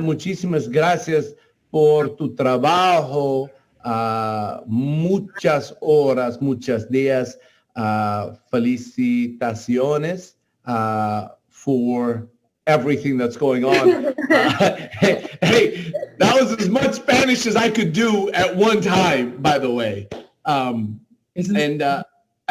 muchísimas gracias por tu trabajo, muchas horas, muchos días. Felicitaciones for everything that's going on. Hey, that was as much Spanish as I could do at one time, by the way. I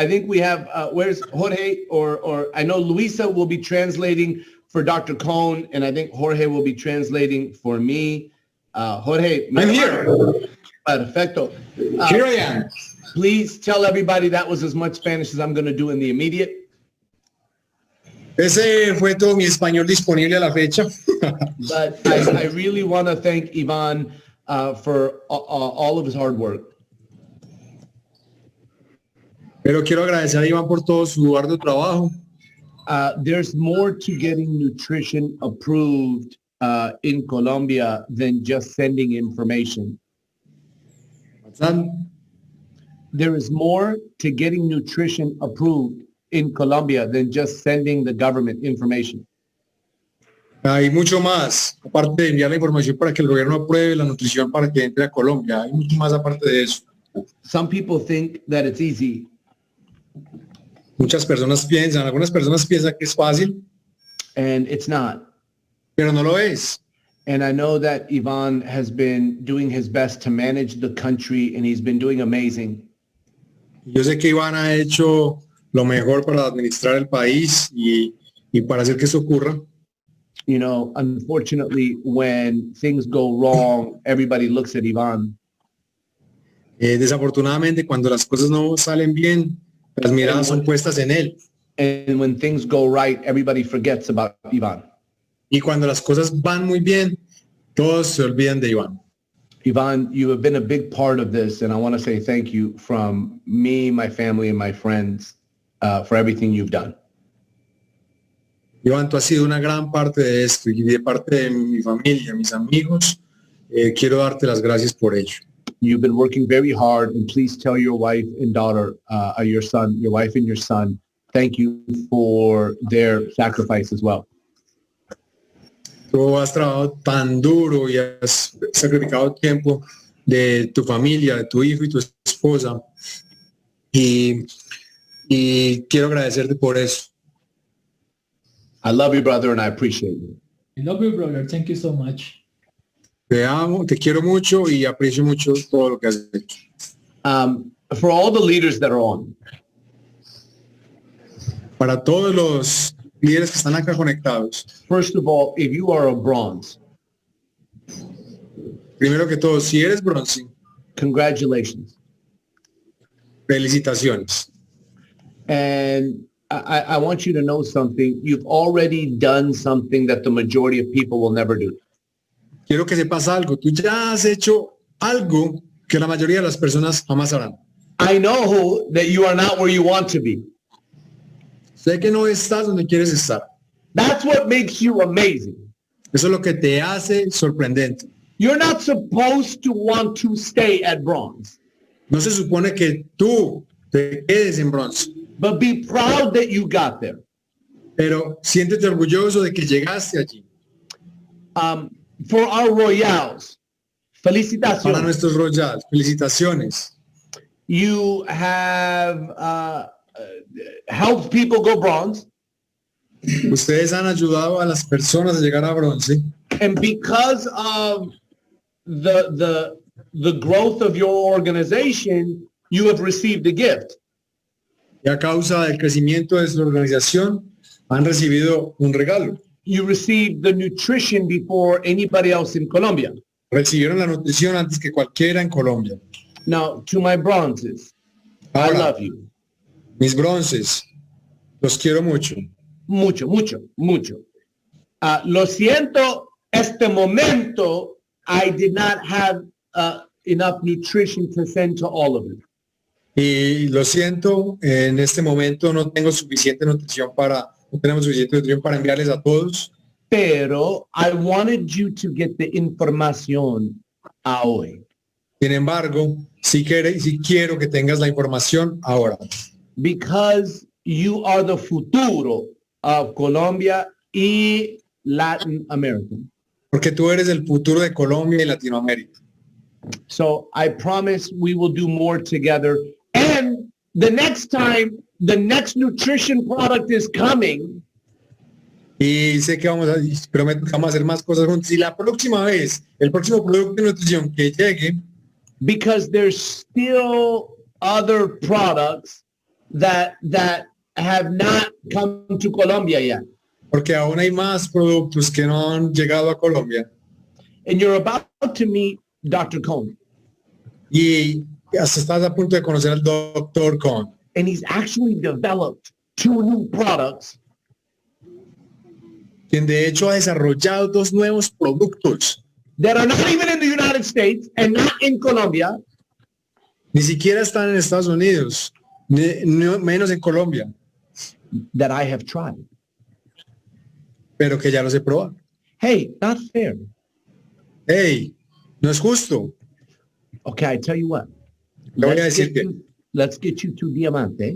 think we have, where's Jorge? Or I know Luisa will be translating for Dr. Cohn, and I think Jorge will be translating for me. Jorge. I'm here. Perfecto. Here I am. Please tell everybody that was as much Spanish as I'm going to do in the immediate. Ese fue todo mi español disponible a la fecha. But I really want to thank Ivan for all of his hard work. Pero quiero agradecer a Iván por todo su arduo trabajo. There's more to getting nutrition approved in Colombia than just sending information. There is more to getting nutrition approved in Colombia than just sending the government information. Hay mucho más, aparte de enviar la información para que el gobierno apruebe la nutrición para que entre a Colombia. Hay mucho más aparte de eso. Some people think that it's easy. Algunas personas piensan que es fácil. And it's not. Pero no lo es. And I know that Ivan has been doing his best to manage the country, and he's been doing amazing. Yo sé que Iván ha hecho lo mejor para administrar el país y para hacer que eso ocurra. You know, unfortunately, when things go wrong, everybody looks at Ivan. Desafortunadamente, cuando las cosas no salen bien, las miradas son puestas en él. And when things go right, everybody forgets about Ivan. Y cuando las cosas van muy bien, todos se olvidan de Iván. Ivan, you have been a big part of this, and I want to say thank you from me, my family, and my friends for everything you've done. Iván, tú has sido una gran parte de esto y de parte de mi familia, mis amigos. Quiero darte las gracias por ello. You've been working very hard, and please tell your wife and daughter, your wife and your son, thank you for their sacrifice as well. Tú has trabajado tan duro y has sacrificado tiempo de tu familia, de tu hijo y tu esposa. Y quiero agradecerte por eso. I love you, brother, and I appreciate you. I love you, brother. Thank you so much. Te amo, te quiero mucho y aprecio mucho todo lo que has hecho. For all the leaders that are on, para todos los líderes que están acá conectados. First of all, if you are a bronze, primero que todo, si eres bronce, congratulations. Felicitaciones. And I want you to know something. You've already done something that the majority of people will never do. Quiero que sepas algo. Tú ya has hecho algo que la mayoría de las personas jamás harán. I know that you are not where you want to be. Sé que no estás donde quieres estar. That's what makes you amazing. Eso es lo que te hace sorprendente. You're not supposed to want to stay at bronze. No se supone que tú te quedes en bronce. But be proud that you got there. Pero siéntete orgulloso de que llegaste allí. For our royals, felicitaciones. Para nuestros royals, felicitaciones. You have helped people go bronze. Ustedes han ayudado a las personas a llegar a bronce. And because of the growth of your organization, you have received a gift. Y a causa del crecimiento de su organización, han recibido un regalo. You received the nutrition before anybody else in Colombia. Recibieron la nutrición antes que cualquiera en Colombia. Now, to my bronzes, ahora, I love you. Mis bronces, los quiero mucho. Mucho, mucho, mucho. Lo siento, este momento, I did not have enough nutrition to send to all of you. Y lo siento, en este momento no tenemos suficiente nutrición para enviarles a todos. Pero I wanted you to get the información hoy. Sin embargo, si quiero que tengas la información ahora. Because you are the futuro of Colombia y Latin America. porque tú eres el futuro de Colombia y Latinoamérica. So I promise we will do more together. And the next time the next nutrition product is coming, Y sé que prometo que vamos a hacer más cosas juntos. Y la próxima vez, el próximo producto de nutrición que llegue, because there's still other products that have not come to Colombia yet. porque aún hay más productos que no han llegado a Colombia. And you're about to meet Dr. Cohn. Y hasta estás a punto de conocer al Dr. Cohn. And he's actually developed 2 new products Quien de hecho ha desarrollado 2 nuevos productos. that are not even in the United States and not in Colombia, Ni siquiera están en Estados Unidos, menos en Colombia, that I have tried. pero que ya los he probado. Hey, not fair. Hey, no es justo. Okay, I tell you what. Le voy a decir que Let's get you to Diamante,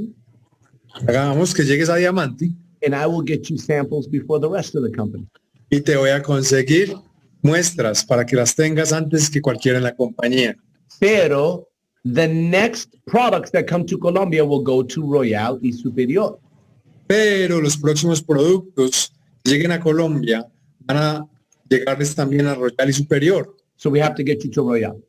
hagamos que llegues a Diamante and I will get you samples before the rest of the company. y te voy a conseguir muestras para que las tengas antes que cualquiera en la compañía. Pero the next products that come to Colombia will go to Royal y Superior. Pero los próximos productos que lleguen a Colombia van a llegarles también a Royal y Superior. So we have to get you to Royal.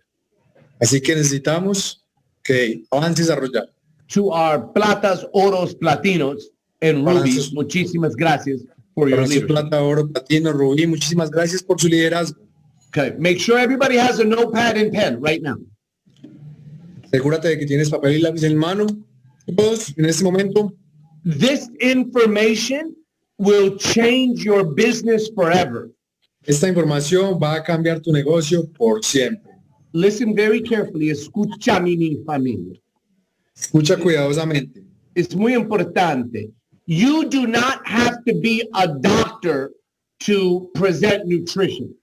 Así que necesitamos que avances a Royal. To our platas, oros, platinos, and Para rubies, sus- muchísimas gracias for your Para su leadership. plata, oro, platino, rubí, muchísimas gracias por su liderazgo. Okay, make sure everybody has a notepad and pen right now. Asegúrate de que tienes papel y lápiz en mano. Todos en este momento. This information will change your business forever. Esta información va a cambiar tu negocio por siempre. Listen very carefully. Escucha mi familia. Escucha cuidadosamente. Es muy importante. You do not have to be a doctor to present nutrition.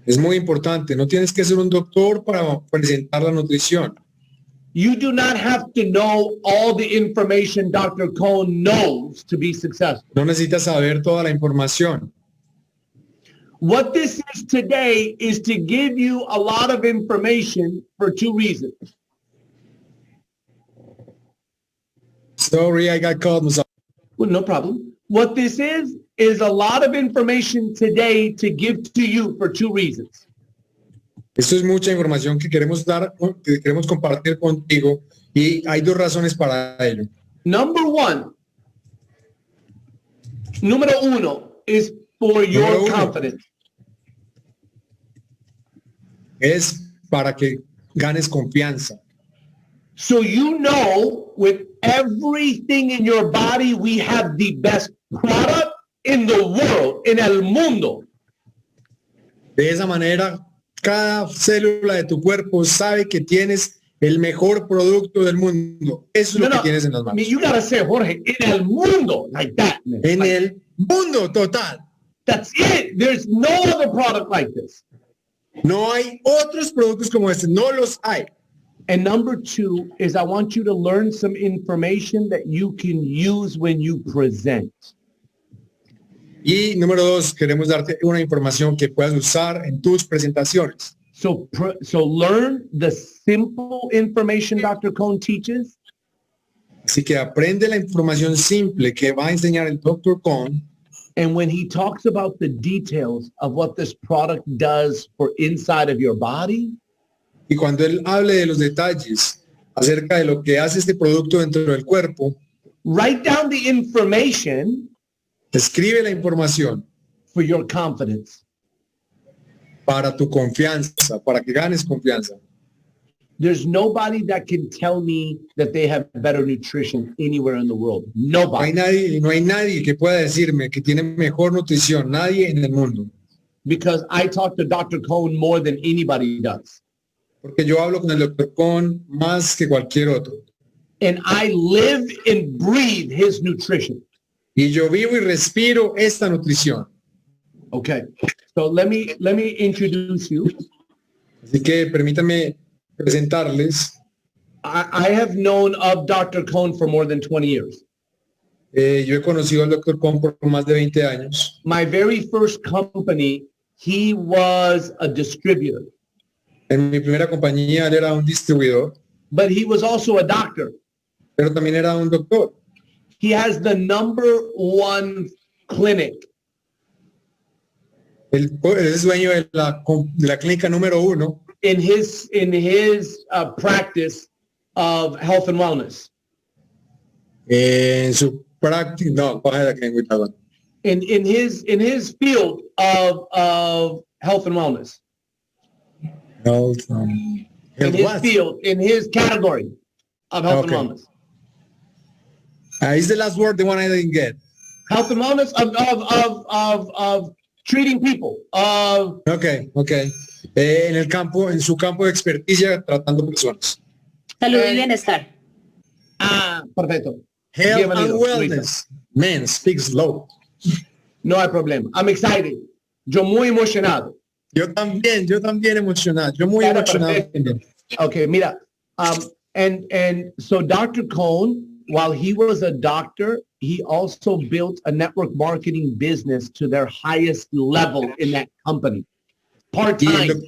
Es muy importante. No tienes que ser un doctor para presentar la nutrición. You do not have to know all the information Dr. Cohn knows to be successful. No necesitas saber toda la información. What this is today is to give you a lot of information for 2 reasons. Sorry, I got called. Well, no problem. What this is a lot of information today to give to you for 2 reasons. Esto es mucha información que queremos dar, que queremos compartir contigo y hay 2 razones para ello. Número uno is for your Número uno. confidence. Es para que ganes confianza. So you know with everything in your body, we have the best product in the world, en el mundo. De esa manera, cada célula de tu cuerpo sabe que tienes el mejor producto del mundo. Eso es lo que tienes en las I manos. mean, you gotta say, Jorge, en el mundo, like that, man. En Like, el mundo total. that's it. There's no other product like this. No hay otros productos como este. No los hay. And number 2 is I want you to learn some information that you can use when you present. Y número 2, queremos darte una información que puedas usar en tus presentaciones. So learn the simple information Dr. Cohn teaches, Así que aprende la información simple que va a enseñar el Dr. Cohn. and when he talks about the details of what this product does for inside of your body, Y cuando él hable de los detalles acerca de lo que hace este producto dentro del cuerpo, write down the information escribe la información for your confidence. para tu confianza, para que ganes confianza. There's nobody that can tell me that they have better nutrition anywhere in the world. Nobody. No hay nadie que pueda decirme que tiene mejor nutrición, nadie en el mundo. Because I talk to Dr. Cohn more than anybody does. Porque yo hablo con el Dr. Cohn más que cualquier otro. And I live and breathe his nutrition. Y yo vivo y respiro esta nutrición. Okay. So let me introduce you. Así que permítanme presentarles. I have known of Dr. Cohn for more than 20 years. Yo he conocido al Dr. Cohn por más de 20 años. My very first company, he was a distributor, En mi primera compañía él era un distribuidor, but he was also a doctor. pero también era un doctor. He has the #1 clinic Él es dueño de la clínica número 1 in his practice of health and wellness. en su práctica. No, go ahead again with that one. In his field of health and wellness. Health, In health his what? field, in his category of health Okay. and wellness. Is the last word the one I didn't get? Health and wellness of treating people. Okay. En su campo de experticia tratando personas. Salud y bienestar. Perfecto. Health and Bienvenido, wellness. Man, speak slow. No hay problema. I'm excited. Yo muy emocionado. Yo también emocionado. Yo muy Claro, emocionado perfecto. también. Okay, mira. And so Dr. Cohn, while he was a doctor, he also built a network marketing business to their highest level in that company. Part-time.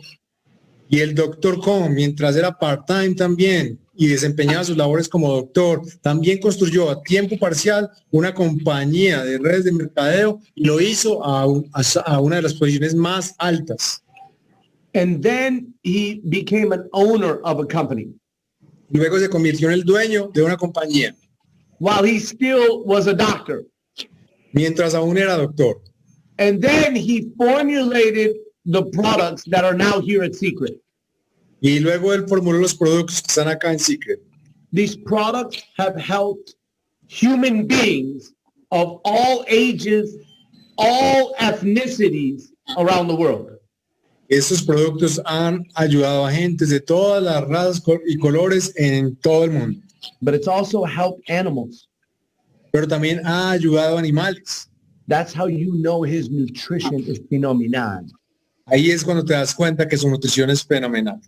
Y el doctor Cohn, mientras era part-time también y desempeñaba sus labores como doctor, también construyó a tiempo parcial una compañía de redes de mercadeo y lo hizo a una de las posiciones más altas. And then he became an owner of a company Luego se convirtió en el dueño de una compañía, while he still was a doctor. mientras aún era doctor. And then he formulated the products that are now here at Secret. Y luego él formuló los productos que están acá en Secret. These products have helped human beings of all ages, all ethnicities around the world. Estos productos han ayudado a gentes de todas las razas y colores en todo el mundo. But it's also helped animals. Pero también ha ayudado a animales. That's how you know his nutrition is phenomenal. Ahí es cuando te das cuenta que su nutrición es fenomenal.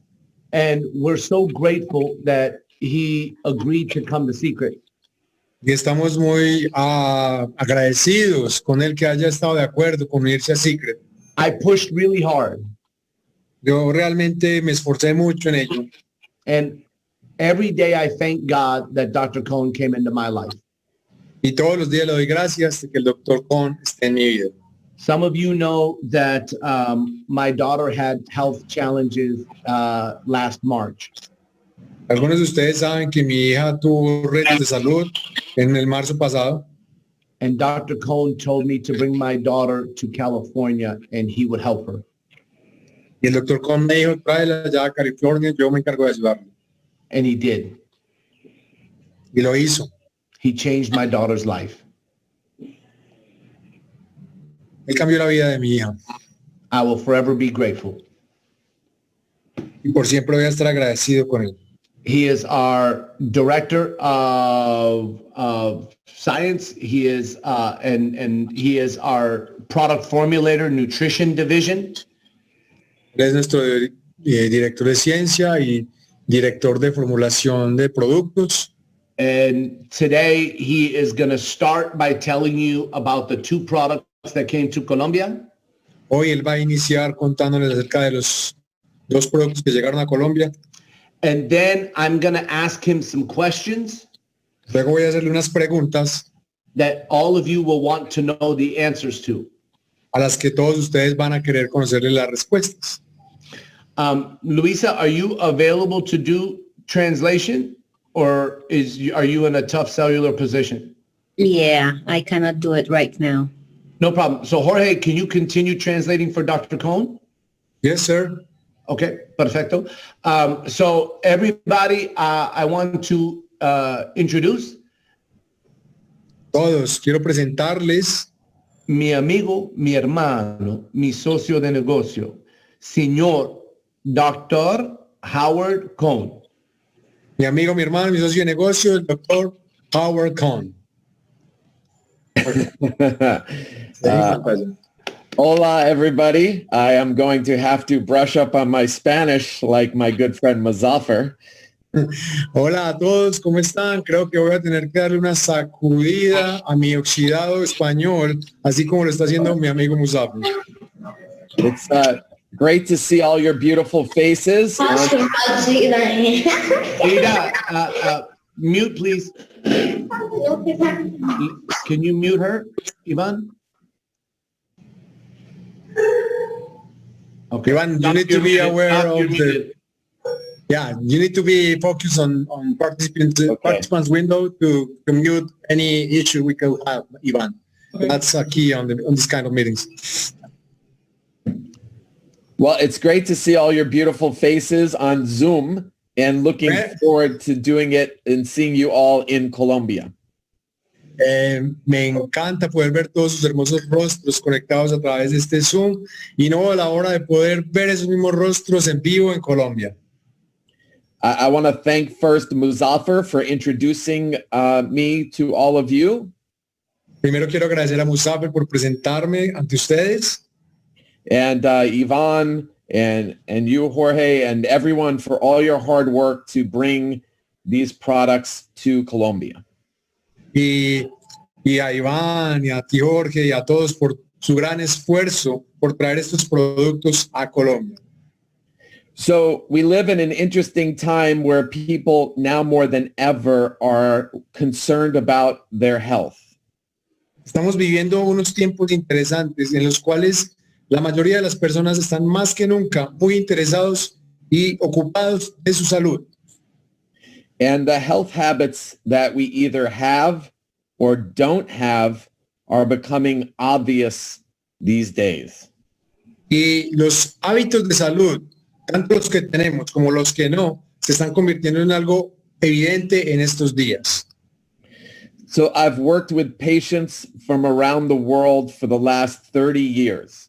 And we're so grateful that he agreed to come to Secret. Y estamos muy agradecidos con él que haya estado de acuerdo con unirse a Secret. I pushed really hard. Yo realmente me esforcé mucho en ello. And every day I thank God that Dr. Cohn came into my life. Y todos los días le doy gracias de que el Dr. Cohn esté en mi vida. Some of you know that my daughter had health challenges last March. Algunos de ustedes saben que mi hija tuvo retos de salud en el marzo pasado. And Dr. Cohn told me to bring my daughter to California and he would help her. Y el Dr. Cohn me dijo, tráela allá a California, yo me encargo de ayudarlo. And he did. Y lo hizo. He changed my daughter's life. Él cambió la vida de mi hija. I will forever be grateful. Y por siempre voy a estar agradecido con él. He is our director of science. He is and he is our product formulator, nutrition division. Él es nuestro director de ciencia y director de formulación de productos. And today he is going to start by telling you about the 2 products that came to Colombia. Hoy él va a iniciar contándoles acerca de los 2 productos que llegaron a Colombia. And then I'm going to ask him some questions Luego voy a hacerle unas preguntas that all of you will want to know the answers to. a las que todos ustedes van a querer conocerle las respuestas. Luisa, are you available to do translation or are you in a tough cellular position? Yeah, I cannot do it right now. No problem. So Jorge, can you continue translating for Dr. Cohn? Yes, sir. Okay, perfecto. So everybody, I want to introduce Todos, quiero presentarles mi amigo, mi hermano, mi socio de negocio, señor Dr. Howard Cohn. mi amigo, mi hermano, mi socio de negocio, el doctor Howard Cohn. Hola, everybody. I am going to have to brush up on my Spanish like my good friend Mazaffer. Hola a todos, ¿cómo están? Creo que voy a tener que darle una sacudida a mi oxidado español, así como lo está haciendo mi amigo Musab. It's great to see all your beautiful faces. Ada, mute, please. Can you mute her, Ivan? Okay. Ivan, you Stop, need to you're be muted. aware Stop, of you're the... muted. Yeah, you need to be focused on participants window to mute any issue we could have, Ivan. Okay. That's a key on this kind of meetings. Well, it's great to see all your beautiful faces on Zoom and looking forward to doing it and seeing you all in Colombia. Me encanta poder ver todos sus hermosos rostros conectados a través de este Zoom y no a la hora de poder ver esos mismos rostros en vivo en Colombia. I want to thank first Muzaffar for introducing me to all of you. Primero quiero agradecer a Musafir por presentarme ante ustedes. And Yvonne and you, Jorge, and everyone for all your hard work to bring these products to Colombia. Y a Iván, y a ti, Jorge, y a todos por su gran esfuerzo por traer estos productos a Colombia. So we live in an interesting time where people now more than ever are concerned about their health. Estamos viviendo unos tiempos interesantes en los cuales la mayoría de las personas están más que nunca muy interesados y ocupados de su salud. And the health habits that we either have or don't have are becoming obvious these days. Y los hábitos de salud, tanto los que tenemos como los que no, se están convirtiendo en algo evidente en estos días. So I've worked with patients from around the world for the last 30 years.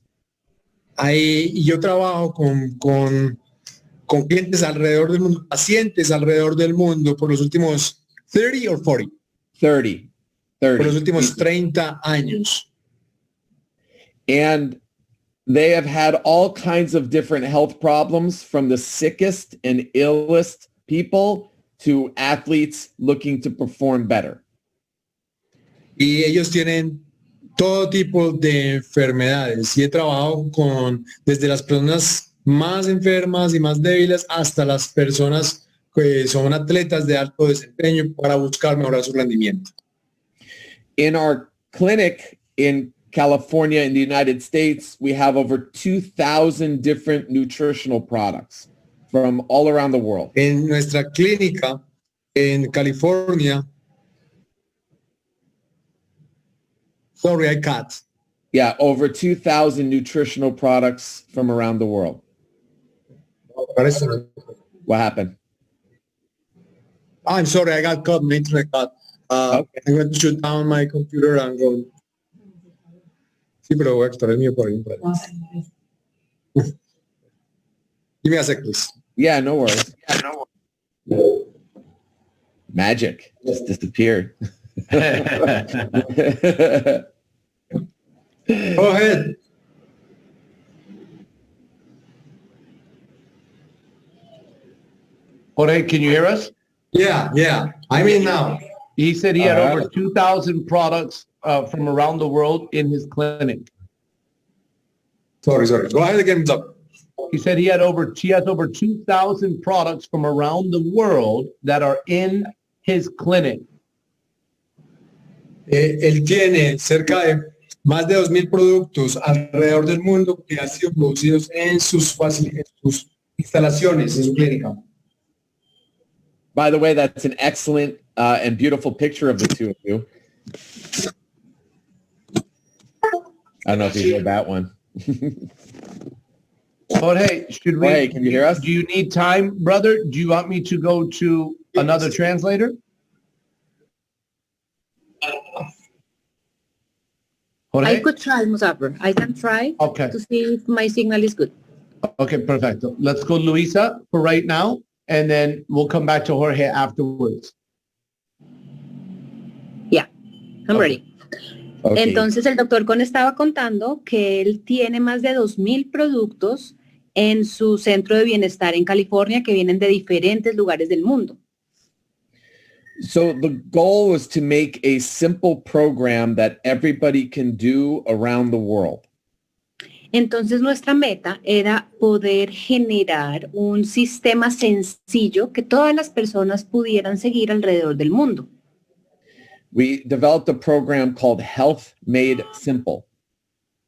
Yo trabajo con clientes alrededor del mundo, pacientes alrededor del mundo por los últimos 30 or 40. 30. Por los últimos 30 años. And they have had all kinds of different health problems, from the sickest and illest people to athletes looking to perform better. Y ellos tienen todo tipo de enfermedades y he trabajado desde las personas más enfermas y más débiles hasta las personas que son atletas de alto desempeño para buscar mejorar su rendimiento. In our clinic in California, in the United States, we have over 2,000 different nutritional products from all around the world. En nuestra clínica en California, sorry, I cut. Yeah, over 2,000 nutritional products from around the world. What happened? I'm sorry, I got cut. My internet cut. Okay. I'm going to shut down my computer and go. Sí, pero voy a extraer el mío por ahí. Give me a sec, please. Yeah, no worries. Magic just disappeared. Go ahead. Jorge, can you hear us? Yeah. I'm in now. He said he had over 2,000 products from around the world in his clinic. Sorry. Go ahead again, Doc. He said he has over 2,000 products from around the world that are in his clinic. Él tiene cerca de más de 2,000 productos alrededor del mundo que han sido producidos en sus instalaciones, en su clínica. By the way, that's an excellent and beautiful picture of the two of you. I don't know if you heard that one. Jorge, Jorge, can you hear us? Do you need time, brother? Do you want me to go to another translator? Jorge? I could try, Musafir. I can try to see if my signal is good. Okay, perfecto. Let's go Luisa for right now, and then we'll come back to Jorge afterwards. Yeah, I'm ready. Okay. Entonces el doctor Cohn estaba contando que él tiene más de 2,000 productos en su centro de bienestar en California que vienen de diferentes lugares del mundo. So the goal was to make a simple program that everybody can do around the world. Entonces nuestra meta era poder generar un sistema sencillo que todas las personas pudieran seguir alrededor del mundo. We developed a program called Health Made Simple.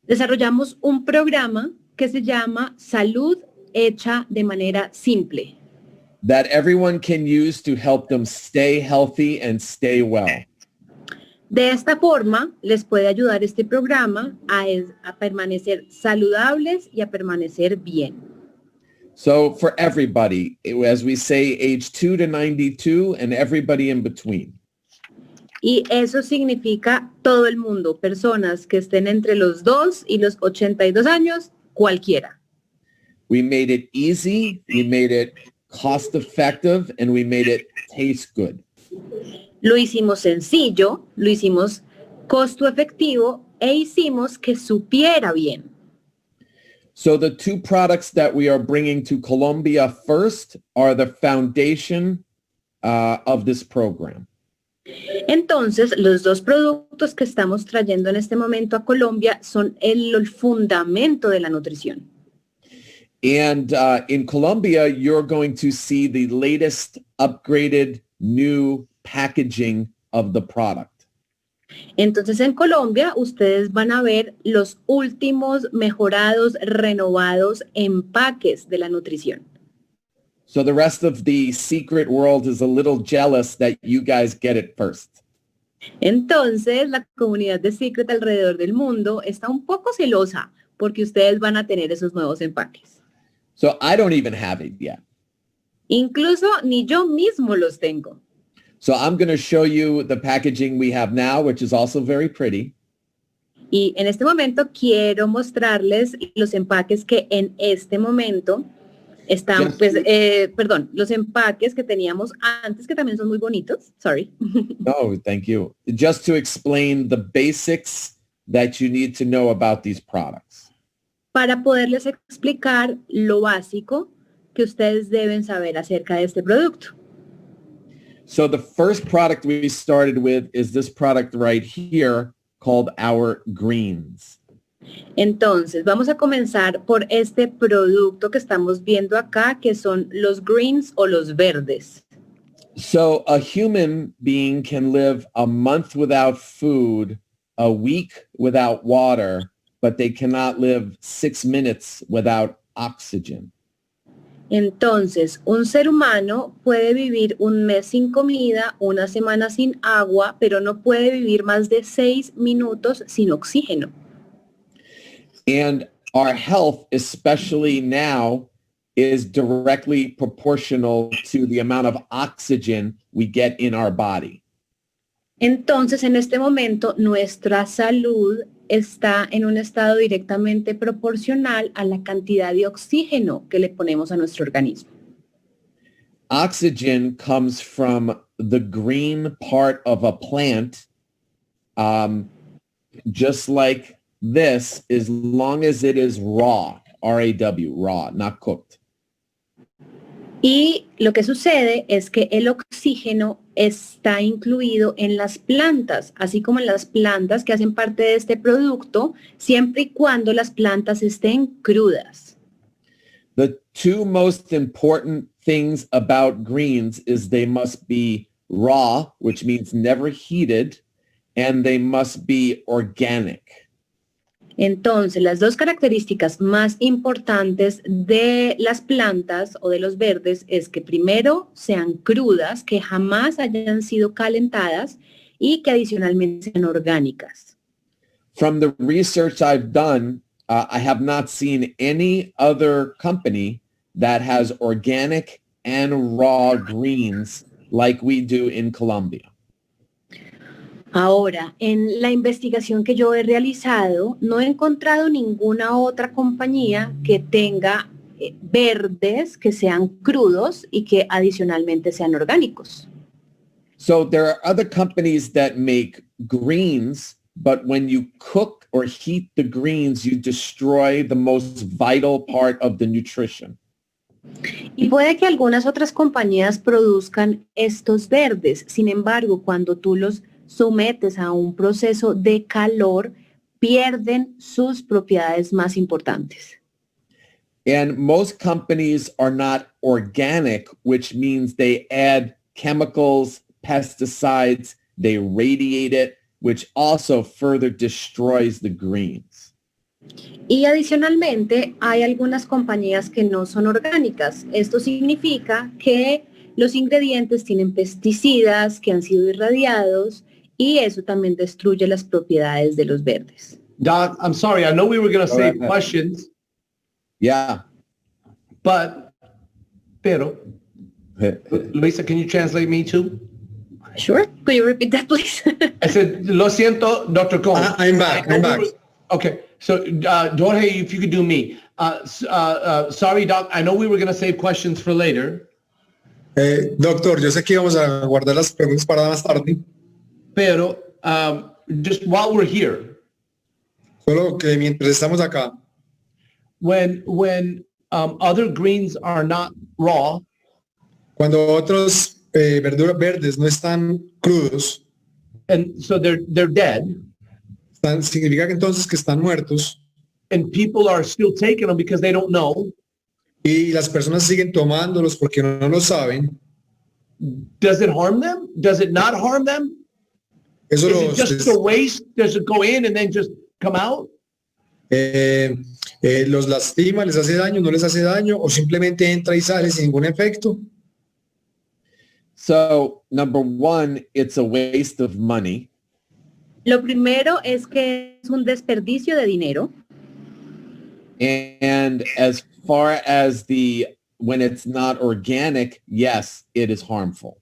Desarrollamos un programa que se llama Salud Hecha de Manera Simple, That everyone can use to help them stay healthy and stay well. De esta forma, les puede ayudar este programa a permanecer saludables y a permanecer bien. So for everybody, as we say, age 2 to 92 and everybody in between. Y eso significa todo el mundo, personas que estén entre los 2 y los 82 años, cualquiera. We made it easy, we made it cost effective, and we made it taste good. Lo hicimos sencillo, lo hicimos costo efectivo e hicimos que supiera bien. So the two products that we are bringing to Colombia first are the foundation of this program. Entonces, los dos productos que estamos trayendo en este momento a Colombia son el fundamento de la nutrición. And in Colombia, you're going to see the latest upgraded new packaging of the product. Entonces, en Colombia, ustedes van a ver los últimos mejorados, renovados empaques de la nutrición. So the rest of the secret world is a little jealous that you guys get it first. Entonces, la comunidad de Secret alrededor del mundo está un poco celosa porque ustedes van a tener esos nuevos empaques. So I don't even have it yet. Incluso ni yo mismo los tengo. So I'm going to show you the packaging we have now, which is also very pretty. Y en este momento quiero mostrarles los empaques que en este momento están, los empaques que teníamos antes, que también son muy bonitos. Sorry. No, thank you. Just to explain the basics that you need to know about these products. Para poderles explicar lo básico que ustedes deben saber acerca de este producto. So the first product we started with is this product right here called our greens. Entonces, vamos a comenzar por este producto que estamos viendo acá, que son los greens o los verdes. So a human being can live a month without food, a week without water, but they cannot live 6 minutes without oxygen. Entonces, un ser humano puede vivir un mes sin comida, una semana sin agua, pero no puede vivir más de 6 minutos sin oxígeno. And our health, especially now, is directly proportional to the amount of oxygen we get in our body. Entonces, en este momento, nuestra salud está en un estado directamente proporcional a la cantidad de oxígeno que le ponemos a nuestro organismo. Oxygen comes from the green part of a plant, just like this, as long as it is raw, R-A-W, raw, not cooked. Y lo que sucede es que el oxígeno está incluido en las plantas, así como en las plantas que hacen parte de este producto, siempre y cuando las plantas estén crudas. The two most important things about greens is they must be raw, which means never heated, and they must be organic. Entonces, las dos características más importantes de las plantas o de los verdes es que primero sean crudas, que jamás hayan sido calentadas y que adicionalmente sean orgánicas. From the research I've done, I have not seen any other company that has organic and raw greens like we do in Colombia. Ahora, en la investigación que yo he realizado, no he encontrado ninguna otra compañía que tenga verdes que sean crudos y que adicionalmente sean orgánicos. So there are other companies that make greens but when you cook or heat the greens, you destroy the most vital part of the nutrition. Y puede que algunas otras compañías produzcan estos verdes. Sin embargo, cuando tú los sometes a un proceso de calor, pierden sus propiedades más importantes. And most companies are not organic, which means they add chemicals, pesticides, they radiate it, which also further destroys the greens. Y adicionalmente, hay algunas compañías que no son orgánicas. Esto significa que los ingredientes tienen pesticidas que han sido irradiados y eso también destruye las propiedades de los verdes. Doc, I'm sorry. I know we were going to Go save ahead. questions, Yeah. pero, Luisa, can you translate me too? Sure. Could you repeat that, please? I said, lo siento, Dr. Cohn. I'm back. Okay. So, Jorge, if you could do me. Sorry, Doc. I know we were going to save questions for later, Doctor, yo sé que íbamos a guardar las preguntas para más tarde, pero just while we're here, solo que mientras estamos acá, when other greens are not raw, cuando otros verduras verdes no están crudos, and so they're dead, significa que entonces que están muertos and people are still taking them because they don't know, y las personas siguen tomándolos porque no lo saben, does it harm them? Does it not harm them? eso Is it just a waste? Does it go in and then just come out? los lastima, les hace daño, no les hace daño, o simplemente entra y sale sin ningún efecto. So, number one, it's a waste of money. Lo primero es que es un desperdicio de dinero. And as far as when it's not organic, yes, it is harmful.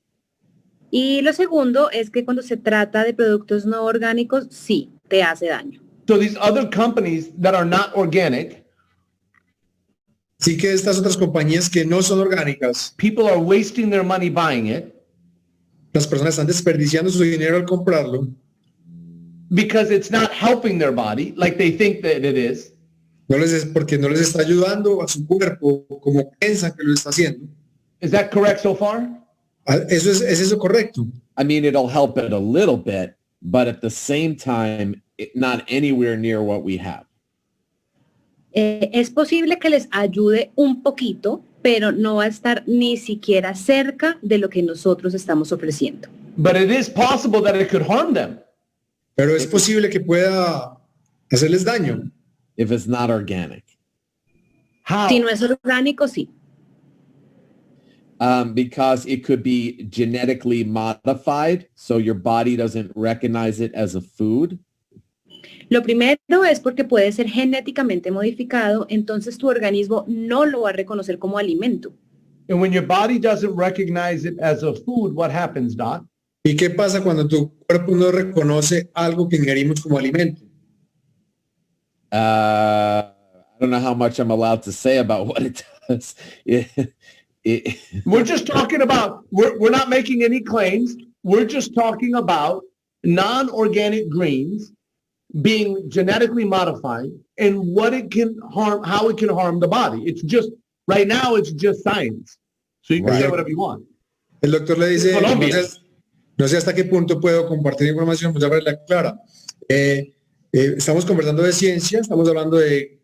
Y lo segundo es que cuando se trata de productos no orgánicos, sí, te hace daño. So these other companies that are not organic, Así que estas otras compañías que no son orgánicas, people are wasting their money buying it las personas están desperdiciando su dinero al comprarlo because it's not helping their body like they think that it is. porque no les está ayudando a su cuerpo como piensan que lo está haciendo. Is that correct so far? ¿Es eso correcto? I mean, it'll help it a little bit, but at the same time, not anywhere near what we have. Es posible que les ayude un poquito, pero no va a estar ni siquiera cerca de lo que nosotros estamos ofreciendo. But it is possible that it could harm them. Pero es posible que pueda hacerles daño. If it's not organic. How? Si no es orgánico, sí. Because it could be genetically modified, so your body doesn't recognize it as a food. Lo primero es porque puede ser genéticamente modificado, entonces tu organismo no lo va a reconocer como alimento. And when your body doesn't recognize it as a food, what happens, Doc? ¿Y qué pasa cuando tu cuerpo no reconoce algo que ingerimos como alimento? I don't know how much I'm allowed to say about what it does. We're just talking about, we're not making any claims. We're just talking about non-organic greens being genetically modified and what it can harm, how it can harm the body. It's just, right now, it's just science. So you can say whatever you want. El doctor le dice, Colombia. no sé hasta qué punto puedo compartir información, pues ya verla clara. Estamos conversando de ciencia, estamos hablando de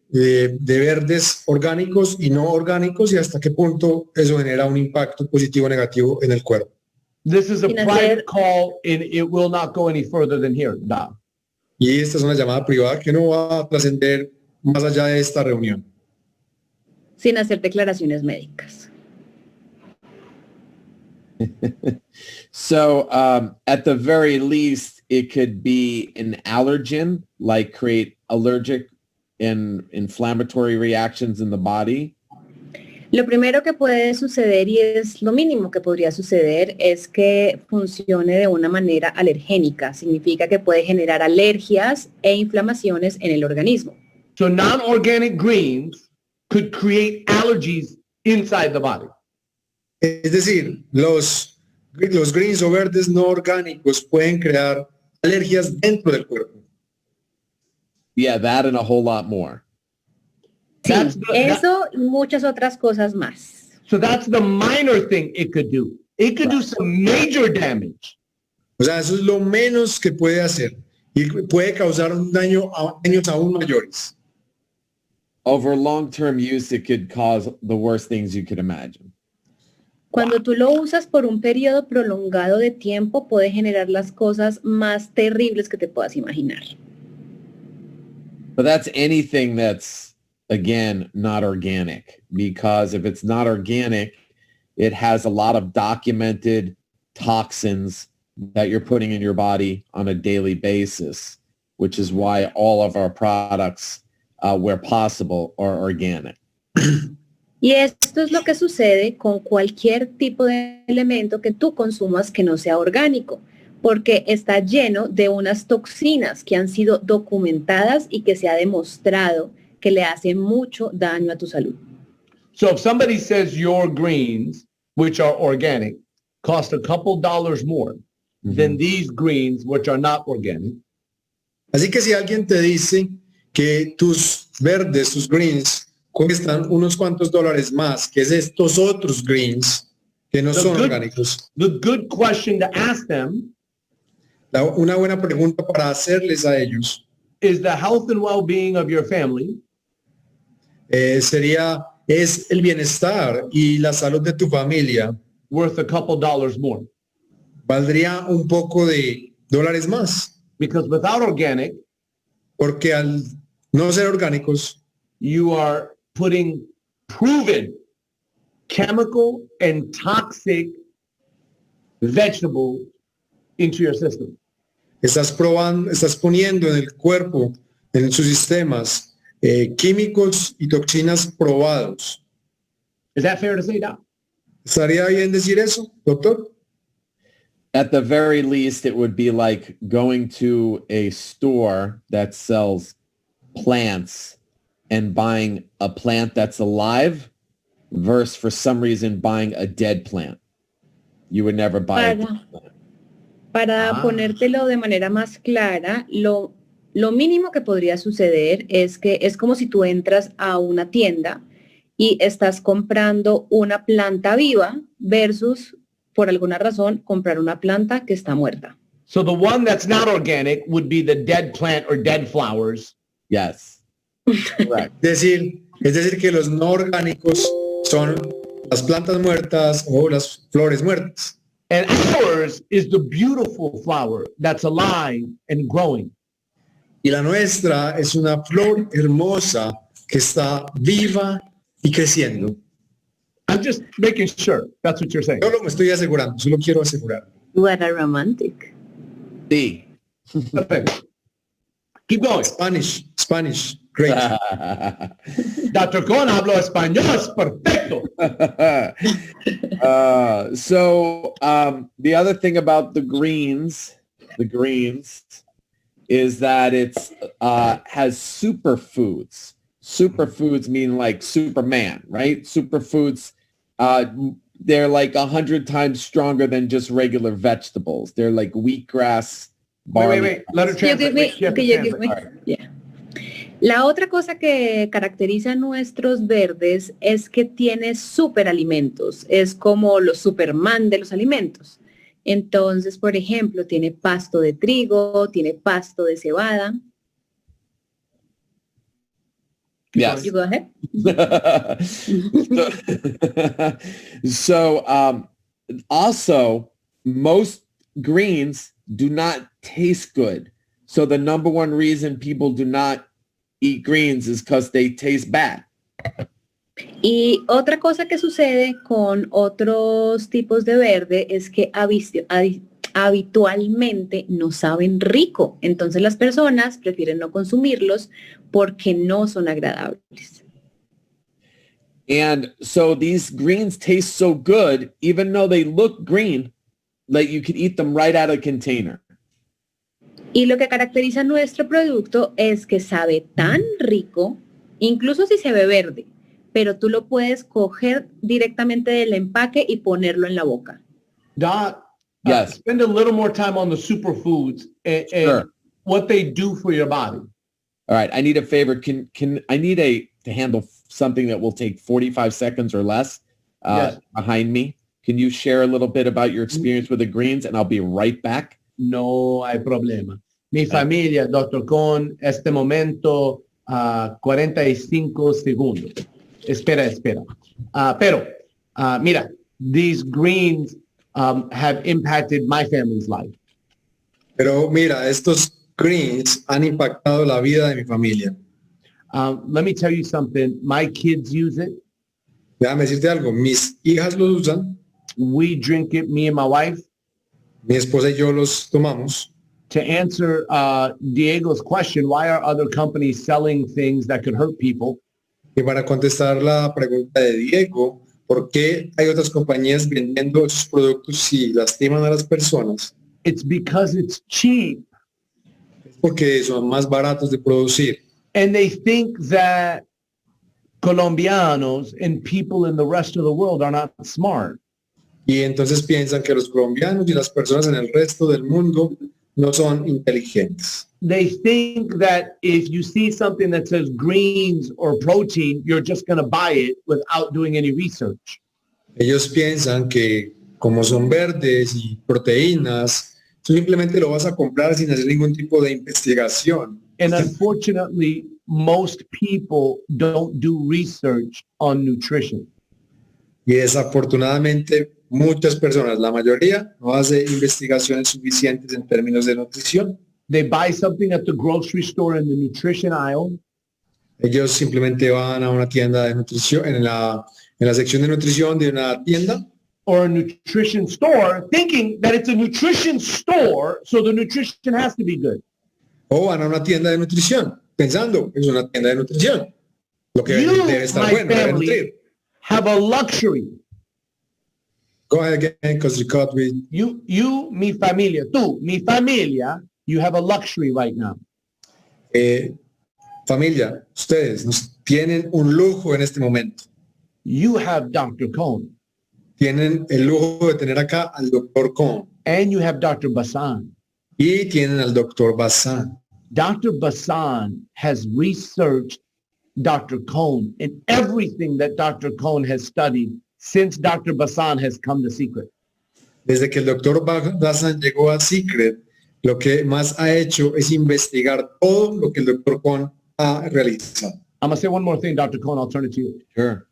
verdes orgánicos y no orgánicos y hasta qué punto eso genera un impacto positivo o negativo en el cuerpo. This is a private call and it will not go any further than here, Doc. Y esta es una llamada privada que no va a trascender más allá de esta reunión. Sin hacer declaraciones médicas. So at the very least, it could be an allergen, like create allergic and inflammatory reactions in the body. Lo primero que puede suceder, y es lo mínimo que podría suceder, es que funcione de una manera alergénica. Significa que puede generar alergias e inflamaciones en el organismo. So non-organic greens could create allergies inside the body. Es decir, los greens o verdes no orgánicos pueden crear alergias dentro del cuerpo. Yeah, that and a whole lot more. Sí, That's eso y muchas otras cosas más. So that's the minor thing it could do. It could do some major damage. O sea, eso es lo menos que puede hacer y puede causar un daño a daños aún mayores. Over long-term use, it could cause the worst things you could imagine. Cuando tú lo usas por un periodo prolongado de tiempo, puede generar las cosas más terribles que te puedas imaginar. But that's anything that's, again, not organic. Because if it's not organic, it has a lot of documented toxins that you're putting in your body on a daily basis, which is why all of our products, where possible, are organic. Y esto es lo que sucede con cualquier tipo de elemento que tú consumas que no sea orgánico, porque está lleno de unas toxinas que han sido documentadas y que se ha demostrado que le hacen mucho daño a tu salud. So if somebody says your greens, which are organic, cost a couple dollars more than these greens, which are not organic, Así que si alguien te dice que tus verdes, tus greens, cuestan unos cuantos dólares más que estos otros greens que no son orgánicos, the good question to ask them una buena pregunta para hacerles a ellos is the health and well-being of your family sería, ¿es el bienestar y la salud de tu familia worth a couple dollars more? valdría un poco de dólares más? Because without organic, Porque al no ser orgánicos, you are putting proven chemical and toxic vegetables into your system. estás poniendo en el cuerpo, en sus sistemas, químicos y toxinas probados. Is that fair to say, Doc? ¿Estaría bien decir eso, doctor? At the very least, it would be like going to a store that sells plants and buying a plant that's alive versus for some reason buying a dead plant. You would never buy a dead plant. Para ponértelo de manera más clara, lo mínimo que podría suceder es que es como si tú entras a una tienda y estás comprando una planta viva versus, por alguna razón, comprar una planta que está muerta. So the one that's not organic would be the dead plant or dead flowers. Yes. Correct. Es decir, que los no orgánicos son las plantas muertas o las flores muertas. And ours is the beautiful flower that's alive and growing. Y la nuestra es una flor hermosa que está viva y creciendo. I'm just making sure that's what you're saying. Solo me estoy asegurando, solo quiero asegurar. What a romantic. Sí. Perfect. Keep going. Spanish. Great. Dr. Cohn hablo español. Perfecto. So the other thing about the greens is that it's has superfoods. Superfoods mean like Superman, right? Superfoods, they're like 100 times stronger than just regular vegetables. They're like wheatgrass, barley. Wait. Let her translate. Give me. Yeah. La otra cosa que caracteriza a nuestros verdes es que tiene superalimentos. Es como los Superman de los alimentos. Entonces, por ejemplo, tiene pasto de trigo, tiene pasto de cebada. Yes. You go ahead. So also, most greens do not taste good. So the number one reason people do not eat greens is because they taste bad. Y otra cosa que sucede con otros tipos de verde es que habitualmente no saben rico. Entonces las personas prefieren no consumirlos porque no son agradables. And so these greens taste so good, even though they look green, like you could eat them right out of a container. Y lo que caracteriza nuestro producto es que sabe tan rico, incluso si se ve verde, pero tú lo puedes coger directamente del empaque y ponerlo en la boca. Doc, Yes. Spend a little more time on the superfoods and Sure. what they do for your body. All right, I need a favor. Can I need to handle something that will take 45 seconds or less Yes. behind me? Can you share a little bit about your experience with the greens, and I'll be right back? No hay problema. Mi familia, Dr. Cohn, este momento, 45 segundos. Espera. Mira, these greens have impacted my family's life. Pero mira, estos greens han impactado la vida de mi familia. Let me tell you something. My kids use it. Déjame decirte algo, mis hijas los usan, We drink it, me and my wife. mi esposa y yo los tomamos. To answer Diego's question, why are other companies selling things that could hurt people? Y para contestar la pregunta de Diego, ¿por qué hay otras compañías vendiendo esos productos si lastiman a las personas? It's because it's cheap. Porque son más baratos de producir. And they think that Colombianos and people in the rest of the world are not smart. Y entonces piensan que los colombianos y las personas en el resto del mundo no son inteligentes. They think that if you see something that says greens or protein, you're just going to buy it without doing any research. Ellos piensan que como son verdes y proteínas, tú simplemente lo vas a comprar sin hacer ningún tipo de investigación. And unfortunately, most people don't do research on nutrition. Y desafortunadamente muchas personas, la mayoría, no hace investigaciones suficientes en términos de nutrición. They buy something at the grocery store in the nutrition aisle, Ellos simplemente van a una tienda de nutrición, en la sección de nutrición de una tienda, or a nutrition store, thinking that it's a nutrition store, so the nutrition has to be good. o van a una tienda de nutrición, pensando que es una tienda de nutrición. Lo que You, debe estar my bueno, debe family, nutrir. have a luxury. Go ahead again, because you caught me. You, mi familia, tú, mi familia, you have a luxury right now. Familia, ustedes tienen un lujo en este momento. You have Dr. Cohn, Tienen el lujo de tener acá al Dr. Cohn and you have Dr. Bassan. y tienen al Dr. Bassan. Dr. Bassan has researched Dr. Cohn and everything that Dr. Cohn has studied since Dr. Bassan has come to Secret. Desde que el Dr. Bassan llegó a Secret, lo que más ha hecho es investigar todo lo que el Dr. Cohn ha realizado. I'm going to say one more thing, Dr. Cohn, I'll turn it to you. Sure.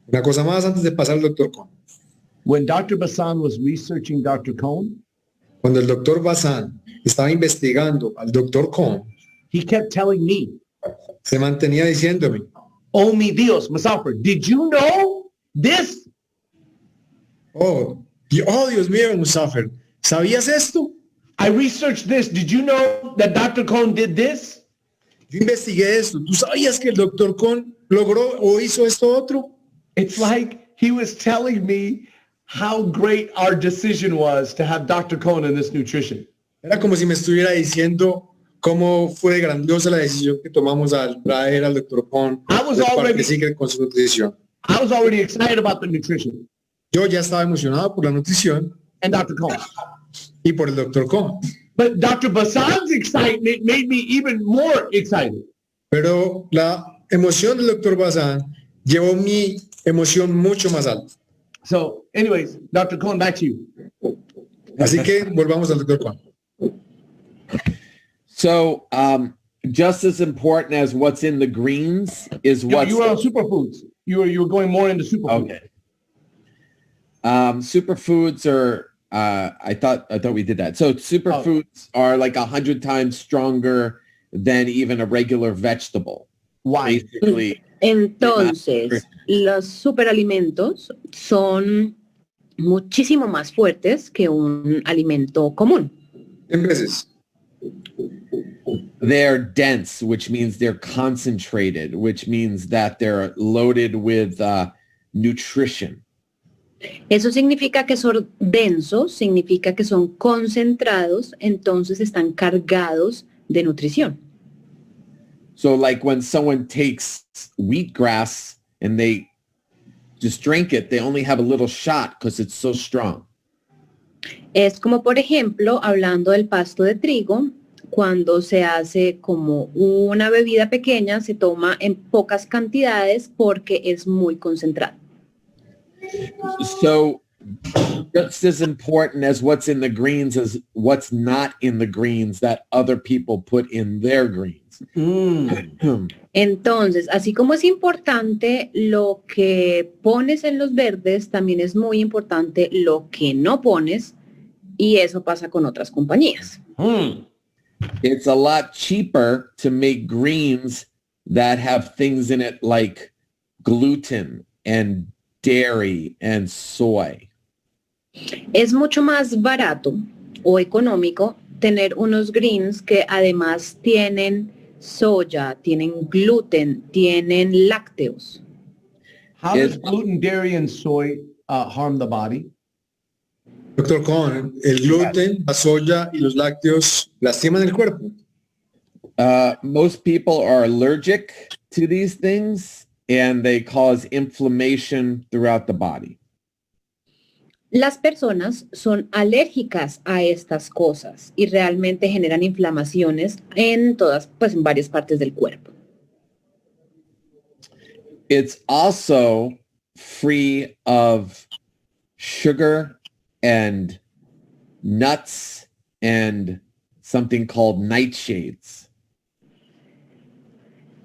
Una cosa más antes de pasar al Dr. Cohn. When Dr. Bassan was researching Dr. Cohn, Cuando el Dr. Bassan estaba investigando al Dr. Cohn, he kept telling me, se mantenía diciéndome, oh, mi Dios, Musafir, did you know this? oh Dios mío, Musafir, ¿sabías esto? I researched this. Did you know that Dr. Cohn did this? Yo investigué esto. ¿Tú sabías que el Dr. Cohn logró o hizo esto otro? It's like he was telling me how great our decision was to have Dr. Cohn in this nutrition. Era como si me estuviera diciendo cómo fue grandiosa la decisión que tomamos al traer al Dr. Cohn I was del Parque already- Secret con su nutrición. I was already excited about the nutrition Yo ya estaba emocionado por la nutrición and Dr. Cohn. y por el Dr. Cohn. But Dr. Bassan's excitement made me even more excited. Pero la emoción del Dr. Bassan llevó mi emoción mucho más alta. So anyways, Dr. Cohn, back to you. Así que volvamos al Dr. Cohn. So, just as important as what's in the greens is You, what's you were on superfoods. You were going more into superfoods. okay. Superfoods are. I thought we did that. So superfoods are like 100 times stronger than even a regular vegetable. Why? Basically, Entonces, los superalimentos son muchísimo más fuertes que un alimento común. 100 veces. they're dense, which means they're concentrated, which means that they're loaded with nutrition. Eso significa que son densos, significa que son concentrados, entonces están cargados de nutrición. So like when someone takes wheatgrass and they just drink it, they only have a little shot because it's so strong. Es como, por ejemplo, hablando del pasto de trigo, cuando se hace como una bebida pequeña, se toma en pocas cantidades porque es muy concentrado. So just as important as what's in the greens is what's not in the greens that other people put in their greens. Entonces, así como es importante lo que pones en los verdes, también es muy importante lo que no pones, y eso pasa con otras compañías. It's a lot cheaper to make greens that have things in it like gluten and dairy and soy. Es mucho más barato o económico tener unos greens que además tienen soya, tienen gluten, tienen lácteos. How does gluten, dairy, and soy harm the body? Dr. Cohn, el gluten, la soya y los lácteos lastiman el cuerpo. Most people are allergic to these things and they cause inflammation throughout the body. Las personas son alérgicas a estas cosas y realmente generan inflamaciones en todas, pues en varias partes del cuerpo. It's also free of sugar and nuts and something called nightshades.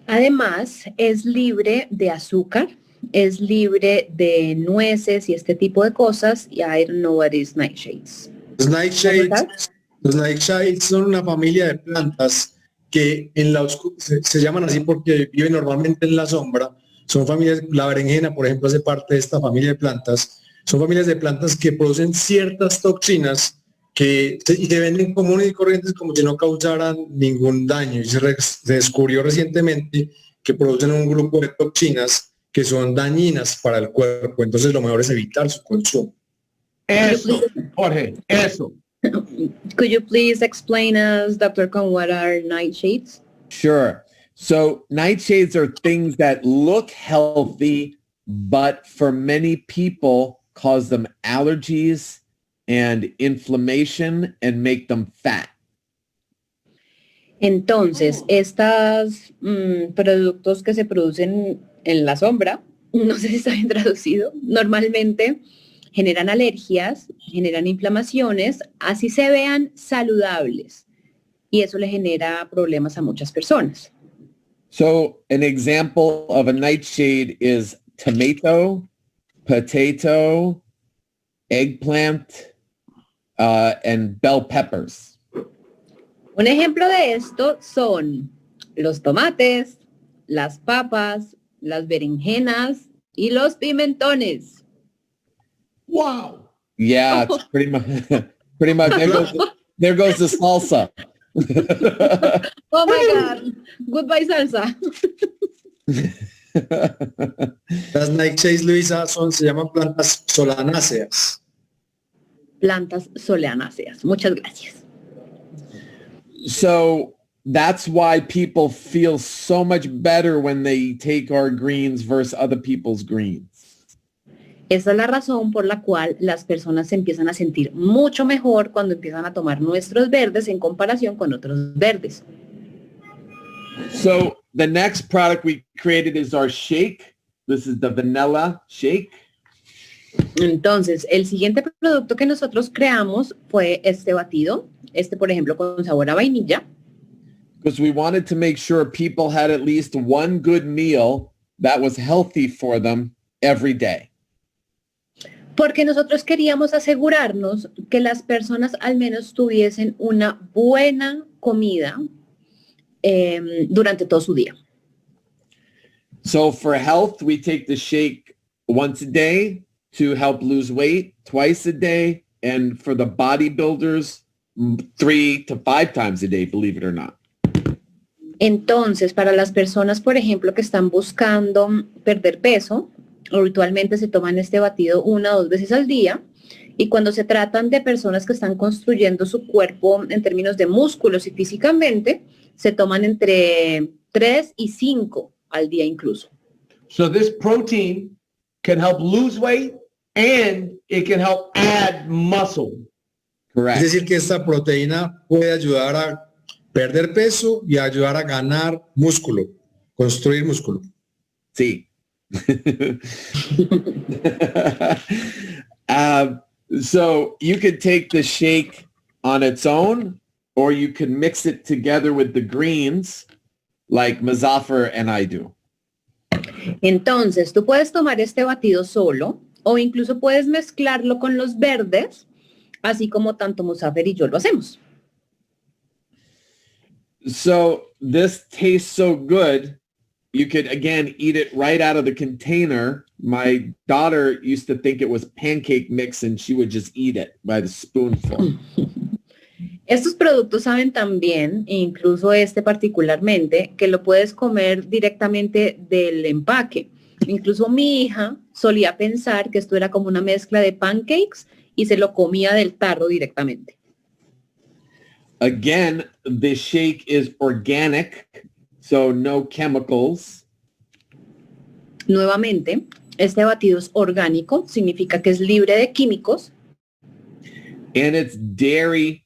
Además, es libre de azúcar, es libre de nueces y este tipo de cosas. Y I don't know what is nightshades. Los nightshades son una familia de plantas que en la se llaman así porque viven normalmente en la sombra. Son familias, la berenjena, por ejemplo, hace parte de esta familia de plantas. Son familias de plantas que producen ciertas toxinas y se venden comunes y corrientes como si no causaran ningún daño. Y se descubrió recientemente que producen un grupo de toxinas que son dañinas para el cuerpo. Entonces lo mejor es evitar su consumo. Eso, Jorge, eso. Could you please explain us, Dr. Cohn, what are nightshades? Sure. So nightshades are things that look healthy, but for many people cause them allergies and inflammation and make them fat. Entonces, estos productos que se producen en la sombra, no sé si está bien traducido, normalmente generan alergias, generan inflamaciones, así se vean saludables, y eso le genera problemas a muchas personas. So an example of a nightshade is tomato, potato, eggplant, and bell peppers. Un ejemplo de esto son los tomates, las papas, las berenjenas y los pimentones. Wow. Yeah, it's pretty much. There goes the salsa. Oh my God. Goodbye, salsa. Las nightshades, Luisa, se llaman plantas solanáceas. Plantas solanáceas. Muchas gracias. So that's why people feel so much better when they take our greens versus other people's greens. Esa es la razón por la cual las personas se empiezan a sentir mucho mejor cuando empiezan a tomar nuestros verdes en comparación con otros verdes. So the next product we created is our shake. This is the vanilla shake. Entonces, el siguiente producto que nosotros creamos fue este batido. Por ejemplo, con sabor a vainilla. Because we wanted to make sure people had at least one good meal that was healthy for them every day. Porque nosotros queríamos asegurarnos que las personas al menos tuviesen una buena comida durante todo su día. So for health, we take the shake once a day to help lose weight, twice a day, and for the bodybuilders, 3 to 5 times a day, believe it or not. Entonces, para las personas, por ejemplo, que están buscando perder peso, habitualmente se toman este batido 1 o 2 veces al día, y cuando se tratan de personas que están construyendo su cuerpo en términos de músculos y físicamente, se toman entre 3 y 5 al día incluso. So this protein can help lose weight and it can help add muscle. Correct. Es decir, que esta proteína puede ayudar a perder peso y ayudar a ganar músculo, construir músculo. Sí. So you could take the shake on its own, or you could mix it together with the greens, like Muzaffar and I do. Entonces, tú puedes tomar este batido solo o incluso puedes mezclarlo con los verdes, así como tanto Muzaffar y yo lo hacemos. So this tastes so good, you could, again, eat it right out of the container. My daughter used to think it was pancake mix, and she would just eat it by the spoonful. Estos productos saben también, incluso este particularmente, que lo puedes comer directamente del empaque. Incluso mi hija solía pensar que esto era como una mezcla de pancakes y se lo comía del tarro directamente. Again, the shake is organic, so no chemicals. Nuevamente, este batido es orgánico, significa que es libre de químicos. And it's dairy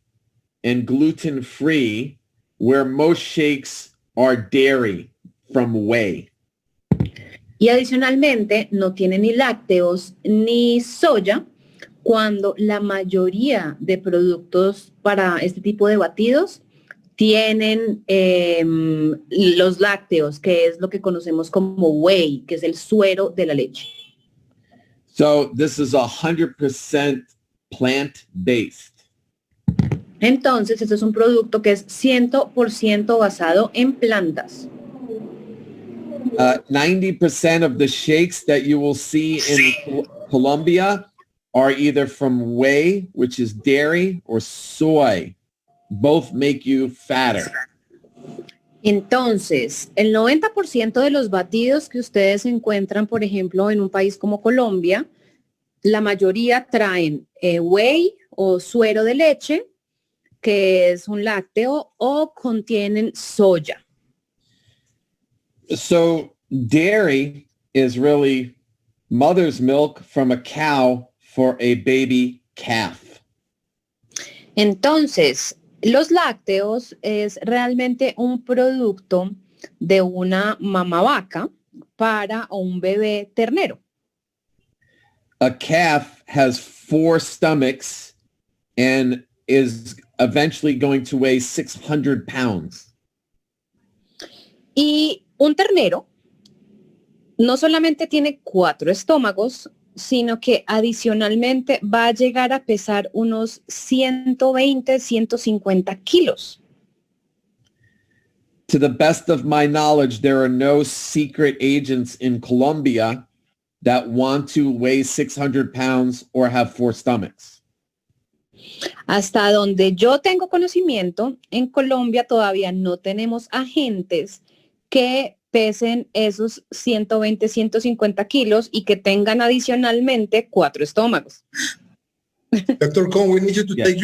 and gluten-free, where most shakes are dairy from whey. Y adicionalmente no tiene ni lácteos ni soya, cuando la mayoría de productos para este tipo de batidos tienen los lácteos, que es lo que conocemos como whey, que es el suero de la leche. So this is 100% plant-based. Entonces, este es un producto que es 100% basado en plantas. 90% of the shakes that you will see in Colombia are either from whey, which is dairy, or soy. Both make you fatter. Entonces, el 90% de los batidos que ustedes encuentran, por ejemplo, en un país como Colombia, la mayoría traen whey o suero de leche, que es un lácteo, o contienen soya. So dairy is really mother's milk from a cow for a baby calf. Entonces, los lácteos es realmente un producto de una mamá vaca para un bebé ternero. A calf has 4 stomachs and is eventually going to weigh 600 pounds. Y un ternero no solamente tiene 4 estómagos, sino que adicionalmente va a llegar a pesar unos 120, 150 kilos. To the best of my knowledge, there are no secret agents in Colombia that want to weigh 600 pounds or have 4 stomachs. Hasta donde yo tengo conocimiento, en Colombia todavía no tenemos agentes que pesen esos 120, 150 kilos y que tengan adicionalmente 4 estómagos. Dr. Cohn, we need you to Yeah. take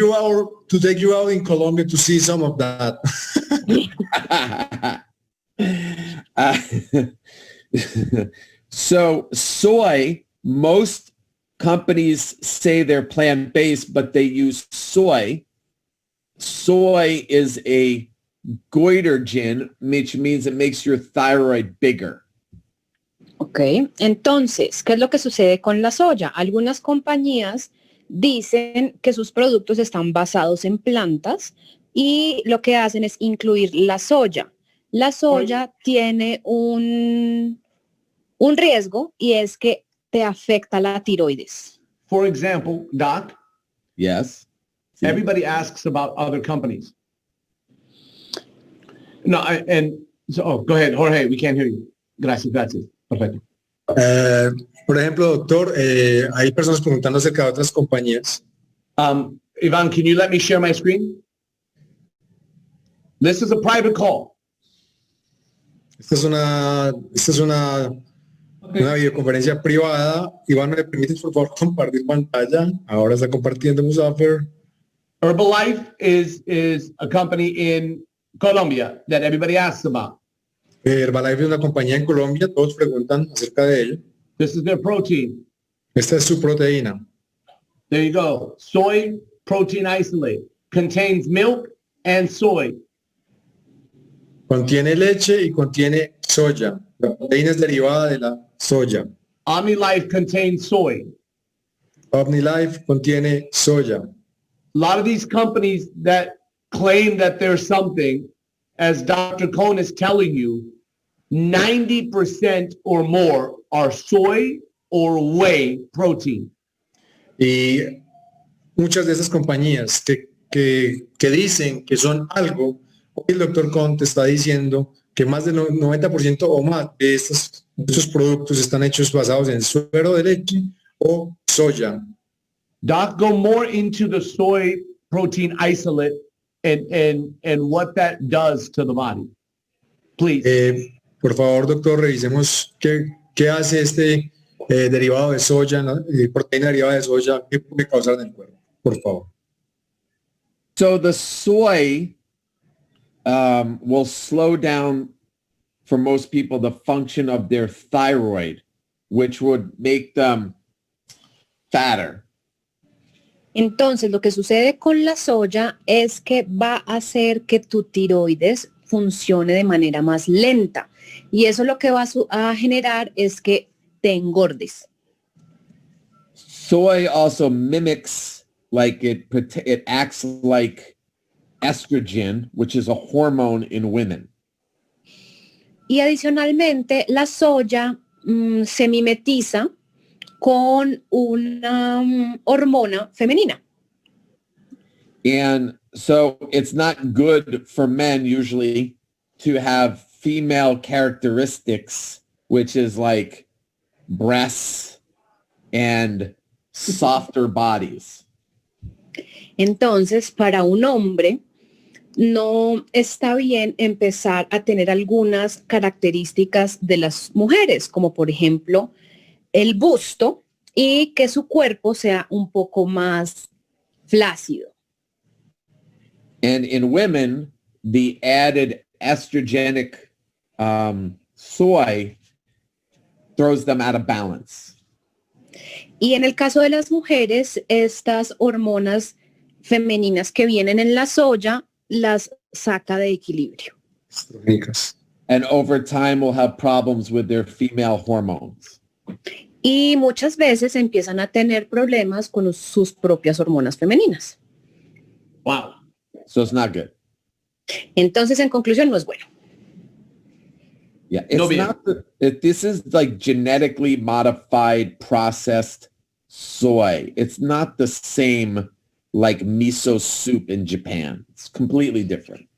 you out in Colombia to see some of that. So soy, most companies say they're plant-based, but they use soy. Soy is a goitergen, which means it makes your thyroid bigger. Ok, entonces, ¿qué es lo que sucede con la soya? Algunas compañías dicen que sus productos están basados en plantas y lo que hacen es incluir la soya. La soya tiene un riesgo y es que te afecta la tiroides. For example, Doc, Yes. everybody asks about other companies. No, go ahead, Jorge, we can't hear you. Gracias. Perfecto. Por ejemplo, doctor, hay personas preguntando acerca de otras compañías. Ivan, can you let me share my screen? This is a private call. Esta es una videoconferencia privada. Iván, ¿me permites por favor compartir pantalla? Ahora está compartiendo Muzaffar. Herbalife is a company in Colombia that everybody asks about. Herbalife es una compañía en Colombia, todos preguntan acerca de él. This is their protein. Esta es su proteína. There you go. Soy protein isolate. Contains milk and soy. Contiene leche y contiene soya. La proteína es derivada de la soya. OmniLife contains soy. OmniLife contiene soya. A lot of these companies that claim that there's something, as Dr. Cohn is telling you, 90% or more are soy or whey protein. Y muchas de esas compañías que dicen que son algo, hoy el Dr. Cohn te está diciendo que más del 90% o más de estos productos están hechos basados en suero de leche o soya. Doc, go more into the soy protein isolate and what that does to the body, please. Por favor, doctor, revisemos qué hace este derivado de soya, ¿no? Proteína derivada de soya, qué puede causar en el cuerpo, por favor. So the soy will slow down, for most people, the function of their thyroid, which would make them fatter. Entonces, lo que sucede con la soya es que va a hacer que tu tiroides funcione de manera más lenta. Y eso lo que va a generar es que te engordes. Soy also mimics, like it acts like estrogen, which is a hormone in women. Y adicionalmente, la soya se mimetiza con una hormona femenina. And so it's not good for men usually to have female characteristics, which is like breasts and softer bodies. Entonces, para un hombre, no está bien empezar a tener algunas características de las mujeres, como por ejemplo, el busto y que su cuerpo sea un poco más flácido. And in women, the added estrogenic soy throws them out of balance. Y en el caso de las mujeres, estas hormonas femeninas que vienen en la soya las saca de equilibrio. And over time will have problems with their female hormones. Y muchas veces empiezan a tener problemas con sus propias hormonas femeninas. Wow. So it's not good. Entonces, en conclusión, no es bueno. Yeah, this is like genetically modified processed soy. It's not the same like miso soup in Japan. It's completely different.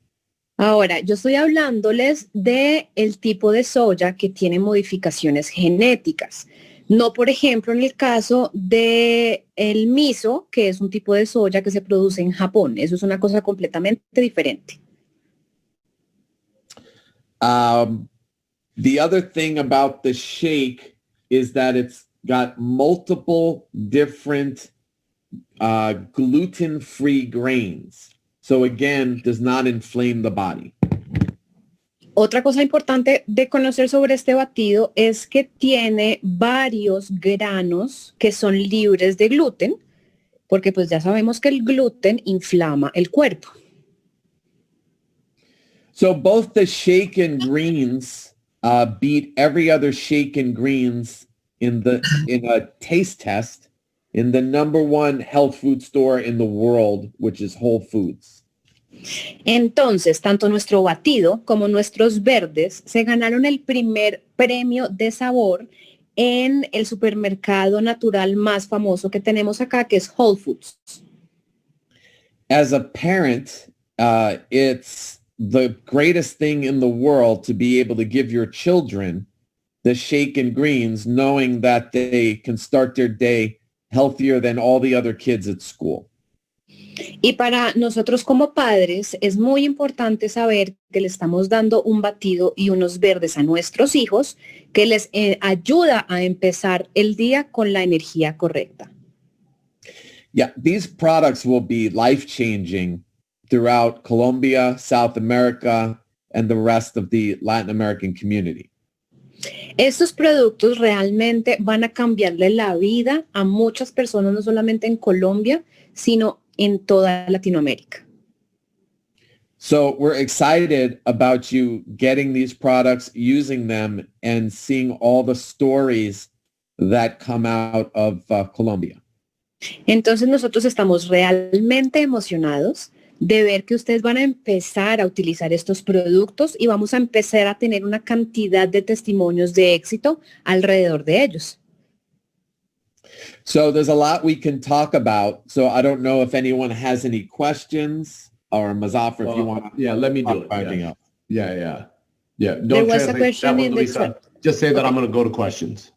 Ahora, yo estoy hablándoles de el tipo de soya que tiene modificaciones genéticas. No, por ejemplo, en el caso de el miso, que es un tipo de soya que se produce en Japón. Eso es una cosa completamente diferente. The other thing about the shake is that it's got multiple different gluten-free grains. So again, does not inflame the body. Otra cosa importante de conocer sobre este batido es que tiene varios granos que son libres de gluten, porque pues ya sabemos que el gluten inflama el cuerpo. So both the shaken greens beat every other shaken greens in a taste test in the #1 health food store in the world, which is Whole Foods. Entonces, tanto nuestro batido como nuestros verdes se ganaron el primer premio de sabor en el supermercado natural más famoso que tenemos acá, que es Whole Foods. As a parent, it's the greatest thing in the world to be able to give your children the shaken greens, knowing that they can start their day healthier than all the other kids at school. Y para nosotros como padres es muy importante saber que le estamos dando un batido y unos verdes a nuestros hijos que les ayuda a empezar el día con la energía correcta. Yeah, these products will be life-changing throughout Colombia, South America, and the rest of the Latin American community. Estos productos realmente van a cambiarle la vida a muchas personas, no solamente en Colombia, sino en toda Latinoamérica. So we're excited about you getting these products, using them, and seeing all the stories that come out of Colombia. Entonces nosotros estamos realmente emocionados de ver que ustedes van a empezar a utilizar estos productos y vamos a empezar a tener una cantidad de testimonios de éxito alrededor de ellos. So there's a lot we can talk about. So I don't know if anyone has any questions, or Muzaffar, if you want to. Yeah, let me do it. Anything Yeah. else. Yeah. There Don't was a translate question that one, in the Luisa. chat. Just say that I'm going to go to questions.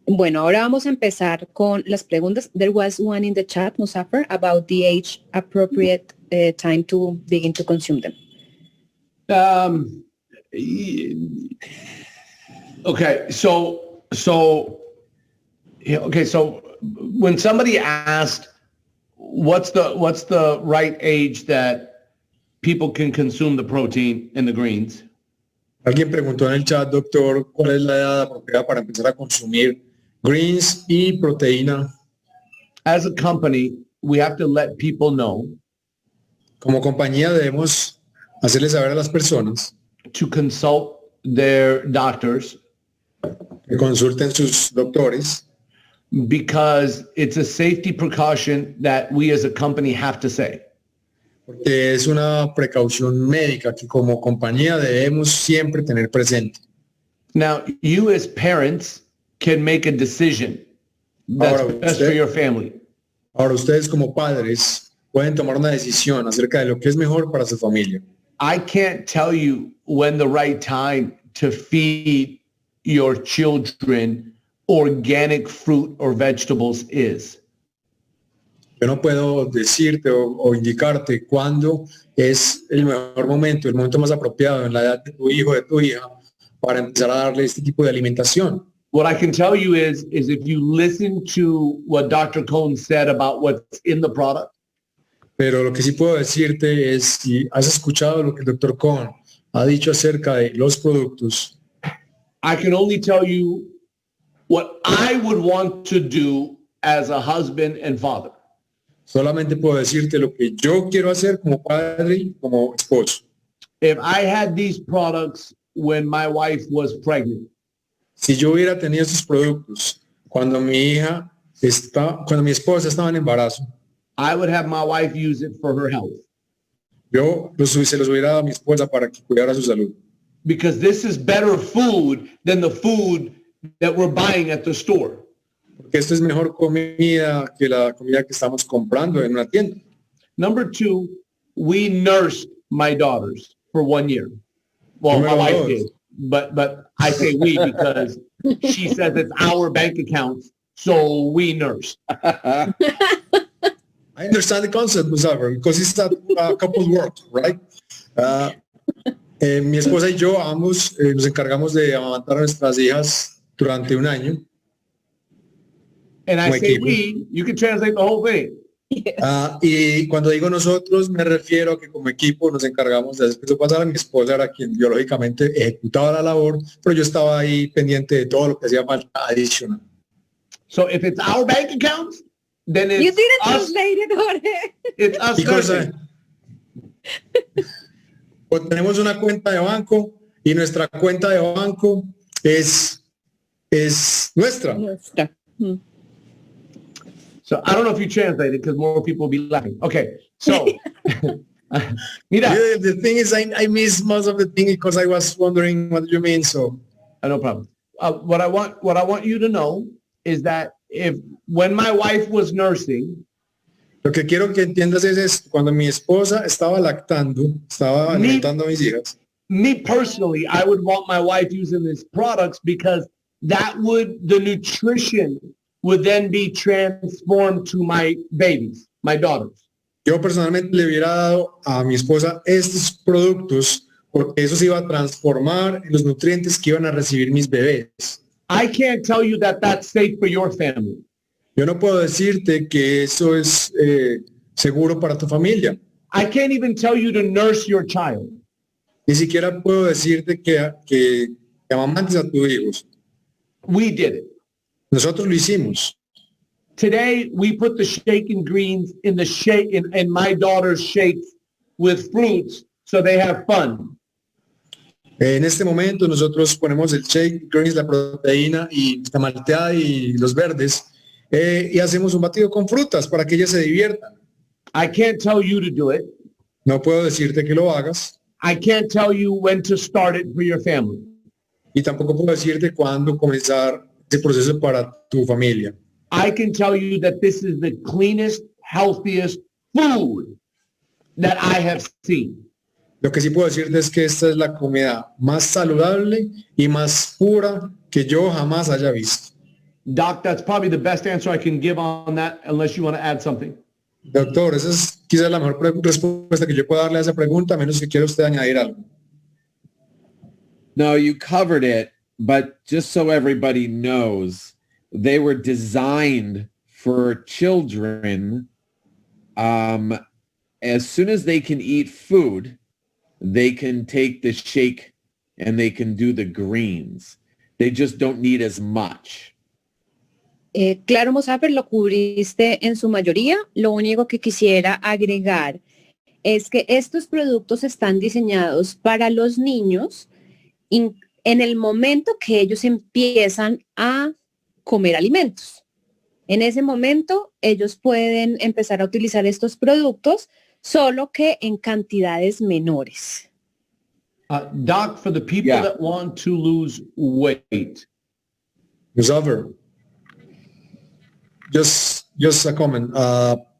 Bueno, ahora vamos a empezar con las preguntas. There was one in the chat, Muzaffar, about the age appropriate time to begin to consume them. Okay, so when somebody asked what's the right age that people can consume the protein in the greens, Alguien preguntó en el chat, doctor, ¿cuál es la edad apropiada para empezar a consumir greens y proteína? as a company, we have to let people know Como compañía debemos hacerle saber a las personas to consult their doctors que consulten sus doctores because it's a safety precaution that we as a company have to say. porque es una precaución médica que como compañía debemos siempre tener presente. Now, you as parents can make a decision that's Ahora, best for your family. Ahora ustedes como padres pueden tomar una decisión acerca de lo que es mejor para su familia. I can't tell you when the right time to feed your children organic fruit or vegetables is. Yo no puedo decirte o indicarte cuándo es el mejor momento, el momento más apropiado en la edad de tu hijo o de tu hija para empezar a darle este tipo de alimentación. What I can tell you is if you listen to what Dr. Cohn said about what's in the product, Pero lo que sí puedo decirte es, si has escuchado lo que el Dr. Cohn ha dicho acerca de los productos, I can only tell you what I would want to do as a husband and father. solamente puedo decirte lo que yo quiero hacer como padre y como esposo. If I had these products when my wife was pregnant, Si yo hubiera tenido estos productos cuando mi esposa estaba en embarazo, I would have my wife use it for her health se los hubiera dado a mi esposa para que cuidara su salud. because this is better food than the food that we're buying at the store. Porque esto es mejor comida que la comida que estamos comprando en una tienda. Number two, we nursed my daughters for 1 year. Well, my Número wife dos. did, but I say we because she says it's our bank accounts, so we nursed. I understand the concept, Muzaffar, because it's a couple work, right? Mi esposa y yo ambos nos encargamos de amamantar a nuestras hijas durante un año. And I Como say equipo. we, you can translate the whole thing. Y cuando digo nosotros, me refiero a que como equipo nos encargamos de hacer que eso pasara. Mi esposa era quien biológicamente ejecutaba la labor, pero yo estaba ahí pendiente de todo lo que hacía falta adicional. So if it's our bank accounts, then You it's didn't us. translate it, Jorge. It's us Because, nursing. pues tenemos una cuenta de banco y nuestra cuenta de banco es nuestra. Nuestra. So I don't know if you translate it because more people will be laughing. Okay, so mira, The thing is, I missed most of the thing because I was wondering what you mean. So no problem. What I want you to know is that when my wife was nursing, lo que quiero que entiendas es esto. Cuando mi esposa estaba lactando, estaba alimentando a mis hijas, me personally, I would want my wife using these products because the nutrition would then be transformed to my babies, my daughters. yo personalmente le hubiera dado a mi esposa estos productos porque eso se iba a transformar en los nutrientes que iban a recibir mis bebés. I can't tell you that that's safe for your family. Yo no puedo decirte que eso es seguro para tu familia. I can't even tell you to nurse your child. Ni siquiera puedo decirte que amamantes a tus hijos. We did it. Nosotros lo hicimos. Today, we put the shaken greens in my daughter's shakes with fruits so they have fun. En este momento nosotros ponemos el shake, greens, la proteína y la malteada y los verdes y hacemos un batido con frutas para que ellas se diviertan. I can't tell you to do it. No puedo decirte que lo hagas I can't tell you when to start it for your family. y tampoco puedo decirte cuándo comenzar ese proceso para tu familia. I can tell you that this is the cleanest, healthiest food that I have seen. Lo que sí puedo decirte es que esta es la comida más saludable y más pura que yo jamás haya visto. Doc, that's probably the best answer I can give on that, unless you want to add something. Doctor, esa es quizás la mejor respuesta que yo pueda darle a esa pregunta, a menos que quiera usted añadir algo. No, you covered it, but just so everybody knows, they were designed for children. As soon as they can eat food, they can take the shake and they can do the greens. They just don't need as much. Claro, Mosaper, lo cubriste en su mayoría. Lo único que quisiera agregar es que estos productos están diseñados para los niños en el momento que ellos empiezan a comer alimentos. En ese momento, ellos pueden empezar a utilizar estos productos, solo que en cantidades menores. Doc, for the people that want to lose weight. Musaver, just a comment.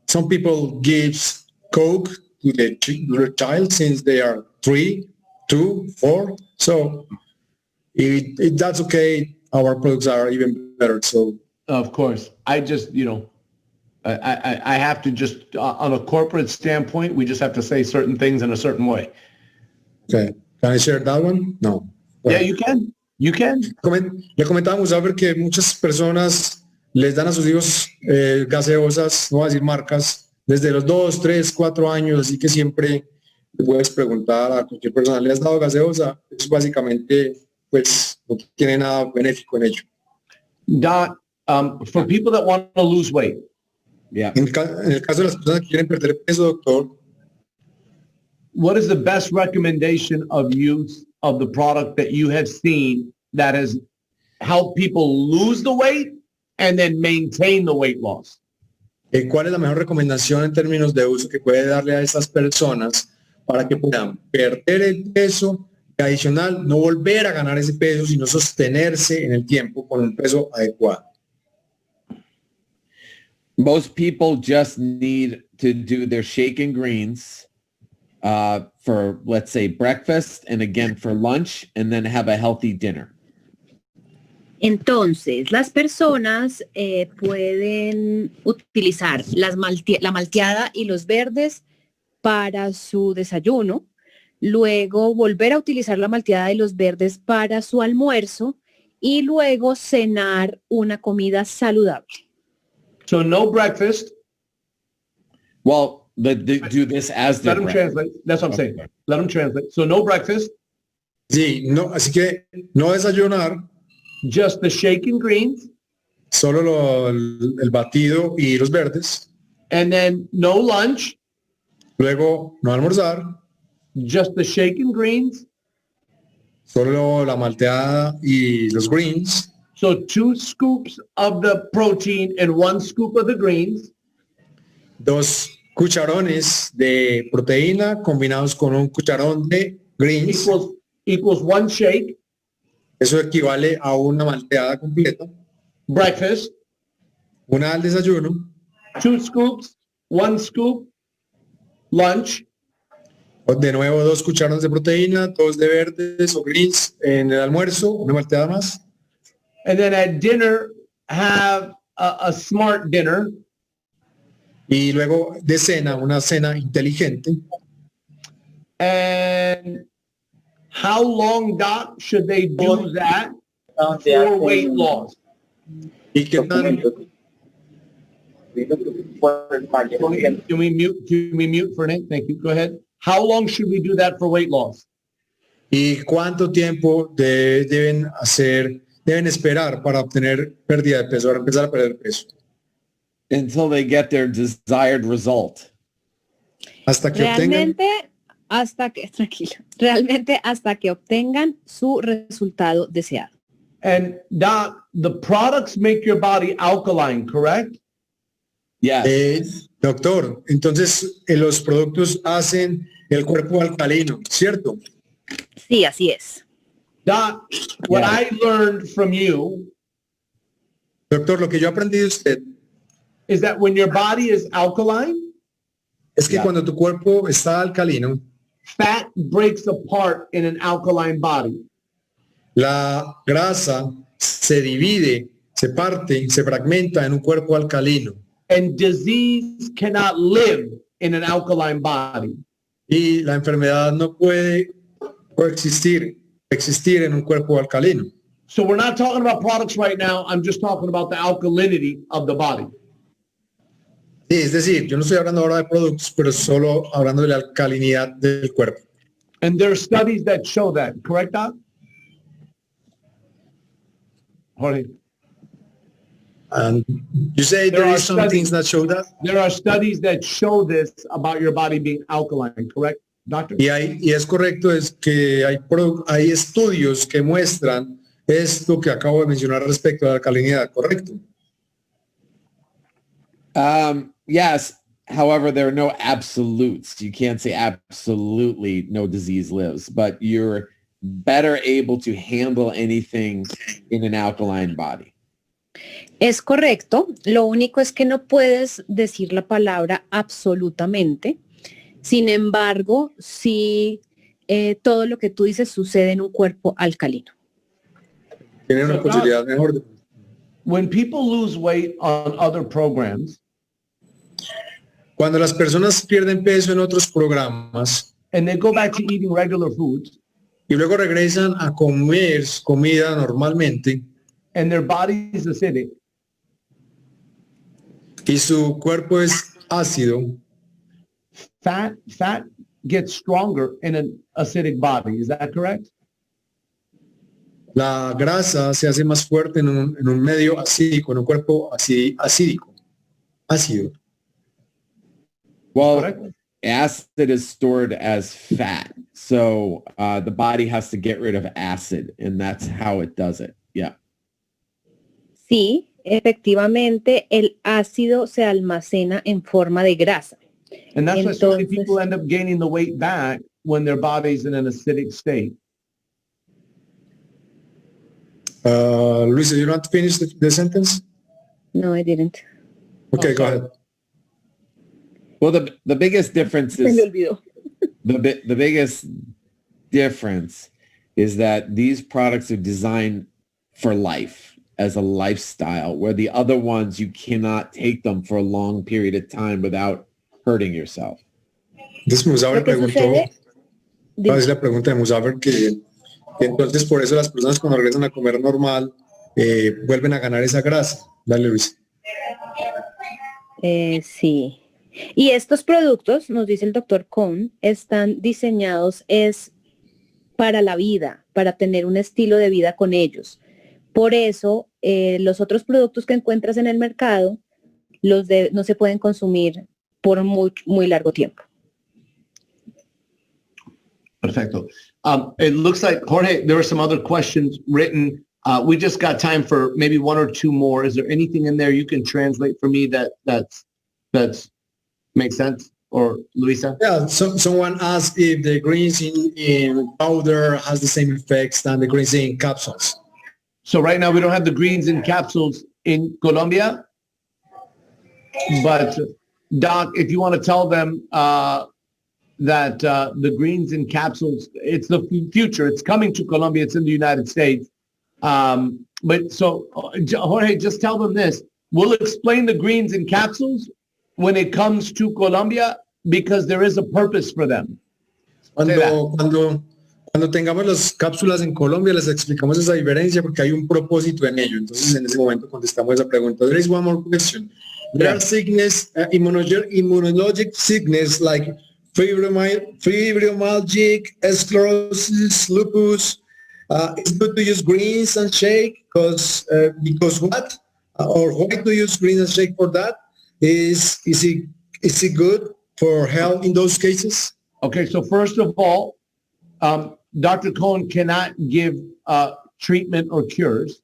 Some people give Coke to their child since they are 3, 2, 4. So if that's okay, our products are even better. So Of course. I just, I have to just, on a corporate standpoint, we just have to say certain things in a certain way. okay. Can I share that one? No. Yeah, you can. You can. Le comentábamos a ver que muchas personas les dan a sus hijos gaseosas, no voy a decir marcas, desde los 2, 3, 4 años, así que siempre le puedes preguntar a cualquier persona, ¿le has dado gaseosa? Eso básicamente, pues, no tiene nada benéfico en ello. Doc, for people that want to lose weight, Yeah. En el caso de las personas que quieren perder peso, doctor, what is the best recommendation of use of the product that you have seen that has helped people lose the weight and then maintain the weight loss? ¿Cuál es la mejor recomendación en términos de uso que puede darle a estas personas para que puedan perder el peso y adicional no volver a ganar ese peso, sino sostenerse en el tiempo con un peso adecuado? Most people just need to do their shake and greens for, let's say, breakfast and again for lunch, and then have a healthy dinner. Entonces, las personas pueden utilizar la malteada y los verdes para su desayuno, luego volver a utilizar la malteada y los verdes para su almuerzo y luego cenar una comida saludable. So no breakfast. Well, do this as Let their them breakfast. translate. That's what I'm saying. Let them translate. So no breakfast, Sí, no, así que no desayunar, just the shake and greens, solo el batido y los verdes, and then no lunch, luego no almorzar, just the shake and greens. solo la malteada y los greens, So 2 scoops of the protein and 1 scoop of the greens. 2 cucharones de proteína combinados con un cucharón de greens. Equals 1 shake. Eso equivale a una malteada completa. Breakfast, Una al desayuno. 2 scoops, 1 scoop. Lunch, De nuevo 2 cucharones de proteína, 2 de verdes o greens en el almuerzo, una malteada más. and then at dinner, have a smart dinner. Y luego de cena, una cena inteligente. And how long, Doc, should they do that for weight loss? ¿Y qué tan, Can we mute for Nate? Thank you. Go ahead. How long should we do that for weight loss? ¿Y cuánto tiempo deben esperar para obtener pérdida de peso, para empezar a perder peso? Until they get their desired result. hasta que obtengan. Realmente hasta que obtengan su resultado deseado. And Doc, the products make your body alkaline, correct? Yes. Doctor, entonces los productos hacen el cuerpo alcalino, ¿cierto? Sí, así es. Doc, what Yeah. I learned from you Doctor, lo que yo aprendí de usted is that when your body is alkaline, es que Yeah. cuando tu cuerpo está alcalino, fat breaks apart in an alkaline body. la grasa se divide, se parte, se fragmenta en un cuerpo alcalino. And disease cannot live in an alkaline body. Y la enfermedad no puede existir en un cuerpo alcalino. So we're not talking about products right now. I'm just talking about the alkalinity of the body. Sí, es decir, yo no estoy hablando ahora de productos, pero solo hablando de la alcalinidad del cuerpo. And there are studies that show that, correct, Doc? Jorge, And you say There there are is some studies- things that show that. there are studies that show this about your body being alkaline, correct, doctor? Y es correcto, es que hay estudios que muestran esto que acabo de mencionar respecto a la alcalinidad, ¿correcto? Yes. However, there are no absolutes. You can't say absolutely no disease lives, but you're better able to handle anything in an alkaline body. Es correcto. Lo único es que no puedes decir la palabra absolutamente. Sin embargo, sí, todo lo que tú dices sucede en un cuerpo alcalino. Tiene una posibilidad mejor de... When people lose weight on other programs Cuando las personas pierden peso en otros programas and they go back to eating regular foods y luego regresan a comer comida normalmente and their body is acidic, y su cuerpo es ácido, fat gets stronger in an acidic body. Is that correct? la grasa se hace más fuerte en un medio acídico, en un cuerpo acídico, ácido. Well, Correct. acid is stored as fat. So the body has to get rid of acid, and that's how it does it. Yeah. Sí, efectivamente, el ácido se almacena en forma de grasa. And that's why so many Entonces- people end up gaining the weight back when their body's in an acidic state. Luisa, you want to finish the sentence? No, I didn't. Okay, Oh, go sorry. ahead. Well, the biggest difference Se me is olvidó. the biggest difference is that these products are designed for life as a lifestyle, where the other ones you cannot take them for a long period of time without hurting yourself. Entonces Musaver Lo que preguntó, sucede- ¿cuál es la pregunta de Musaver? Que entonces por eso las personas cuando regresan a comer normal vuelven a ganar esa grasa. Dale, Luis. Sí. Y estos productos, nos dice el Dr. Cohn, están diseñados para la vida, para tener un estilo de vida con ellos. Por eso, los otros productos que encuentras en el mercado, no se pueden consumir por muy largo tiempo. Perfecto. It looks like, Jorge, there were some other questions written. We just got time for maybe one or two more. Is there anything in there you can translate for me that's makes sense? Or Luisa? Yeah, someone asked if the greens in powder has the same effects than the greens in capsules. So right now we don't have the greens in capsules in Colombia, but Doc, if you want to tell them that the greens in capsules, it's the future. It's coming to Colombia. It's in the United States. But so Jorge, just tell them this. We'll explain the greens in capsules when it comes to Colombia because there is a purpose for them. Cuando tengamos las cápsulas en Colombia, les explicamos esa diferencia porque hay un propósito en ello. Entonces, en ese momento contestamos esa pregunta. There is one more question. There are sickness, immunologic sickness like fibromyalgia, sclerosis, lupus. It's good to use greens and shake because what? Or why to use greens and shake for that? Is it good for help in those cases? Okay, so first of all, Dr. Cohn cannot give treatment or cures.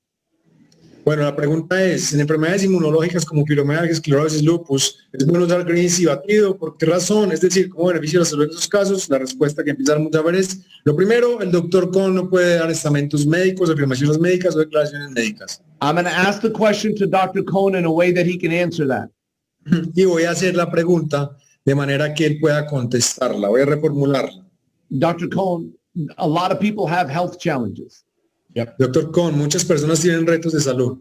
Bueno, la pregunta es, en enfermedades inmunológicas como fibromialgia, esclerosis, lupus, ¿es bueno usar greens y batido? ¿Por qué razón? Es decir, ¿cómo beneficia la salud en esos casos? La respuesta que empezamos a ver es, lo primero, el Dr. Cohn no puede dar estamentos médicos, afirmaciones médicas o declaraciones médicas. I'm going to ask the question to Dr. Cohn in a way that he can answer that. Y voy a hacer la pregunta de manera que él pueda contestarla. Voy a reformularla. Dr. Cohn, a lot of people have health challenges. Dr. Cohn, muchas personas tienen retos de salud.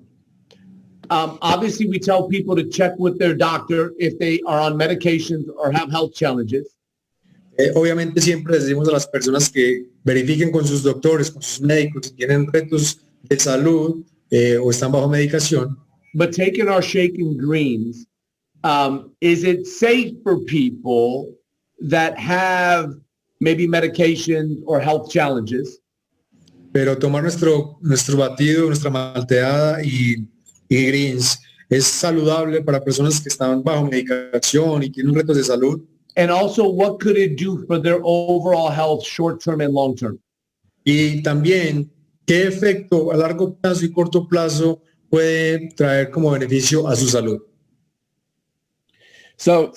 Obviously, we tell people to check with their doctor if they are on medications or have health challenges. Obviamente siempre les decimos a las personas que verifiquen con sus doctores, con sus médicos, si tienen retos de salud o están bajo medicación. But taking our shaken greens, is it safe for people that have maybe medication or health challenges? Pero tomar nuestro batido, nuestra malteada y greens es saludable para personas que están bajo medicación y tienen retos de salud. And also, what could it do for their overall health, short-term and long-term? Y también, ¿qué efecto a largo plazo y corto plazo puede traer como beneficio a su salud? So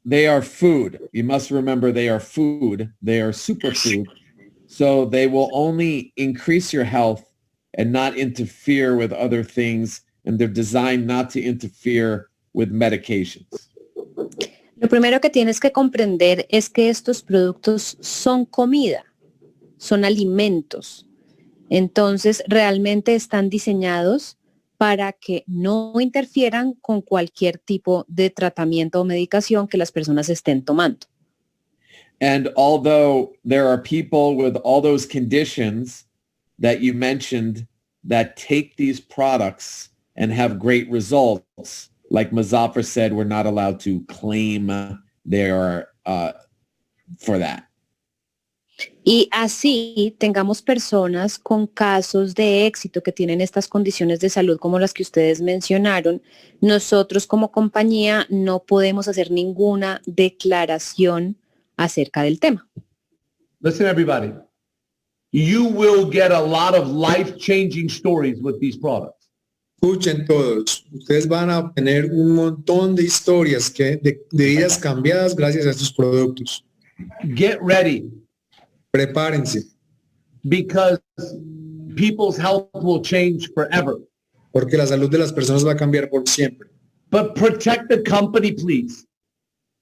they are food. You must remember they are food. They are superfood. So they will only increase your health and not interfere with other things. And they're designed not to interfere with medications. Lo primero que tienes que comprender es que estos productos son comida, son alimentos. Entonces, realmente están diseñados para que no interfieran con cualquier tipo de tratamiento o medicación que las personas estén tomando. And although there are people with all those conditions that you mentioned that take these products and have great results, like Muzaffar said, we're not allowed to claim they are for that. Y así tengamos personas con casos de éxito que tienen estas condiciones de salud como las que ustedes mencionaron, nosotros como compañía no podemos hacer ninguna declaración acerca del tema. Listen, everybody. You will get a lot of life-changing stories with these products. Escuchen todos, ustedes van a obtener un montón de historias de vidas cambiadas gracias a estos productos. Get ready, Prepárense, because people's health will change forever. porque la salud de las personas va a cambiar por siempre. But protect the company, please.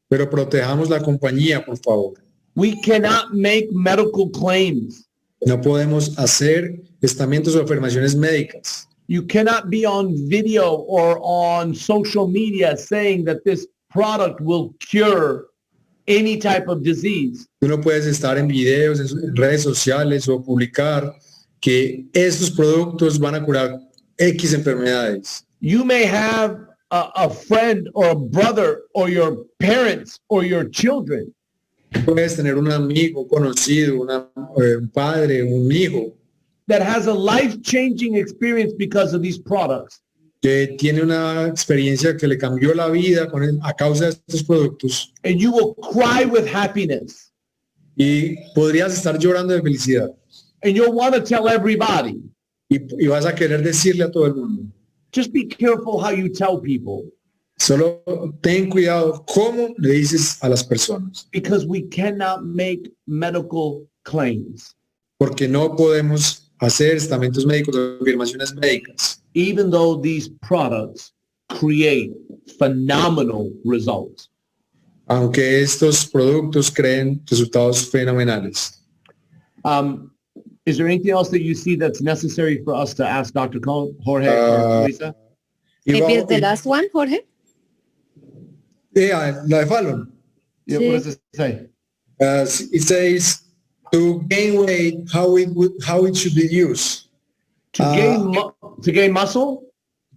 Pero protejamos la compañía, por favor. We cannot make medical claims. No podemos hacer testamentos o afirmaciones médicas. You cannot be on video or on social media saying that this product will cure any type of disease. Tú no puedes estar en videos, en redes sociales o publicar que estos productos van a curar X enfermedades. You may have a friend or a brother or your parents or your children Puedes tener un amigo, conocido, un padre, un hijo that has a life-changing experience because of these products. que tiene una experiencia que le cambió la vida a causa de estos productos And you will cry with happiness. y podrías estar llorando de felicidad And you'll want to tell everybody. y vas a querer decirle a todo el mundo. Just be careful how you tell people, Solo ten cuidado cómo le dices a las personas, because we cannot make medical claims. porque no podemos hacer estamentos médicos o afirmaciones médicas, Even though these products create phenomenal results. aunque estos productos creen resultados fenomenales. Is there anything else that you see that's necessary for us to ask Dr. Cohn, Jorge, or Lisa? Maybe it's the last one, Jorge? Yeah, la de Fallon. Yeah, Sí. what does it say? It says to gain weight, how it should be used. To gain muscle?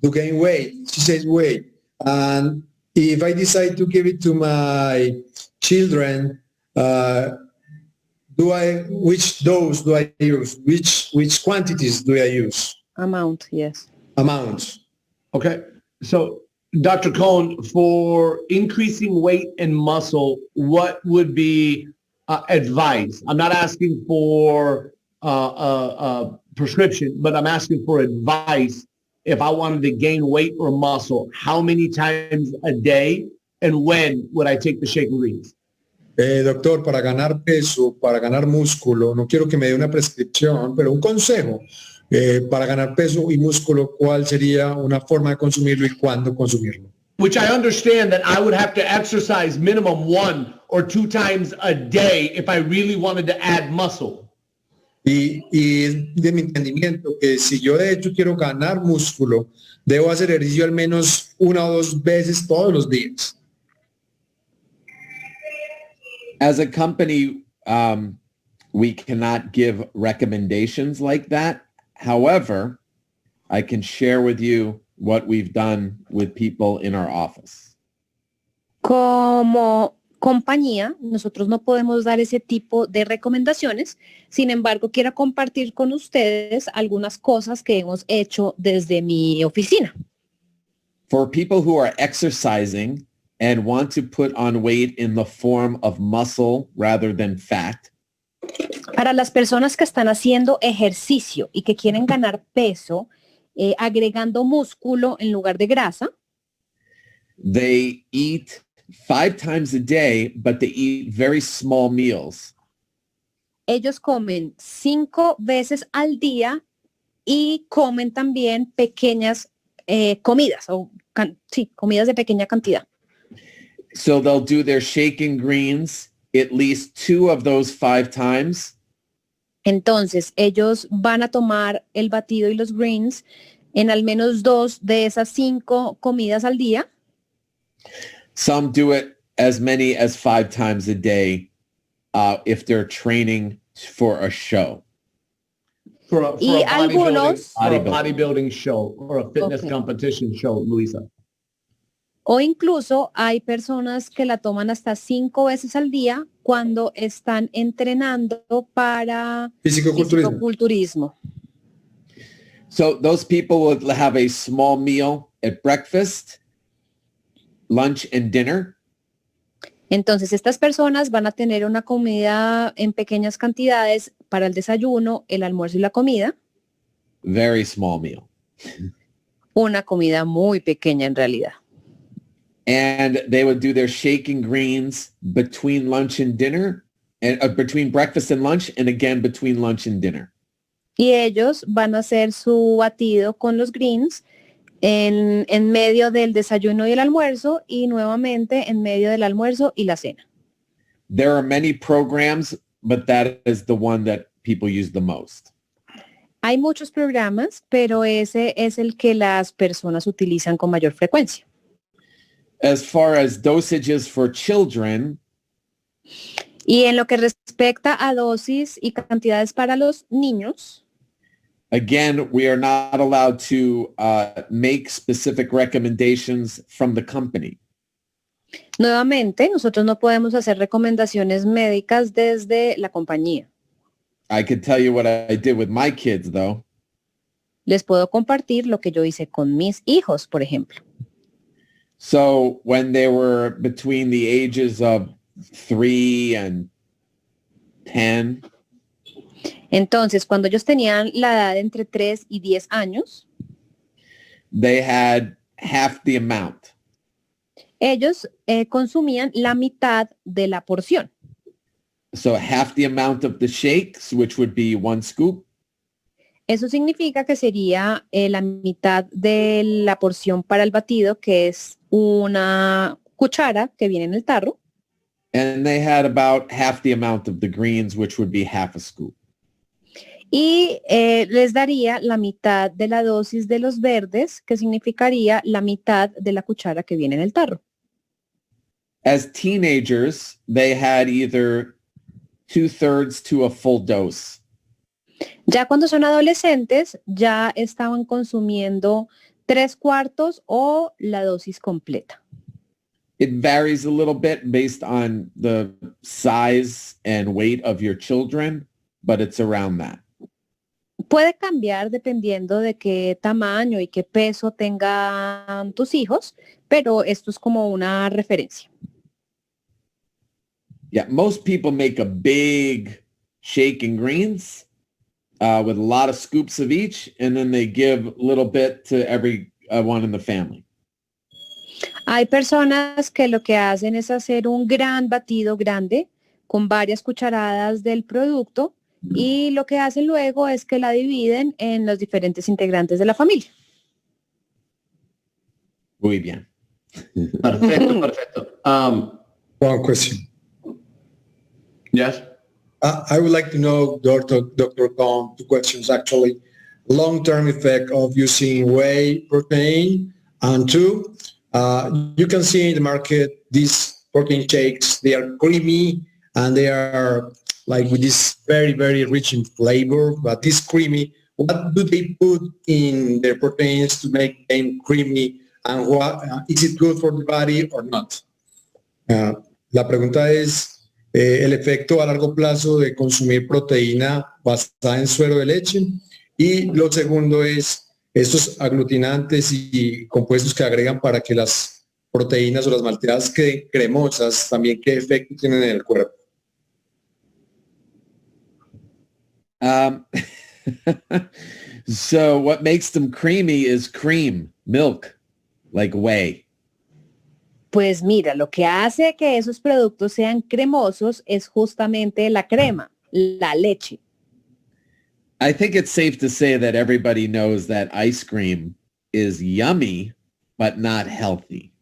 To gain weight. She says weight. And if I decide to give it to my children, which dose do I use? Which quantities do I use? Amount, yes. Amounts. Okay. So Dr. Cohn, for increasing weight and muscle, what would be advice? I'm not asking for a prescription, but I'm asking for advice. If I wanted to gain weight or muscle, how many times a day and when would I take the shake and greens? Doctor, para ganar peso, para ganar músculo, no quiero que me dé una prescripción, pero un consejo. Para ganar peso y músculo, ¿cuál sería una forma de consumirlo y cuándo consumirlo? Which I understand that I would have to exercise minimum 1 or 2 times a day if I really wanted to add muscle. Y de mi entendimiento que si yo de hecho quiero ganar músculo, debo hacer ejercicio al menos 1 o 2 veces todos los días. As a company, we cannot give recommendations like that. However, I can share with you what we've done with people in our office. Como compañía, nosotros no podemos dar ese tipo de recomendaciones. Sin embargo, quiero compartir con ustedes algunas cosas que hemos hecho desde mi oficina. For people who are exercising and want to put on weight in the form of muscle rather than fat, Para las personas que están haciendo ejercicio y que quieren ganar peso, agregando músculo en lugar de grasa, they eat 5 times a day, but they eat very small meals. ellos comen 5 veces al día y comen también pequeñas comidas, comidas de pequeña cantidad. So they'll do their shake and greens at least 2 of those 5 times. Entonces, ellos van a tomar el batido y los greens en al menos 2 de esas 5 comidas al día. Some do it as many as 5 times a day if they're training for a show. For a bodybuilding show or a fitness Okay. competition show, Luisa. O incluso hay personas que la toman hasta 5 veces al día cuando están entrenando para fisicoculturismo. So those people will have a small meal at breakfast, lunch, and dinner. Entonces, estas personas van a tener una comida en pequeñas cantidades para el desayuno, el almuerzo y la comida. Very small meal. Una comida muy pequeña en realidad. And they would do their shake and greens between lunch and dinner, and between breakfast and lunch, and again between lunch and dinner. Y ellos van a hacer su batido con los greens en medio del desayuno y el almuerzo y nuevamente en medio del almuerzo y la cena. There are many programs, but that is the one that people use the most. Hay muchos programas, pero ese es el que las personas utilizan con mayor frecuencia. As far as dosages for children, y en lo que respecta a dosis y cantidades para los niños, again, we are not allowed to make specific recommendations from the company. Nuevamente, nosotros no podemos hacer recomendaciones médicas desde la compañía. I could tell you what I did with my kids, though. Les puedo compartir lo que yo hice con mis hijos, por ejemplo. So when they were between the ages of 3 and 10, entonces, cuando ellos tenían la edad de entre 3 y 10 años, they had half the amount. Ellos consumían la mitad de la porción. So half the amount of the shakes, which would be 1 scoop. Eso significa que sería la mitad de la porción para el batido, que es una cuchara que viene en el tarro. And they had about half the amount of the greens, which would be half a scoop. Y les daría la mitad de la dosis de los verdes, que significaría la mitad de la cuchara que viene en el tarro. As teenagers, they had either 2/3 to a full dose. Ya cuando son adolescentes, ya estaban consumiendo 3/4 o la dosis completa. It varies a little bit based on the size and weight of your children, but it's around that. Puede cambiar dependiendo de qué tamaño y qué peso tengan tus hijos, pero esto es como una referencia. Yeah, most people make a big shake and greens with a lot of scoops of each, and then they give a little bit to every one in the family. Hay personas que lo que hacen es hacer un gran batido grande con varias cucharadas del producto y lo que hacen luego es que la dividen en los diferentes integrantes de la familia. Muy bien. Perfecto, perfecto. One question. Yes. I would like to know, Dr. Cohn, two questions actually. Long-term effect of using whey protein, and two, you can see in the market these protein shakes, they are creamy and they are like with this very, very rich in flavor, but this creamy, what do they put in their proteins to make them creamy, and what is it good for the body or not? La pregunta es, el efecto a largo plazo de consumir proteína basada en suero de leche, y lo segundo es estos aglutinantes y compuestos que agregan para que las proteínas o las malteadas queden cremosas, también qué efecto tienen en el cuerpo. So what makes them creamy is cream, milk, like whey. Pues mira, lo que hace que esos productos sean cremosos es justamente la crema, la leche. I think it's safe to say that everybody knows that ice cream is yummy, but not healthy.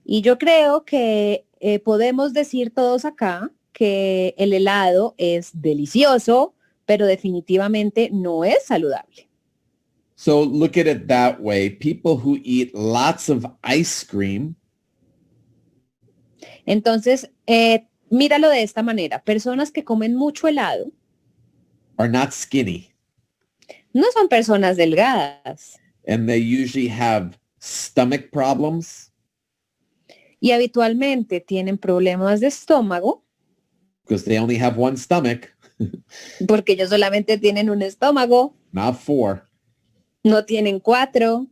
Y yo creo que podemos decir todos acá que el helado es delicioso, pero definitivamente no es saludable. So look at it that way. People who eat lots of ice cream Entonces, míralo de esta manera. Personas que comen mucho helado are not skinny, no son personas delgadas and they usually have stomach problems y habitualmente tienen problemas de estómago because they only have one stomach, porque ellos solamente tienen un estómago, not four. no tienen 4.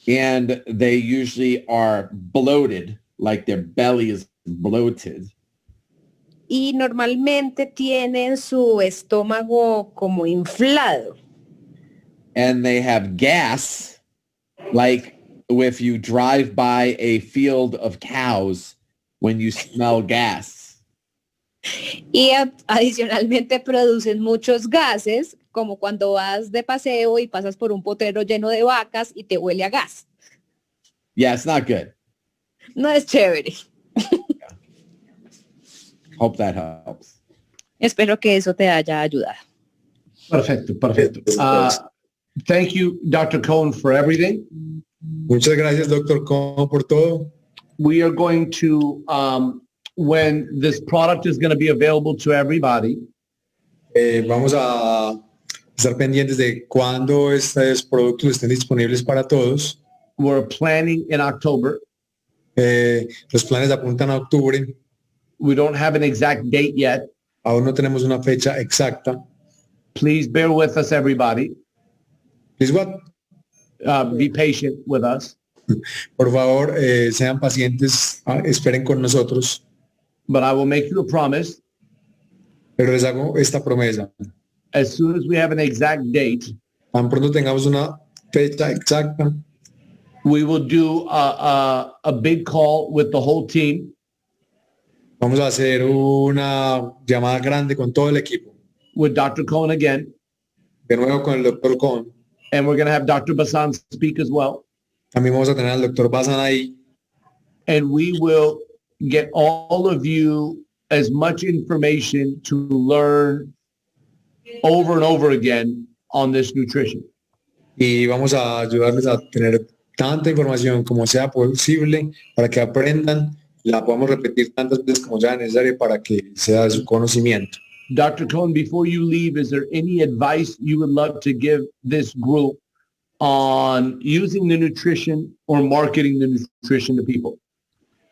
And they usually are bloated, like their belly is bloated. Y normalmente tienen su estómago como inflado. And they have gas, like if you drive by a field of cows when you smell gas. Y adicionalmente producen muchos gases, como cuando vas de paseo y pasas por un potrero lleno de vacas y te huele a gas. Yeah, it's not good. No es chévere. Hope that helps. Espero que eso te haya ayudado. Perfecto, perfecto. Thank you, Dr. Cohn, for everything. Muchas gracias, Dr. Cohn, por todo. We are going to, when this product is going to be available to everybody, Vamos a estar pendientes de cuándo estos productos estén disponibles para todos. we're planning in October. Los planes apuntan a octubre. We don't have an exact date yet. Aún no tenemos una fecha exacta. Please bear with us, everybody. Please what? Be patient with us. Por favor, sean pacientes, esperen con nosotros. But I will make you a promise. Pero les hago esta promesa. As soon as we have an exact date, Tan pronto tengamos una fecha exacta, we will do a big call with the whole team. vamos a hacer una llamada grande con todo el equipo. With Dr. Cohn again. De nuevo con el Dr. Cohn. And we're going to have Dr. Basan speak as well. También vamos a tener al Dr. Basan ahí. And we will get all of you as much information to learn over and over again on this nutrition. Y vamos a ayudarles a tener tanta información como sea posible para que aprendan, la podamos repetir tantas veces como sea necesario para que sea de su conocimiento. Dr. Cohn, before you leave, is there any advice you would love to give this group on using the nutrition or marketing the nutrition to people?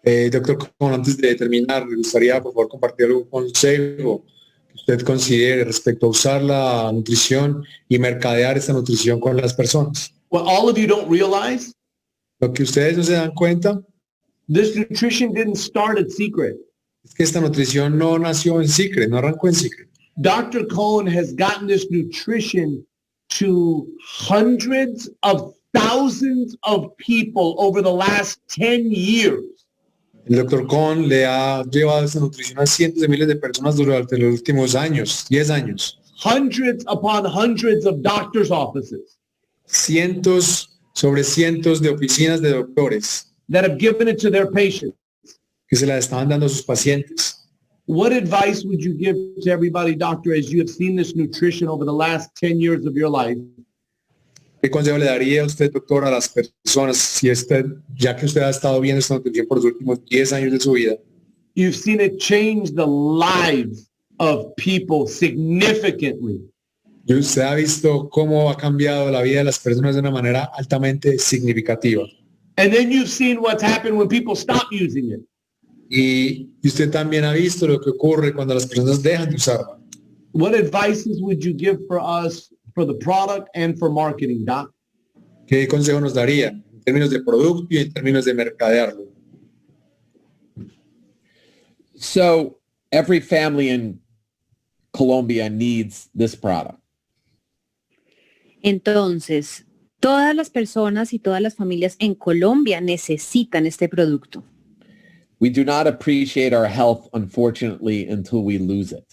Dr. Cohn, antes de terminar, me gustaría por favor compartir algún consejo usted considere respecto a usar la nutrición y mercadear esta nutrición con las personas? What all of you don't realize, Lo que ustedes no se dan cuenta this nutrition didn't start at Secret. es que esta nutrición no nació en Secret, no arrancó en Secret. Dr. Cohn has gotten this nutrition to hundreds of thousands of people over the last 10 years. El Dr. Cohn le ha llevado esta nutrición a cientos de miles de personas durante los últimos años, 10 años. Hundreds upon hundreds of doctors' offices Cientos sobre cientos de oficinas de doctores that have given it to their patients. que se la estaban dando a sus pacientes. What advice would you give to everybody, doctor, as you have seen this nutrition over the last 10 years of your life? ¿Qué consejo le daría a usted, doctor, a las personas si ya que usted ha estado viendo esta nutrición por los últimos 10 años de su vida? You've seen it change the lives of people significantly. Y usted ha visto cómo ha cambiado la vida de las personas de una manera altamente significativa. And then you've seen what's happened when people stop using it. Y usted también ha visto lo que ocurre cuando las personas dejan de usarla. What advices would you give for us for the product and for marketing, Doc? ¿Qué consejo nos daría en términos de producto y en términos de mercadearlo? So every family in Colombia needs this product. Entonces, todas las personas y todas las familias en Colombia necesitan este producto. We do not appreciate our health, unfortunately, until we lose it.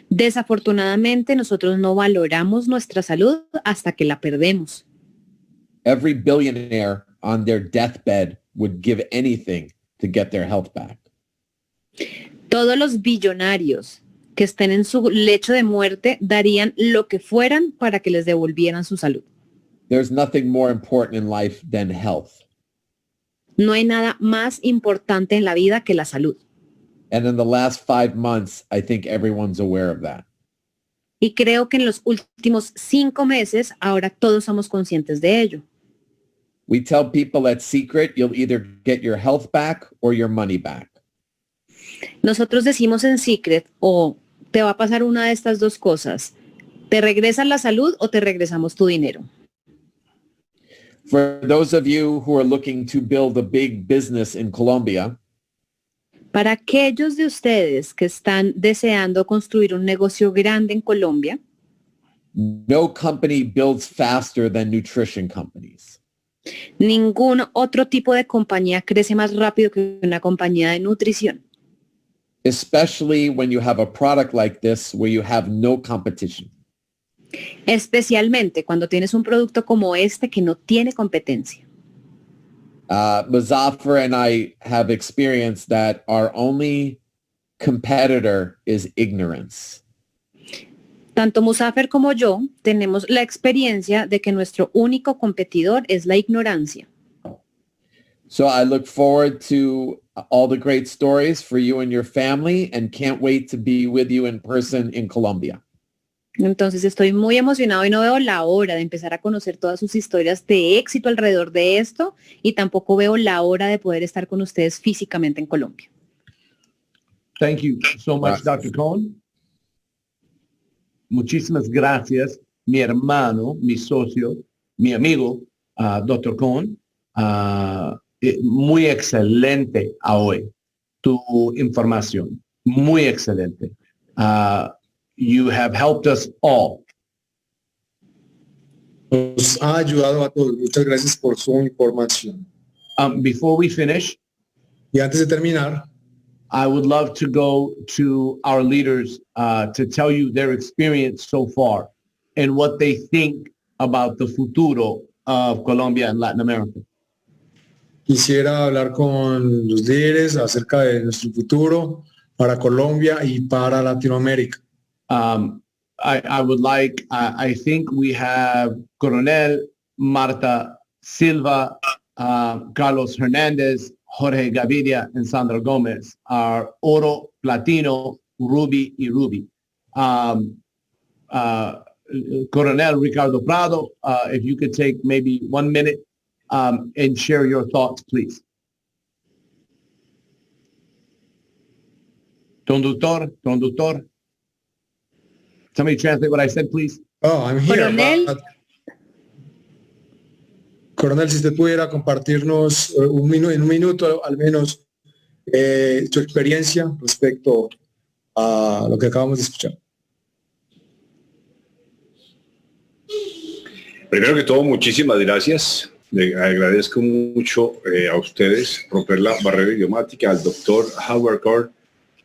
Desafortunadamente, nosotros no valoramos nuestra salud hasta que la perdemos. Every billionaire on their deathbed would give anything to get their health back. Todos los billonarios que estén en su lecho de muerte darían lo que fueran para que les devolvieran su salud. There's nothing more important in life than health. No hay nada más importante en la vida que la salud. And in the last 5 months, I think everyone's aware of that. Y creo que en los últimos 5 meses, ahora todos somos conscientes de ello. We tell people at Secret, you'll either get your health back or your money back. Nosotros decimos en Secret, o te va a pasar una de estas dos cosas. Te regresan la salud o te regresamos tu dinero. For those of you who are looking to build a big business in Colombia, Para aquellos de ustedes que están deseando construir un negocio grande en Colombia, no company builds faster than nutrition companies. ningún otro tipo de compañía crece más rápido que una compañía de nutrición. Especially when you have a product like this where you have no competition. Especialmente cuando tienes un producto como este que no tiene competencia. Muzaffar and I have experienced that our only competitor is ignorance. Tanto Muzafer como yo tenemos la experiencia de que nuestro único competidor es la ignorancia. So I look forward to all the great stories for you and your family and can't wait to be with you in person in Colombia. Entonces estoy muy emocionado y no veo la hora de empezar a conocer todas sus historias de éxito alrededor de esto y tampoco veo la hora de poder estar con ustedes físicamente en Colombia. Thank you so much, Gracias. Dr. Cohn. Muchísimas gracias, mi hermano, mi socio, mi amigo, Dr. Cohn. Muy excelente a hoy tu información. Muy excelente. You have helped us all. Nos ha ayudado a todos. Muchas gracias por su información. Before we finish, Y antes de terminar, I would love to go to our leaders to tell you their experience so far and what they think about the futuro of Colombia and Latin America. quisiera hablar con los líderes acerca de nuestro futuro para Colombia y para Latinoamérica. I would like, I think we have Coronel, Marta Silva, Carlos Hernandez, Jorge Gaviria, and Sandra Gomez are Oro, Platino, Ruby, y Ruby. Coronel Ricardo Prado, if you could take maybe 1 minute and share your thoughts, please. Conductor. Somebody translate what I said, please. Oh, I'm here. Coronel. Coronel, si usted pudiera compartirnos en un minuto al menos su experiencia respecto a lo que acabamos de escuchar. Primero que todo, muchísimas gracias. Le agradezco mucho a ustedes romper la barrera idiomática, al Dr. Cohn.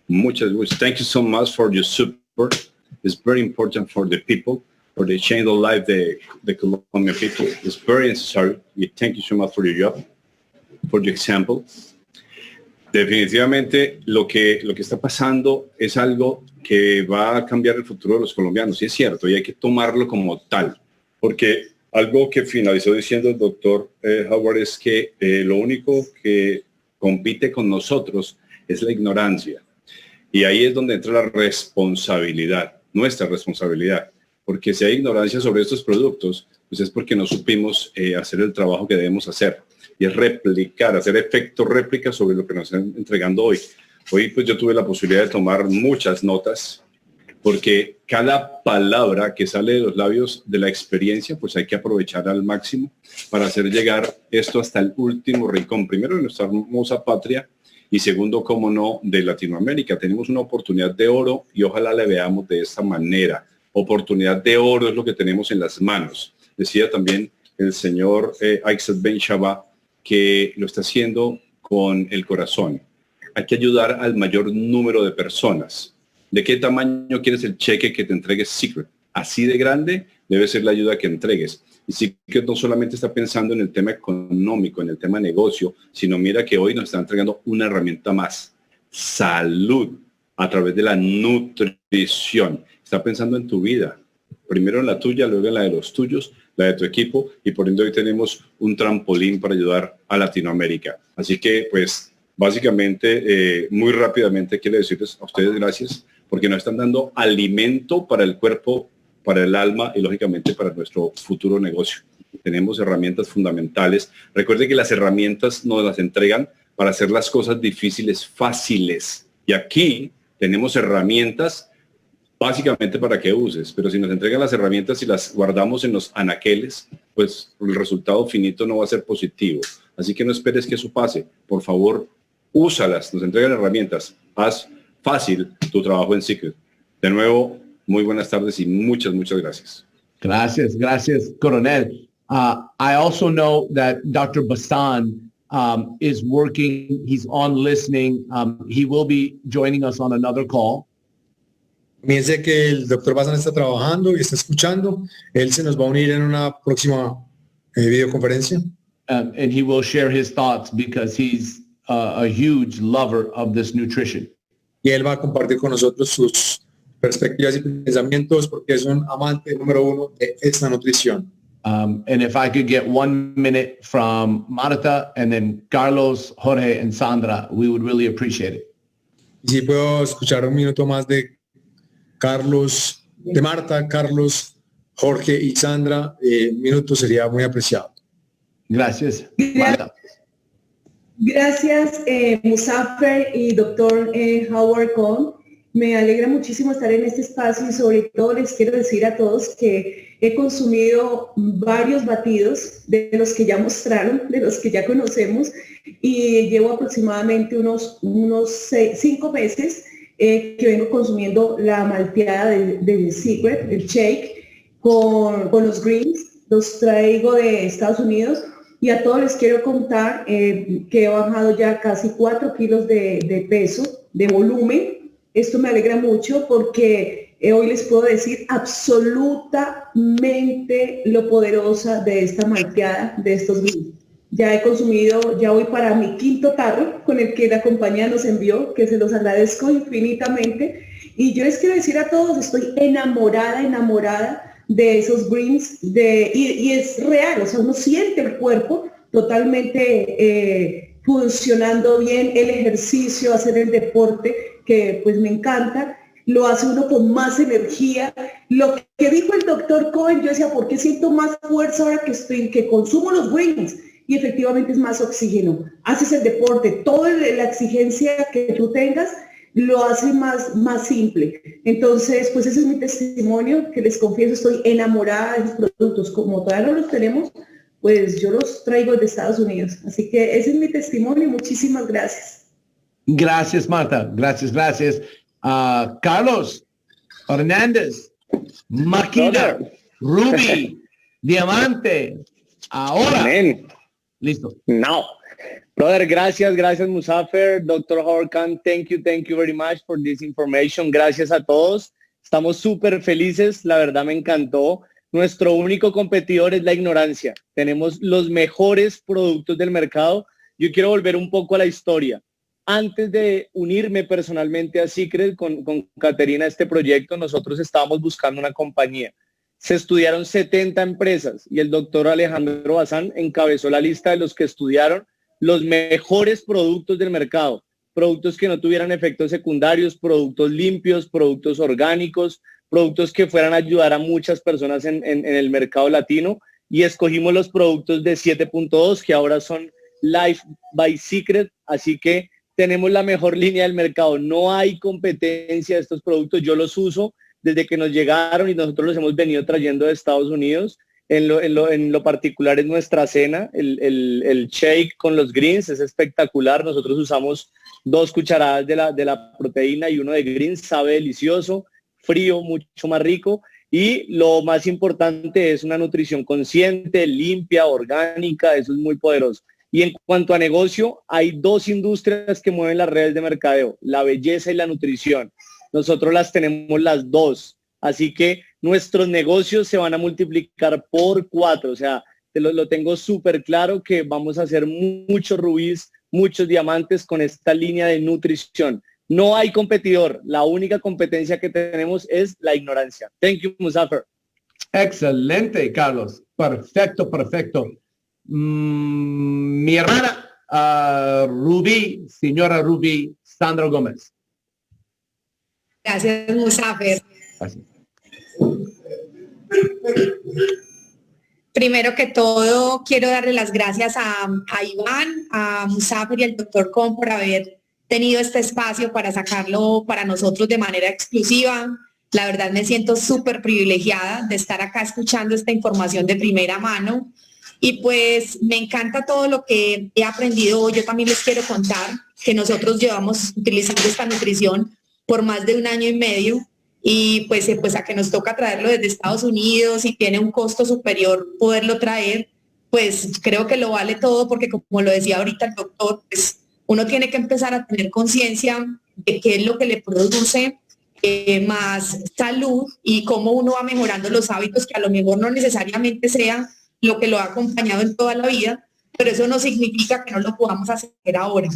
Muchas gracias. Thank you so much for your support. It's very important for the people, for the change of life, the Colombian people. It's very necessary. Thank you so much for your job, for the example. Definitivamente lo que está pasando es algo que va a cambiar el futuro de los colombianos, y es cierto, y hay que tomarlo como tal, porque algo que finalizó diciendo el doctor Howard es que lo único que compite con nosotros es la ignorancia, y ahí es donde entra la responsabilidad, nuestra responsabilidad, porque si hay ignorancia sobre estos productos, pues es porque no supimos hacer el trabajo que debemos hacer, y es replicar, hacer efecto réplica sobre lo que nos están entregando hoy. Hoy pues yo tuve la posibilidad de tomar muchas notas, porque cada palabra que sale de los labios de la experiencia, pues hay que aprovechar al máximo para hacer llegar esto hasta el último rincón, primero de nuestra hermosa patria, y segundo, como no, de Latinoamérica. Tenemos una oportunidad de oro y ojalá la veamos de esta manera. Oportunidad de oro es lo que tenemos en las manos. Decía también el señor Aixat Ben Shabbat que lo está haciendo con el corazón. Hay que ayudar al mayor número de personas. ¿De qué tamaño quieres el cheque que te entregue Secret? Así de grande debe ser la ayuda que entregues. Y Secret no solamente está pensando en el tema económico, en el tema negocio, sino mira que hoy nos está entregando una herramienta más. Salud a través de la nutrición. Está pensando en tu vida. Primero en la tuya, luego en la de los tuyos, la de tu equipo, y por ende hoy tenemos un trampolín para ayudar a Latinoamérica. Así que, pues, básicamente, muy rápidamente quiero decirles a ustedes gracias, porque nos están dando alimento para el cuerpo, para el alma y, lógicamente, para nuestro futuro negocio. Tenemos herramientas fundamentales. Recuerde que las herramientas nos las entregan para hacer las cosas difíciles fáciles. Y aquí tenemos herramientas básicamente para que uses, pero si nos entregan las herramientas y las guardamos en los anaqueles, pues el resultado finito no va a ser positivo. Así que no esperes que eso pase. Por favor, úsalas, nos entregan herramientas. Haz fácil tu trabajo en Secret. De nuevo, muy buenas tardes y muchas gracias. Gracias, Coronel. I also know that Dr. Bassan is working. He's on listening. He will be joining us on another call. Piense que el doctor Bazán está trabajando y está escuchando. Él se nos va a unir en una próxima videoconferencia. And he will share his thoughts because he's a huge lover of this nutrition. Y él va a compartir con nosotros sus perspectivas y pensamientos porque es un amante número uno de esta nutrición. And if I could get 1 minute from Marta and then Carlos, Jorge, and Sandra, we would really appreciate it. Y si puedo escuchar un minuto más de Carlos, de Marta, Carlos, Jorge y Sandra, un minuto sería muy apreciado. Gracias, Marta. Gracias, Musaffer y Dr. Dr. Cohn. Me alegra muchísimo estar en este espacio y sobre todo les quiero decir a todos que he consumido varios batidos de los que ya mostraron, de los que ya conocemos, y llevo aproximadamente unos 5 meses que vengo consumiendo la malteada de Secret, el shake, con los greens. Los traigo de Estados Unidos y a todos les quiero contar que he bajado ya casi 4 kilos de peso, de volumen. Esto me alegra mucho porque hoy les puedo decir absolutamente lo poderosa de esta malteada, de estos greens. Ya he consumido, ya voy para mi 5º tarro con el que la compañía nos envió, que se los agradezco infinitamente. Y yo les quiero decir a todos, estoy enamorada de esos greens, y es real, o sea, uno siente el cuerpo totalmente funcionando bien, el ejercicio, hacer el deporte, que pues me encanta, lo hace uno con más energía. Lo que dijo el Dr. Cohn, yo decía, ¿por qué siento más fuerza ahora que consumo los greens? Y efectivamente es más oxígeno. Haces el deporte, toda la exigencia que tú tengas, lo hace más simple. Entonces, pues ese es mi testimonio, que les confieso, estoy enamorada de los productos. Como todavía no los tenemos, pues yo los traigo de Estados Unidos. Así que ese es mi testimonio. Muchísimas gracias. Gracias, Marta. Gracias. Carlos Hernández, máquina, Ruby, diamante, ahora. Amén. Listo. Now. Brother, gracias, Musafer, Dr. Cohn, thank you very much for this information. Gracias a todos. Estamos súper felices, la verdad me encantó. Nuestro único competidor es la ignorancia. Tenemos los mejores productos del mercado. Yo quiero volver un poco a la historia. Antes de unirme personalmente a Secret con Caterina a este proyecto, nosotros estábamos buscando una compañía. Se estudiaron 70 empresas y el doctor Alejandro Bazán encabezó la lista de los que estudiaron los mejores productos del mercado, productos que no tuvieran efectos secundarios, productos limpios, productos orgánicos, productos que fueran a ayudar a muchas personas en el mercado latino, y escogimos los productos de 7.2 que ahora son Life by Secret, así que tenemos la mejor línea del mercado. No hay competencia de estos productos, yo los uso desde que nos llegaron y nosotros los hemos venido trayendo de Estados Unidos. En lo particular es nuestra cena, el shake con los greens, es espectacular. Nosotros usamos 2 cucharadas de la proteína y 1 de greens, sabe delicioso, frío, mucho más rico. Y lo más importante es una nutrición consciente, limpia, orgánica, eso es muy poderoso. Y en cuanto a negocio, hay 2 industrias que mueven las redes de mercadeo, la belleza y la nutrición. Nosotros las tenemos las 2. Así que nuestros negocios se van a multiplicar por 4. O sea, lo tengo súper claro que vamos a hacer muchos rubíes, muchos diamantes con esta línea de nutrición. No hay competidor. La única competencia que tenemos es la ignorancia. Thank you, Musafer. Excelente, Carlos. Perfecto. Mi hermana, Rubí, señora Rubí, Sandra Gómez. Gracias, Musafer. Gracias. Primero que todo, quiero darle las gracias a Iván, a Musafer y al Dr. Cohn por haber tenido este espacio para sacarlo para nosotros de manera exclusiva. La verdad me siento súper privilegiada de estar acá escuchando esta información de primera mano. Y pues me encanta todo lo que he aprendido hoy. Yo también les quiero contar que nosotros llevamos utilizando esta nutrición por más de 1 año y medio. Y pues a que nos toca traerlo desde Estados Unidos y tiene un costo superior poderlo traer, pues creo que lo vale todo, porque como lo decía ahorita el doctor, pues uno tiene que empezar a tener conciencia de qué es lo que le produce más salud y cómo uno va mejorando los hábitos, que a lo mejor no necesariamente sea lo que lo ha acompañado en toda la vida, pero eso no significa que no lo podamos hacer ahora.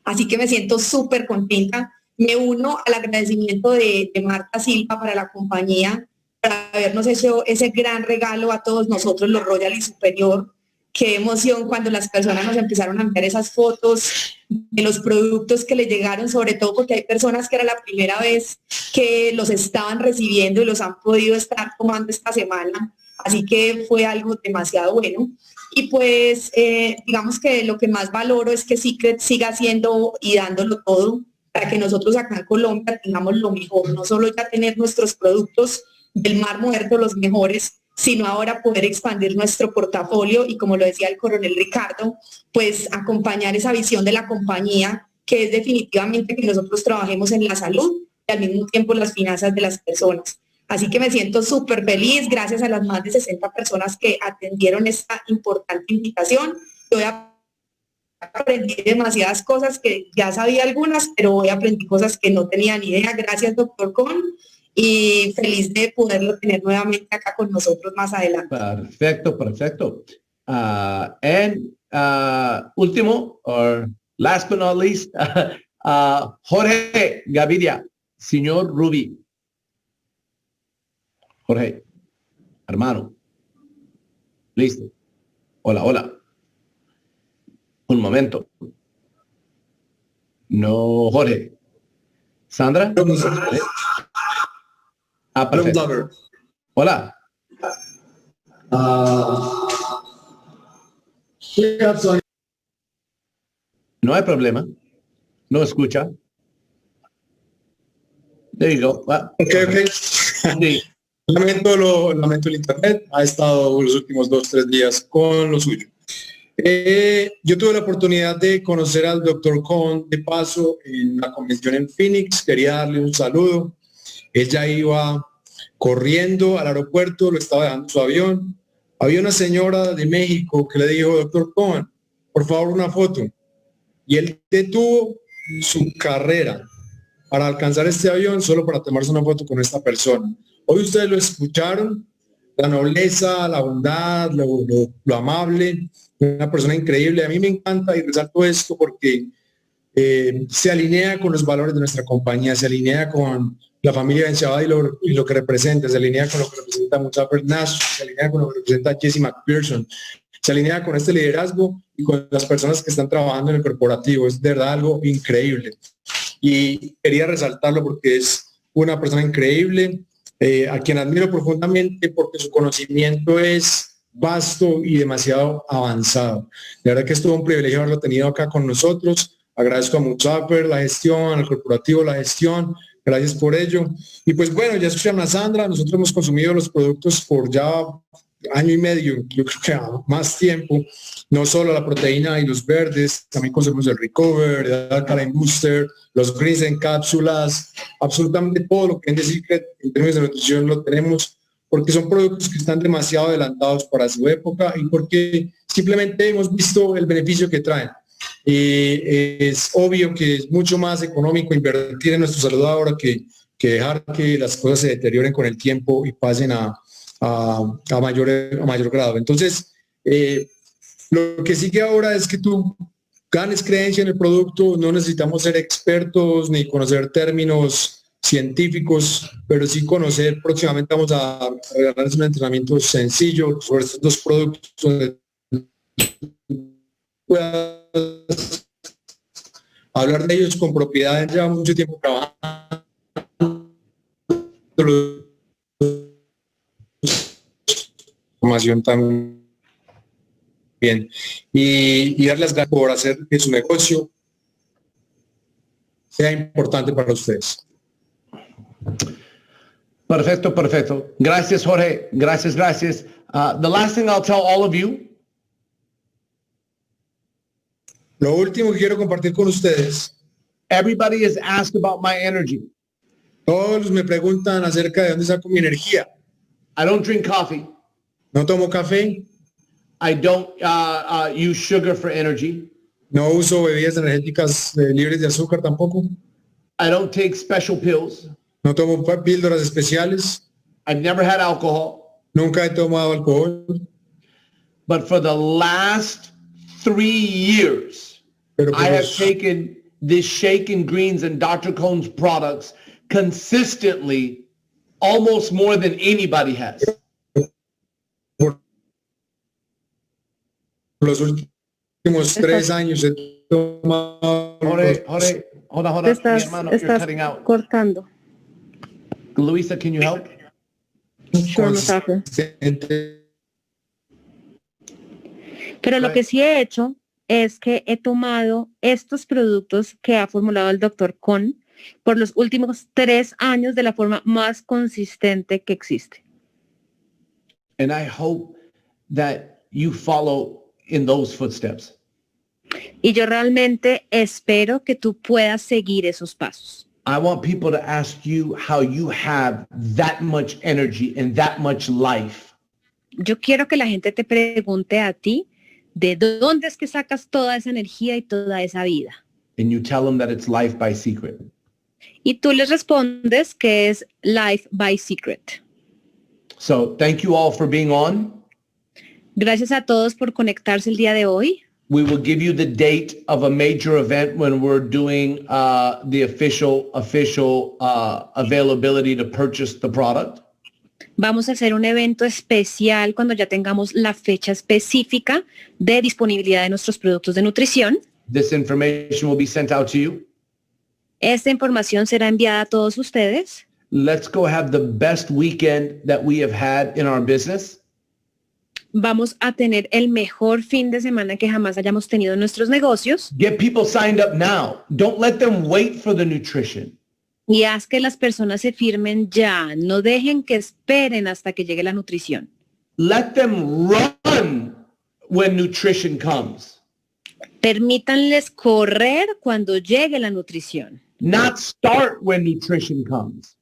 Así que me siento súper contenta. Me uno al agradecimiento de Marta Silva para la compañía, para habernos hecho ese gran regalo a todos nosotros, los Royal y Superior. Qué emoción cuando las personas nos empezaron a enviar esas fotos de los productos que les llegaron, sobre todo porque hay personas que era la primera vez que los estaban recibiendo y los han podido estar tomando esta semana. Así que fue algo demasiado bueno. Y pues digamos que lo que más valoro es que Secret siga haciendo y dándolo todo para que nosotros acá en Colombia tengamos lo mejor, no solo ya tener nuestros productos del Mar Muerto, los mejores, sino ahora poder expandir nuestro portafolio y, como lo decía el coronel Ricardo, pues acompañar esa visión de la compañía, que es definitivamente que nosotros trabajemos en la salud y al mismo tiempo las finanzas de las personas. Así que me siento súper feliz, gracias a las más de 60 personas que atendieron esta importante invitación. Yo aprendí demasiadas cosas que ya sabía algunas, pero hoy aprendí cosas que no tenía ni idea. Gracias, Dr. Cohn, y feliz de poderlo tener nuevamente acá con nosotros más adelante. Perfecto. Último, or last but not least, Jorge Gaviria, señor Rubí. Jorge, hermano. Listo. Hola. Un momento. No, Jorge. ¿Sandra? Perfecto. Hola. No hay problema. No escucha. There you go. Well, Okay. sí. Lamento el internet, ha estado los últimos 2-3 días con lo suyo. Yo tuve la oportunidad de conocer al Dr. Cohn de paso en la convención en Phoenix, quería darle un saludo. Él ya iba corriendo al aeropuerto, lo estaba dejando su avión. Había una señora de México que le dijo, Dr. Cohn, por favor una foto. Y él detuvo su carrera para alcanzar este avión solo para tomarse una foto con esta persona. Hoy ustedes lo escucharon, la nobleza, la bondad, lo amable, una persona increíble. A mí me encanta y resalto esto porque se alinea con los valores de nuestra compañía, se alinea con la familia Benchabad y lo que representa, se alinea con lo que representa Mustafa Nash, se alinea con lo que representa Jesse McPherson, se alinea con este liderazgo y con las personas que están trabajando en el corporativo. Es de verdad algo increíble. Y quería resaltarlo porque es una persona increíble, a quien admiro profundamente porque su conocimiento es vasto y demasiado avanzado. De verdad que estuvo un privilegio haberlo tenido acá con nosotros. Agradezco a Muzafer la gestión, al corporativo la gestión. Gracias por ello. Y pues bueno, ya escucharon a Sandra, nosotros hemos consumido los productos por ya año y medio, yo creo que más tiempo, no solo la proteína y los verdes, también consumimos el Recover, el Alkaline Booster, los greens en cápsulas, absolutamente todo lo que en The Secret en términos de nutrición lo tenemos, porque son productos que están demasiado adelantados para su época y porque simplemente hemos visto el beneficio que traen. Es obvio que es mucho más económico invertir en nuestra salud ahora que dejar que las cosas se deterioren con el tiempo y pasen a mayor grado. Entonces, lo que sigue ahora es que tú ganes creencia en el producto. No necesitamos ser expertos ni conocer términos científicos, pero sí conocer. Próximamente vamos a regalarles un entrenamiento sencillo sobre estos dos productos donde puedas hablar de ellos con propiedad. Lleva mucho tiempo trabajando información también y darles gracias por hacer que su negocio sea importante para ustedes. Perfecto. Gracias, Jorge. Gracias. The last thing I'll tell all of you. Lo último que quiero compartir con ustedes. Everybody is asked about my energy. Todos me preguntan acerca de dónde saco mi energía. I don't drink coffee. No tomo café. I don't use sugar for energy. No uso bebidas energéticas libres de azúcar tampoco. I don't take special pills. No tomo píldoras especiales. I've never had alcohol. Nunca he tomado alcohol. But for the last 3 years, I have taken this Shake and Greens and Dr. Cohn's products consistently, almost more than anybody has. Los últimos 3 años he tomado... Jorge, hold on. Mi hermano, you're Estás cutting out. cortando. Luisa, can you help? Sure, Muzafer. Pero lo que sí he hecho es que he tomado estos productos que ha formulado el Dr. Cohn por los últimos 3 años de la forma más consistente que existe. And I hope that you follow in those footsteps. Y yo realmente espero que tú puedas seguir esos pasos. I want people to ask you how you have that much energy and that much life. Yo quiero que la gente te pregunte a ti de dónde es que sacas toda esa energía y toda esa vida. And you tell them that it's life by secret. Y tú les respondes que es Life by Secret. So thank you all for being on. Gracias a todos por conectarse el día de hoy. We will give you the date of a major event when we're doing the official availability to purchase the product. Vamos a hacer un evento especial cuando ya tengamos la fecha específica de disponibilidad de nuestros productos de nutrición. This information will be sent out to you. Esta información será enviada a todos ustedes. Let's go have the best weekend that we have had in our business. Vamos a tener el mejor fin de semana que jamás hayamos tenido en nuestros negocios. Get people signed up now. Don't let them wait for the nutrition. Y haz que las personas se firmen ya. No dejen que esperen hasta que llegue la nutrición. Let them run when nutrition comes. Permítanles correr cuando llegue la nutrición. Not start when nutrition comes.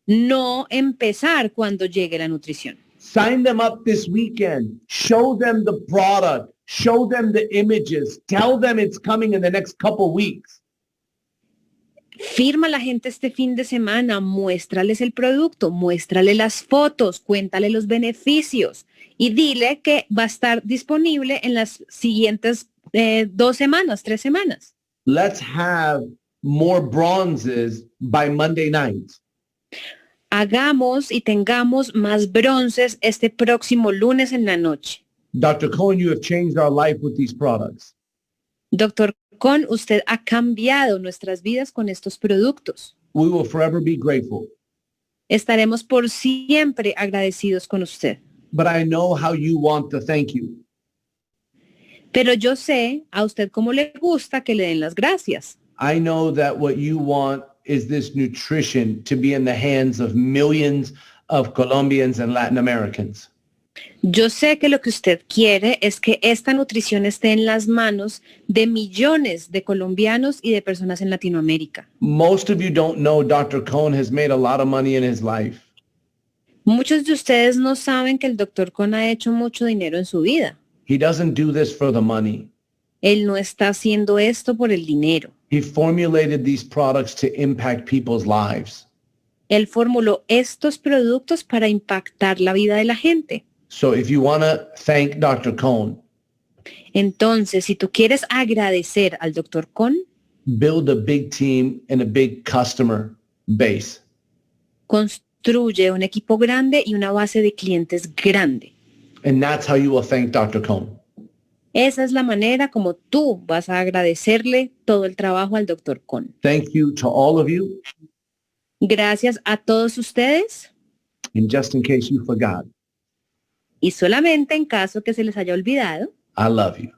No empezar cuando llegue la nutrición. Sign them up this weekend. Show them the product. Show them the images. Tell them it's coming in the next couple weeks. Firma a la gente este fin de semana, muéstrales el producto, muéstrale las fotos, cuéntale los beneficios y dile que va a estar disponible en las siguientes 2 semanas, 3 semanas. Let's have more bronzes by Monday night. Hagamos y tengamos más bronces este próximo lunes en la noche. Dr. Cohn, you have changed our life with these products. Dr. Cohn, usted ha cambiado nuestras vidas con estos productos. We will forever be grateful. Estaremos por siempre agradecidos con usted. But I know how you want to thank you. Pero yo sé a usted cómo le gusta que le den las gracias. I know that what you want is this nutrition to be in the hands of millions of Colombians and Latin Americans. Yo sé que lo que usted quiere es que esta nutrición esté en las manos de millones de colombianos y de personas en Latinoamérica. Most of you don't know Dr. Cohn has made a lot of money in his life. Muchos de ustedes no saben que el Dr. Cohn ha hecho mucho dinero en su vida. He doesn't do this for the money. Él no está haciendo esto por el dinero. He formulated these products to impact people's lives. Él formuló estos productos para impactar la vida de la gente. So if you want to thank Dr. Cohn, Entonces, si tú quieres agradecer al Dr. Cohn, build a big team and a big customer base. construye un equipo grande y una base de clientes grande. And that's how you will thank Dr. Cohn. Esa es la manera como tú vas a agradecerle todo el trabajo al Dr. Cohn. Thank you to all of you. Gracias a todos ustedes. And just in case you forgot, Y solamente en caso que se les haya olvidado, I love you.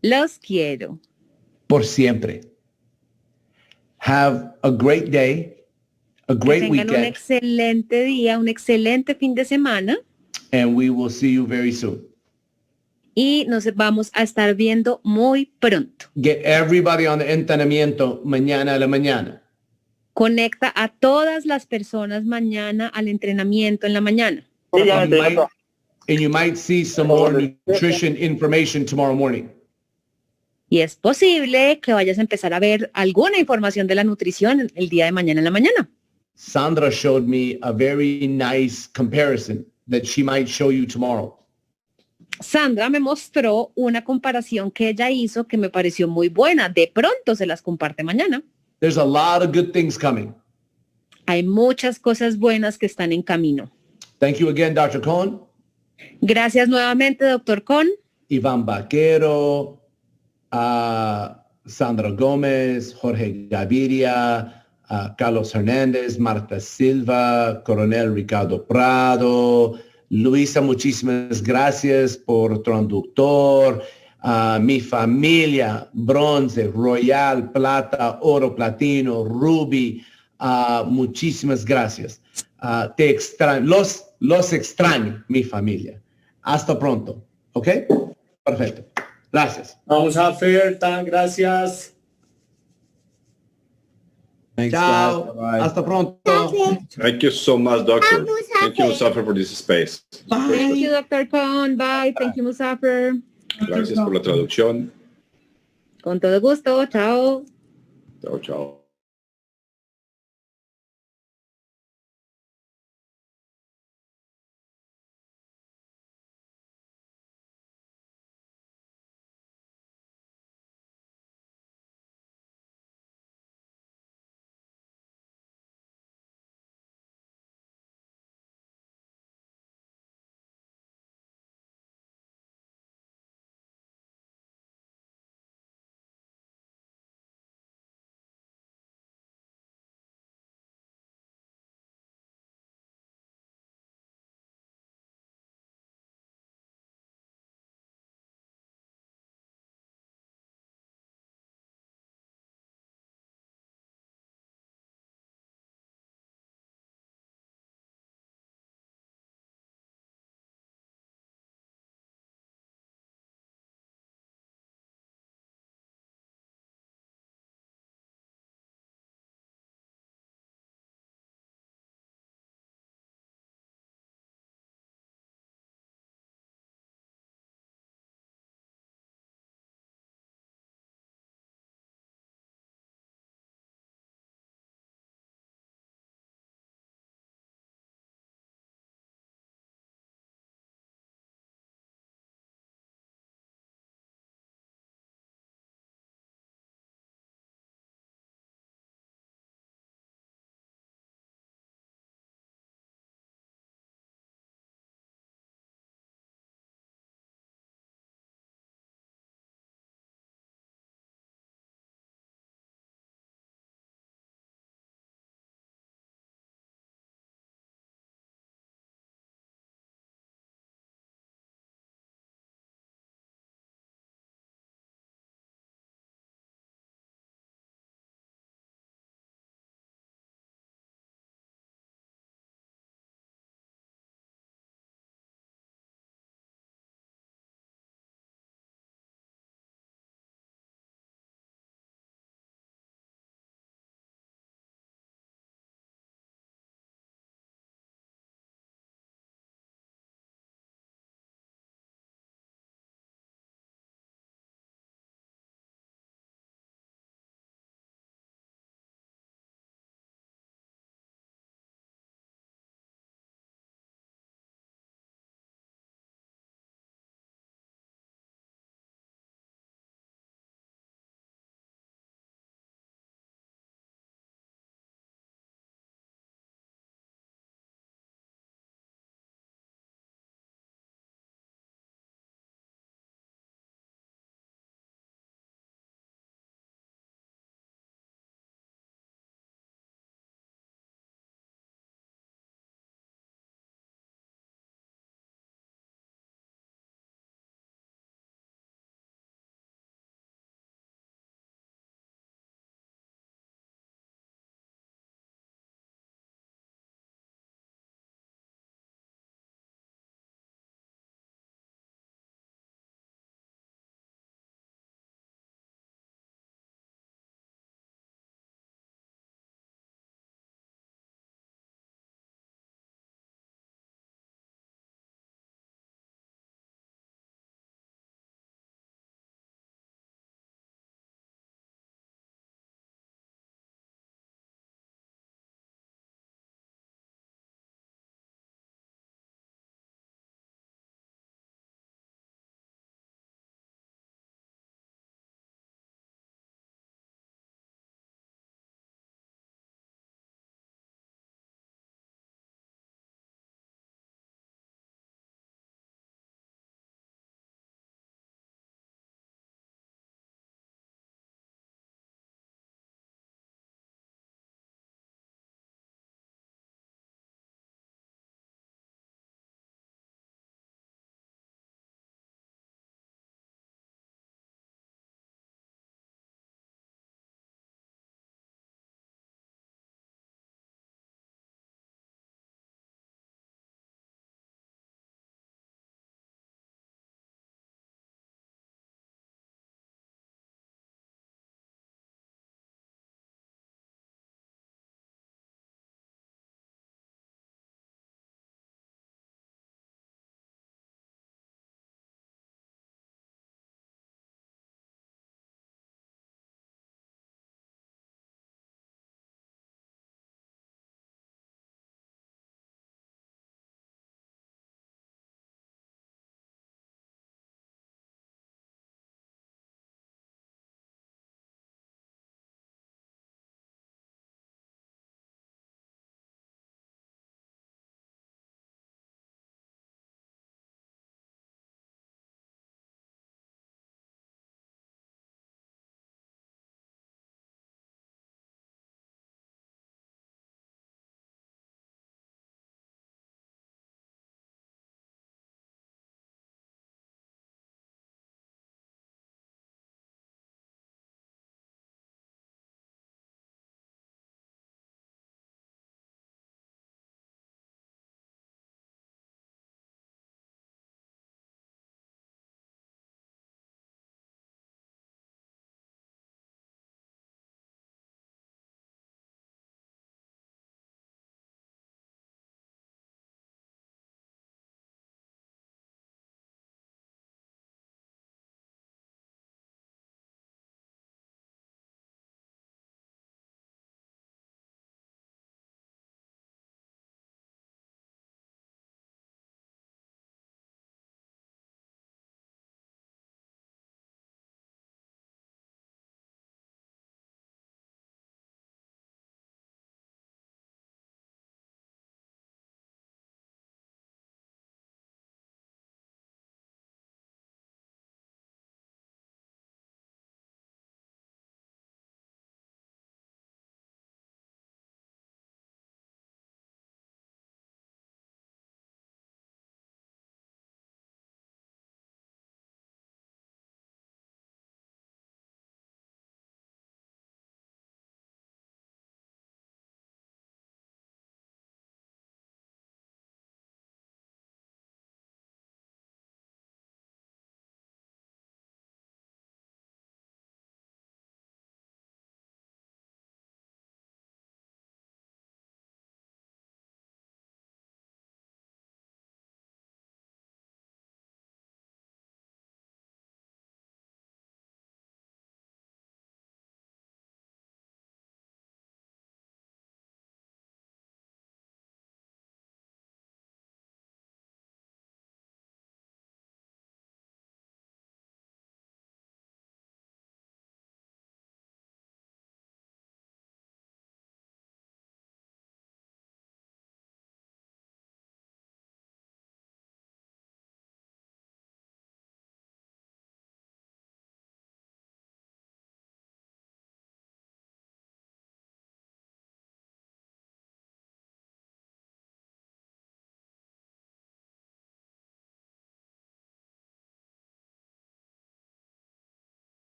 los quiero. Por siempre. Have a great day, a Que great tengan un weekend, excelente día, un excelente fin de semana and we will see you very soon. y nos vamos a estar viendo muy pronto. Get everybody on the entrenamiento mañana a la mañana. Conecta a todas las personas mañana al entrenamiento en la mañana. And you might see some more nutrition information tomorrow morning. Y es posible que vayas a empezar a ver alguna información de la nutrición el día de mañana en la mañana. Sandra showed me a very nice comparison that she might show you tomorrow. Sandra me mostró una comparación que ella hizo que me pareció muy buena. De pronto se las comparte mañana. There's a lot of good things coming. Hay muchas cosas buenas que están en camino. Thank you again, Dr. Cohn. Gracias nuevamente, Dr. Cohn. Iván Vaquero, Sandra Gómez, Jorge Gaviria, Carlos Hernández, Marta Silva, Coronel Ricardo Prado, Luisa, muchísimas gracias por Traductor, mi familia, bronce, royal, plata, oro, platino, ruby, muchísimas gracias. Te extraño, los extraño, mi familia. Hasta pronto, ¿ok? Perfecto. Gracias. Vamos a Fer, tan gracias. Thanks, Chao. guys. Bye-bye. Hasta pronto. Thank you so much, doctor. Thank you, Mustafa, for this space. Thank you, Dr. Cohn. Bye. Thank you, Musafer. Gracias por la traducción. Con todo gusto. Chao. Chao, chao.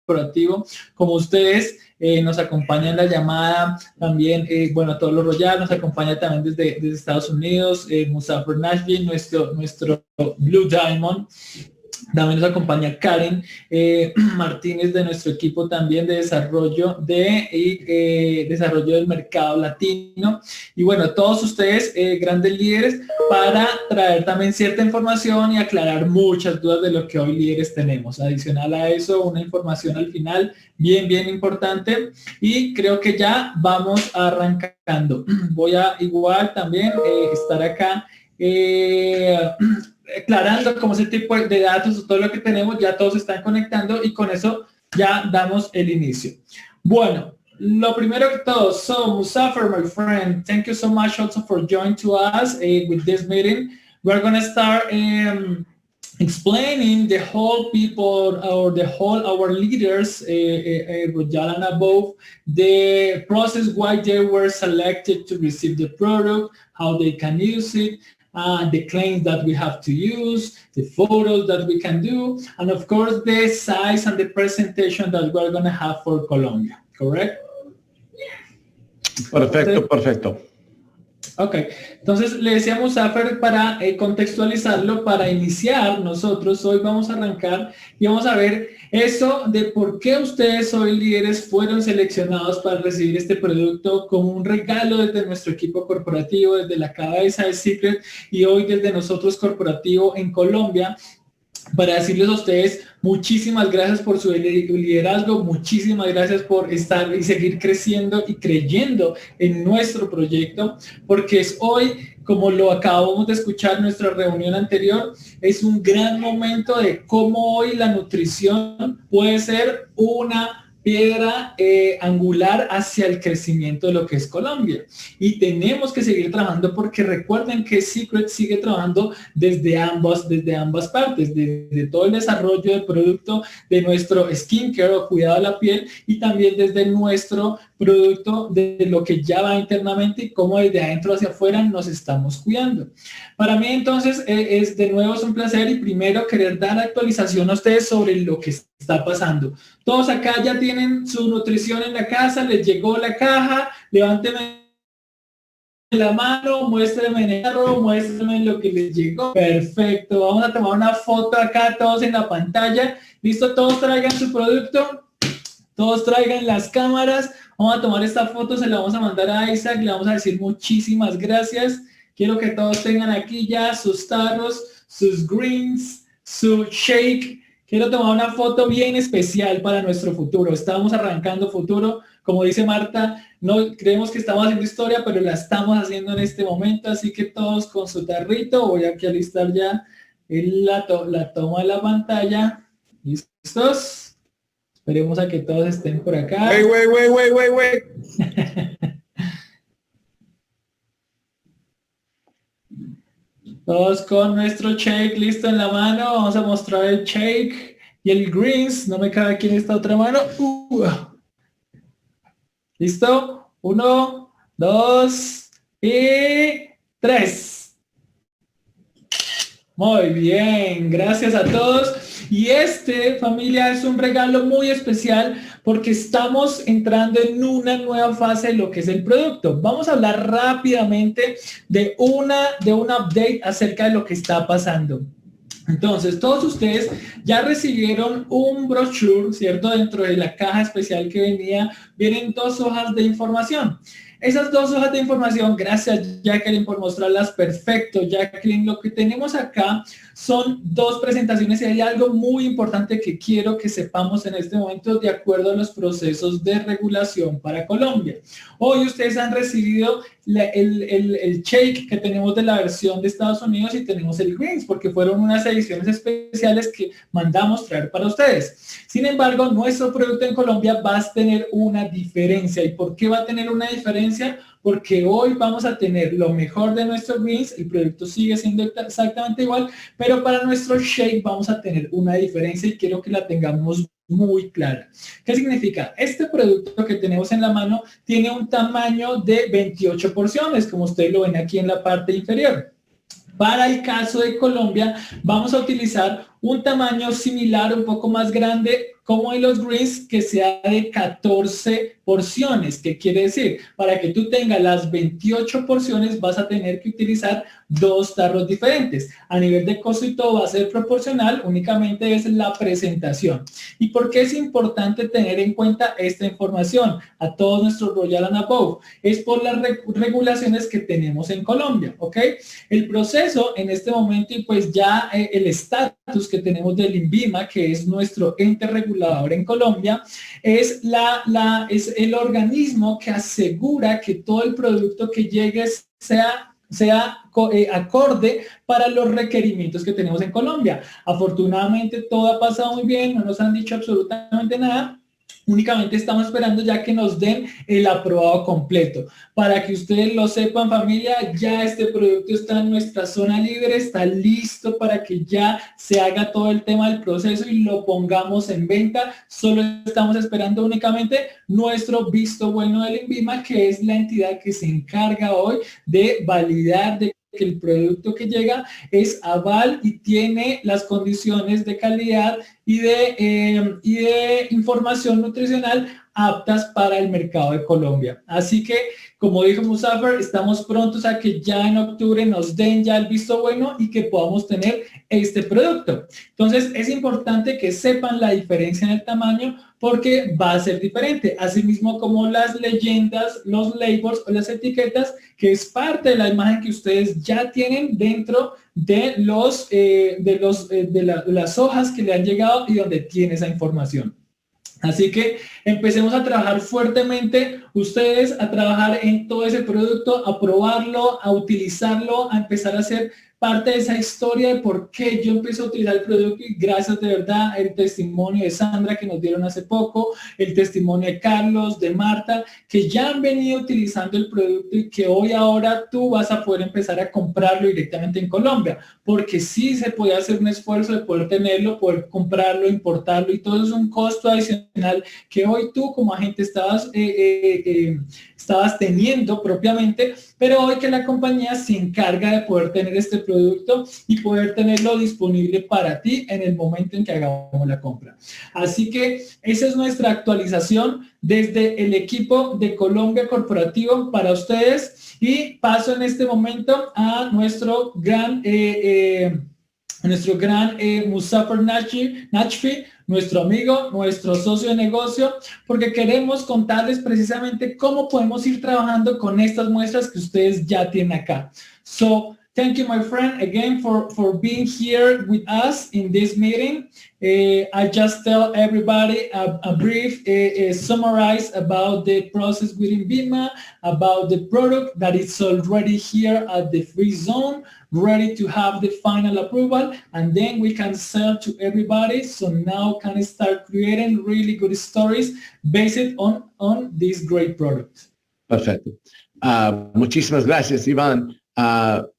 corporativo, como ustedes. Nos acompaña en la llamada también, bueno, todos los Royal, nos acompaña también desde Estados Unidos, Muzafer Nashville, nuestro Blue Diamond. También nos acompaña Karen Martínez de nuestro equipo también de desarrollo desarrollo del mercado latino. Y bueno, todos ustedes grandes líderes para traer también cierta información y aclarar muchas dudas de lo que hoy líderes tenemos. Adicional a eso, una información al final bien importante y creo que ya vamos arrancando. Voy a igual también estar acá aclarando como ese tipo de datos, todo lo que tenemos, ya todos están conectando y con eso ya damos el inicio. Bueno, lo primero que todo, so Muzafer, my friend, thank you so much also for joining to us with this meeting. We're going to start explaining the whole people or the whole our leaders, Royal and above, the process why they were selected to receive the product, how they can use it, the claims that we have to use, the photos that we can do, and of course the size and the presentation that we're going to have for Colombia, correct? Perfecto. Ok, entonces le decíamos a Fer para contextualizarlo, para iniciar nosotros, hoy vamos a arrancar y vamos a ver eso de por qué ustedes hoy líderes fueron seleccionados para recibir este producto como un regalo desde nuestro equipo corporativo, desde la cabeza de Secret y hoy desde nosotros corporativo en Colombia, para decirles a ustedes muchísimas gracias por su liderazgo, muchísimas gracias por estar y seguir creciendo y creyendo en nuestro proyecto, porque es hoy, como lo acabamos de escuchar en nuestra reunión anterior, es un gran momento de cómo hoy la nutrición puede ser una piedra angular hacia el crecimiento de lo que es Colombia. Y tenemos que seguir trabajando porque recuerden que Secret sigue trabajando desde ambas partes, desde todo el desarrollo del producto de nuestro skincare o cuidado de la piel y también desde nuestro producto de lo que ya va internamente y cómo desde adentro hacia afuera nos estamos cuidando. Para mí entonces es de nuevo un placer y primero querer dar actualización a ustedes sobre lo que está pasando. Todos acá ya tienen su nutrición en la casa, les llegó la caja, levánteme la mano, muéstrenme en el carro, muéstrenme lo que les llegó. Perfecto, vamos a tomar una foto acá todos en la pantalla. ¿Listo? Todos traigan su producto, todos traigan las cámaras. Vamos a tomar esta foto, se la vamos a mandar a Isaac, le vamos a decir muchísimas gracias. Quiero que todos tengan aquí ya sus tarros, sus greens, su shake. Quiero tomar una foto bien especial para nuestro futuro. Estamos arrancando futuro. Como dice Marta, no creemos que estamos haciendo historia, pero la estamos haciendo en este momento. Así que todos con su tarrito. Voy aquí a listar ya la toma de la pantalla. ¿Listos? Esperemos a que todos estén por acá. Wait. Todos con nuestro shake listo en la mano. Vamos a mostrar el shake y el greens. No me cabe aquí en esta otra mano. ¿Listo? 1, 2 y 3. Muy bien. Gracias a todos. Y familia, es un regalo muy especial porque estamos entrando en una nueva fase de lo que es el producto. Vamos a hablar rápidamente de un update acerca de lo que está pasando. Entonces, todos ustedes ya recibieron un brochure, ¿cierto? Dentro de la caja especial que vienen 2 hojas de información. Esas 2 hojas de información, gracias Jacqueline por mostrarlas, perfecto Jacqueline. Lo que tenemos acá son 2 presentaciones y hay algo muy importante que quiero que sepamos en este momento de acuerdo a los procesos de regulación para Colombia. Hoy ustedes han recibido el shake que tenemos de la versión de Estados Unidos y tenemos el greens porque fueron unas ediciones especiales que mandamos traer para ustedes. Sin embargo, nuestro producto en Colombia va a tener una diferencia. ¿Y por qué va a tener una diferencia? Porque hoy vamos a tener lo mejor de nuestro greens, el producto sigue siendo exactamente igual, pero para nuestro shake vamos a tener una diferencia y quiero que la tengamos muy clara. ¿Qué significa? Este producto que tenemos en la mano tiene un tamaño de 28 porciones, como ustedes lo ven aquí en la parte inferior. Para el caso de Colombia, vamos a utilizar un tamaño similar, un poco más grande, como en los greens, que sea de 14 porciones. ¿Qué quiere decir? Para que tú tengas las 28 porciones vas a tener que utilizar 2 tarros diferentes. A nivel de costo y todo va a ser proporcional, únicamente es la presentación. ¿Y por qué es importante tener en cuenta esta información a todos nuestros Royal and Above? Es por las regulaciones que tenemos en Colombia, ¿ok? El proceso en este momento y pues ya el estatus que tenemos del INVIMA, que es nuestro ente regulador en Colombia, es el organismo que asegura que todo el producto que llegue sea acorde para los requerimientos que tenemos en Colombia. Afortunadamente todo ha pasado muy bien, no nos han dicho absolutamente nada. Únicamente estamos esperando ya que nos den el aprobado completo. Para que ustedes lo sepan, familia, ya este producto está en nuestra zona libre, está listo para que ya se haga todo el tema del proceso y lo pongamos en venta. Solo estamos esperando únicamente nuestro visto bueno del INVIMA, que es la entidad que se encarga hoy de validar de que el producto que llega es aval y tiene las condiciones de calidad y de información nutricional aptas para el mercado de Colombia. Así que, como dijo Muzafer, estamos prontos a que ya en octubre nos den ya el visto bueno y que podamos tener este producto. Entonces, es importante que sepan la diferencia en el tamaño porque va a ser diferente. Asimismo, como las leyendas, los labels o las etiquetas, que es parte de la imagen que ustedes ya tienen dentro de las hojas que le han llegado y donde tiene esa información. Así que empecemos a trabajar fuertemente, ustedes a trabajar en todo ese producto, a probarlo, a utilizarlo, a empezar a hacer parte de esa historia de por qué yo empecé a utilizar el producto y gracias de verdad el testimonio de Sandra que nos dieron hace poco, el testimonio de Carlos, de Marta, que ya han venido utilizando el producto y que hoy ahora tú vas a poder empezar a comprarlo directamente en Colombia, porque sí se puede hacer un esfuerzo de poder tenerlo, poder comprarlo, importarlo y todo eso es un costo adicional que hoy tú como agente estabas teniendo propiamente, pero hoy que la compañía se encarga de poder tener este producto y poder tenerlo disponible para ti en el momento en que hagamos la compra. Así que esa es nuestra actualización desde el equipo de Colombia Corporativo para ustedes y paso en este momento a nuestro gran Muzafer Nachfi, nuestro amigo, nuestro socio de negocio, porque queremos contarles precisamente cómo podemos ir trabajando con estas muestras que ustedes ya tienen acá. So, thank you, my friend, again for being here with us in this meeting. I just tell everybody a brief summarize about the process within BIMA, about the product that is already here at the free zone, ready to have the final approval, and then we can sell to everybody. So now can start creating really good stories based on this great product. Perfecto. Muchísimas gracias, Iván.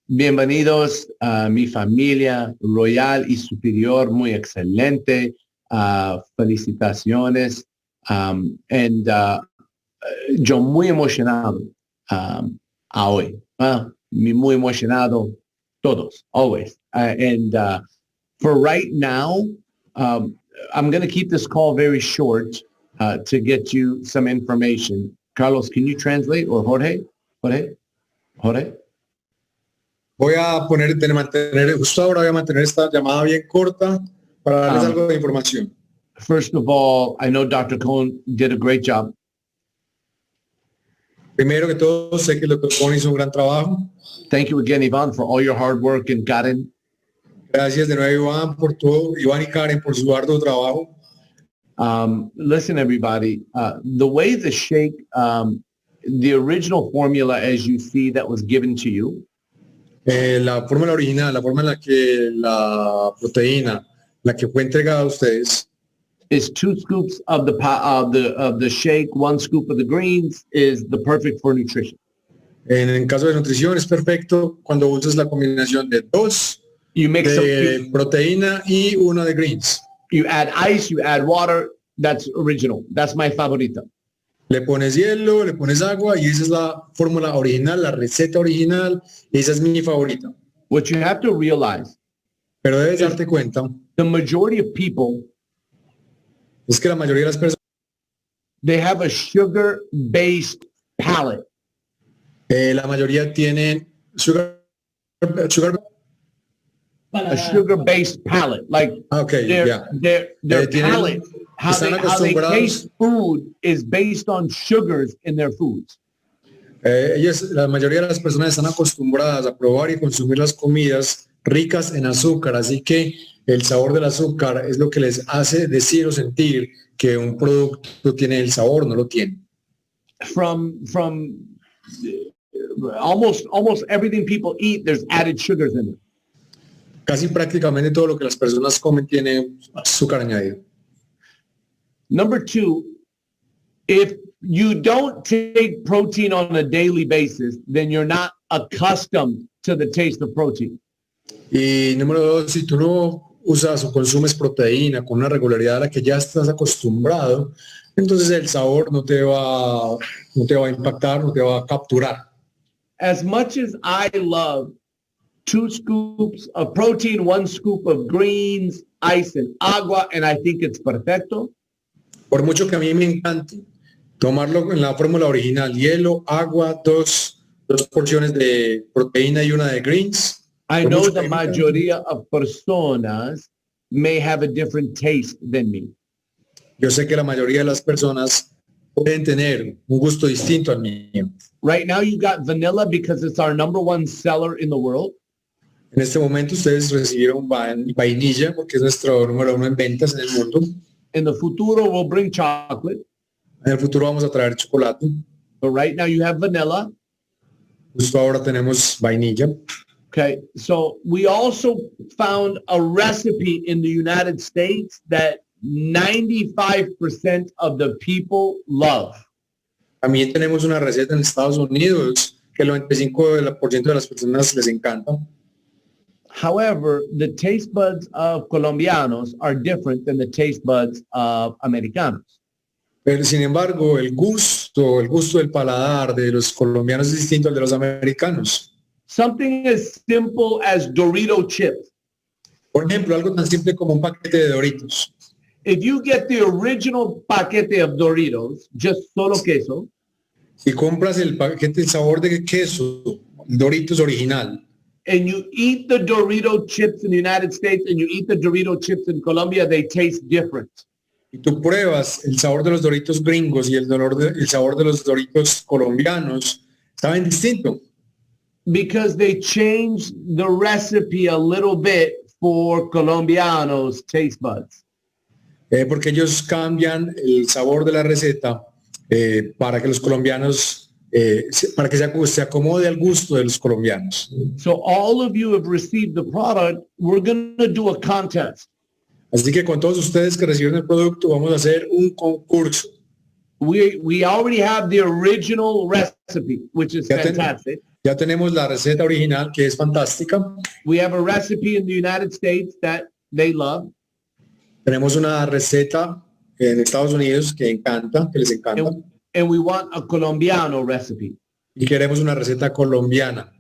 Bienvenidos a mi familia royal y superior, muy excelente. Felicitaciones. Yo muy emocionado a hoy. Muy emocionado todos, always. For right now, I'm going to keep this call very short to get you some information. Carlos, can you translate? Or Jorge? Justo ahora voy a mantener esta llamada bien corta para darles algo de información. First of all, I know Dr. Cohn did a great job. Primero que todo, sé que el Dr. Cohn hizo un gran trabajo. Thank you again, Iván, for all your hard work and Karen. Gracias de nuevo, Iván, por todo, Iván y Karen, por su arduo trabajo. Listen, everybody, the way the shake, the original formula, as you see, that was given to you, La fórmula original, la forma en la que la proteína, la que fue entregada a ustedes, is 2 scoops of the shake, 1 scoop of the greens is the perfect for nutrition. en el caso de nutrición es perfecto cuando usas la combinación de 2 You mix de proteína y 1 de greens. you add ice, you add water. That's original. That's my favorita. Le pones hielo, le pones agua y esa es la fórmula original, la receta original, y esa es mi favorita. What you have to realize Pero debes darte cuenta the majority of people, es que la mayoría de las personas, they have a sugar-based palate. la mayoría tienen sugar, A sugar-based palate, like okay, their, yeah. their Tienen- palate, how están they acostumbrados- taste food is based on sugars in their foods. La mayoría de las personas están acostumbradas a probar y consumir las comidas ricas en azúcar, así que el sabor del azúcar es lo que les hace decir o sentir que un producto tiene el sabor, no lo tiene. From almost everything people eat, there's added sugars in it. Casi prácticamente todo lo que las personas comen tiene azúcar añadido. Number two, if you don't take protein on a daily basis, then you're not accustomed to the taste of protein. Y número dos, si tú no usas o consumes proteína con una regularidad a la que ya estás acostumbrado, entonces el sabor no te va a impactar, no te va a capturar. As much as I love 2 scoops of protein, 1 scoop of greens, ice and agua, and I think it's perfecto, Por mucho que a mí me encante tomarlo en la fórmula original, hielo, agua, dos porciones de proteína y una de greens. I Por know mucho the que a mí me encante. mayoría of personas may have a different taste than me. Yo sé que la mayoría de las personas pueden tener un gusto distinto al mío. Right now you got vanilla because it's our number 1 seller in the world. En este momento ustedes recibieron vainilla porque es nuestro número 1 en ventas en el mundo. In the futuro, we'll bring chocolate. En el futuro vamos a traer chocolate. But right now you have vanilla. Justo ahora tenemos vainilla. Okay. So we also found a recipe in the United States that 95% of the people love. También tenemos una receta en Estados Unidos que el 95% de las personas les encanta. However, the taste buds of colombianos are different than the taste buds of americanos. Pero sin embargo, el gusto del paladar de los colombianos es distinto al de los americanos. Something as simple as Dorito chips. Por ejemplo, algo tan simple como un paquete de Doritos. If you get the original paquete of Doritos, just solo queso, Si compras el paquete de sabor de queso, Doritos original, and you eat the Dorito chips in the United States and you eat the Dorito chips in Colombia, they taste different. y tú pruebas el sabor de los Doritos gringos y el sabor de los Doritos colombianos, saben distinto. Because they changed the recipe a little bit for Colombianos' taste buds. Porque ellos cambian el sabor de la receta para que los colombianos, para que se acomode al gusto de los colombianos. So all of you have received the product. We're going to do a contest. Así que con todos ustedes que recibieron el producto, vamos a hacer un concurso. We already have the original recipe, which is Ya fantastic. Ya tenemos la receta original, que es fantástica. We have a recipe in the United States that they love. Tenemos una receta en Estados Unidos que les encanta. And we want a Colombiano recipe. Y queremos una receta colombiana.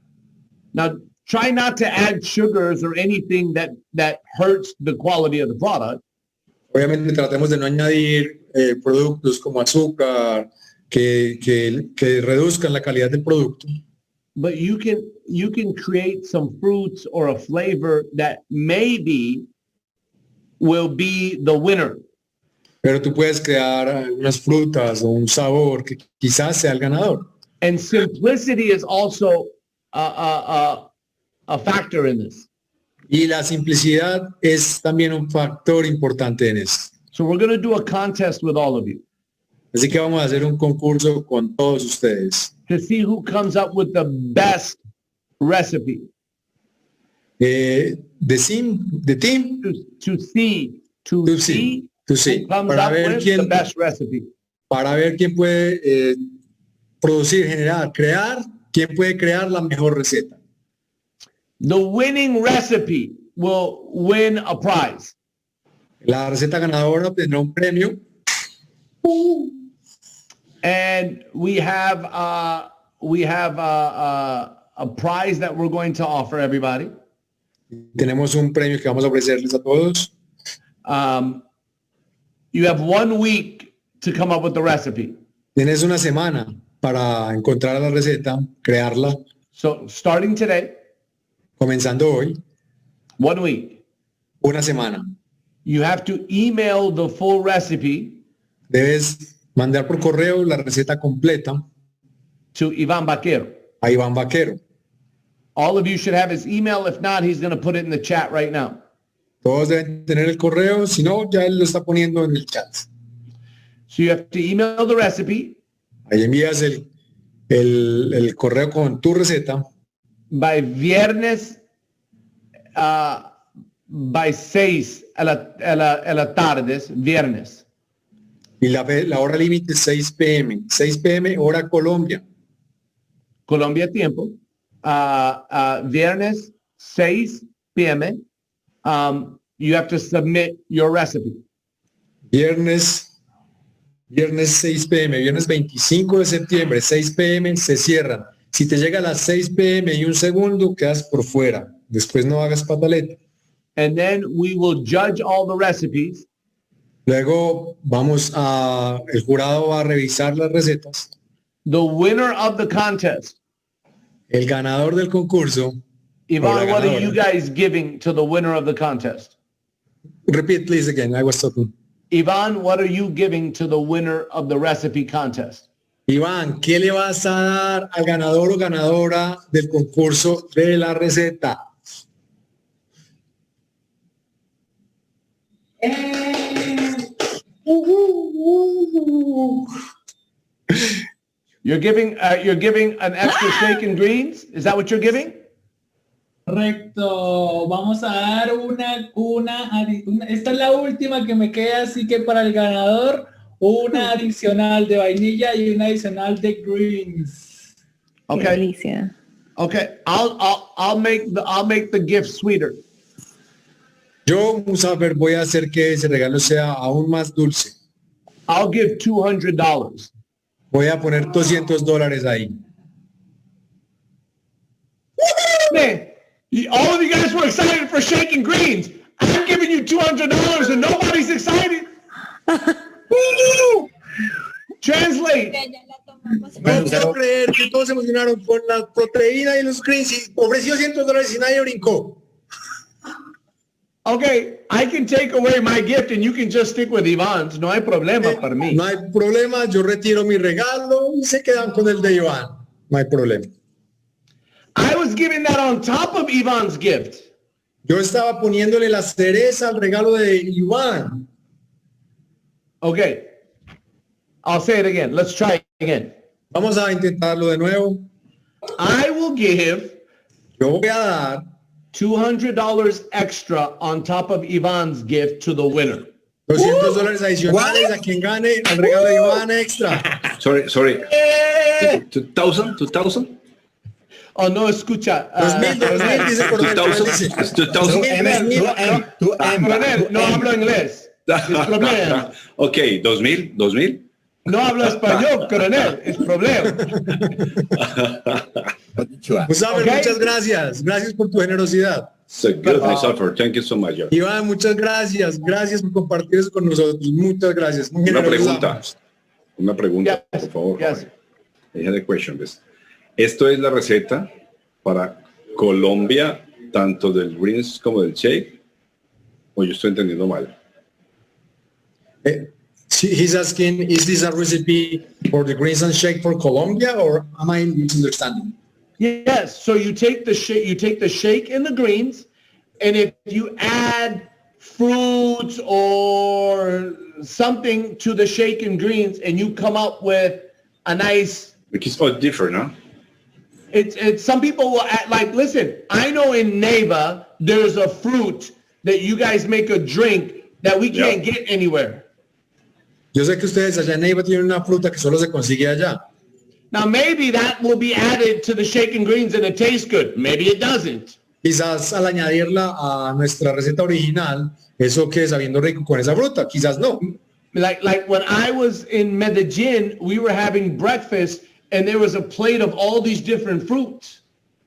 Now, try not to add sugars or anything that hurts the quality of the product. Obviamente tratemos de no añadir productos como azúcar que reduzcan la calidad del producto. But you can create some fruits or a flavor that maybe will be the winner. Pero tú puedes crear unas frutas o un sabor que quizás sea el ganador. And simplicity is also a factor in this. Y la simplicidad es también un factor importante en esto. So we're going to do a contest with all of you Así que vamos a hacer un concurso con todos ustedes. to see who comes up with the best recipe. The team To see who comes para up ver with the quién, best recipe. para ver quién puede producir, generar, crear, quién puede crear la mejor receta. The winning recipe will win a prize. La receta ganadora tendrá un premio. And we have a prize that we're going to offer everybody. Tenemos un premio que vamos a ofrecerles a todos. You have 1 week to come up with the recipe. Tienes una semana para encontrar la receta, crearla, So starting today, comenzando hoy, 1 week, una semana. you have to email the full recipe Debes mandar por correo la receta completa to Iván Vaquero. a Iván Vaquero. All of you should have his email. If not, he's going to put it in the chat right now. Todos deben tener el correo, si no, ya él lo está poniendo en el chat. So you have to email the recipe Ahí envías el correo con tu receta by viernes, by 6 a la tardes, viernes. y la hora límite es 6 p.m. 6 p.m. hora Colombia. Colombia tiempo. Viernes 6 p.m. You have to submit your recipe. Viernes 6 p.m., viernes 25 de septiembre, 6 p.m. se cierran. Si te llega a las 6 p.m. y un segundo, quedas por fuera. Después no hagas pataleta. And then we will judge all the recipes. Luego el jurado va a revisar las recetas. The winner of the contest. El ganador del concurso. Iván, what are you guys giving to the winner of the contest? Repeat please again, I was talking. Iván, what are you giving to the winner of the recipe contest? Iván, ¿qué le vas a dar al ganador o ganadora del concurso de la receta? You're giving an extra shake and greens? Is that what you're giving? Correcto. Vamos a dar esta es la última que me queda, así que para el ganador, una adicional de vainilla y una adicional de greens. Okay. Qué delicia. Okay. I'll make the gift sweeter. Yo, Musafer, voy a hacer que ese regalo sea aún más dulce. I'll give $200. Voy a poner $200 ahí. Man, all of you guys were excited for shake and greens. I'm giving you $200 and nobody's excited. Translate. No puedo creer que todos se emocionaron por la proteína y los greens y ofreció $100 y nadie brincó. Okay, I can take away my gift and you can just stick with Iván's. No hay problema para mí. No hay problema, yo retiro mi regalo y se quedan con el de Iván. No hay problema. I was giving that on top of Iván's gift. Yo estaba poniéndole la cereza al regalo de Iván. Okay, I'll say it again. Let's try it again. Vamos a intentarlo de nuevo. I will give Yo voy a dar $200 extra on top of Iván's gift to the winner. $200 adicionales a quien gane al regalo de Iván extra. Sorry. 2,000? Oh, no, escucha. 2,000 dice Coronel. 2,000? Coronel, no hablo inglés. Es problema. Ok, 2,000? No hablo español, coronel. Es problema. Musafer, Okay. muchas gracias. Gracias por tu generosidad. So good, Musafer. Thank you so much. Iván, muchas gracias. Gracias por compartir eso con nosotros. Muchas gracias. Muy Una pregunta, Yes, por favor. yes. I had a question. Esto es la receta para Colombia, tanto del greens como del shake, o yo estoy entendiendo mal. He's asking, is this a recipe for the greens and shake for Colombia, or am I misunderstanding? Yes. So you take the shake and the greens, and if you add fruits or something to the shake and greens, and you come up with a nice. Which is all different, huh? It's some people will add, like, listen, I know in Neiva there's a fruit that you guys make a drink that we can't get anywhere. Yo sé que ustedes allá en Neiva tienen una fruta que solo se consigue allá. Now maybe that will be added to the shake and greens and it tastes good. Maybe it doesn't. Quizás al añadirla a nuestra receta original, eso quede sabiendo rico con esa fruta. Quizás no. Like when I was in Medellin, we were having breakfast and there was a plate of all these different fruits.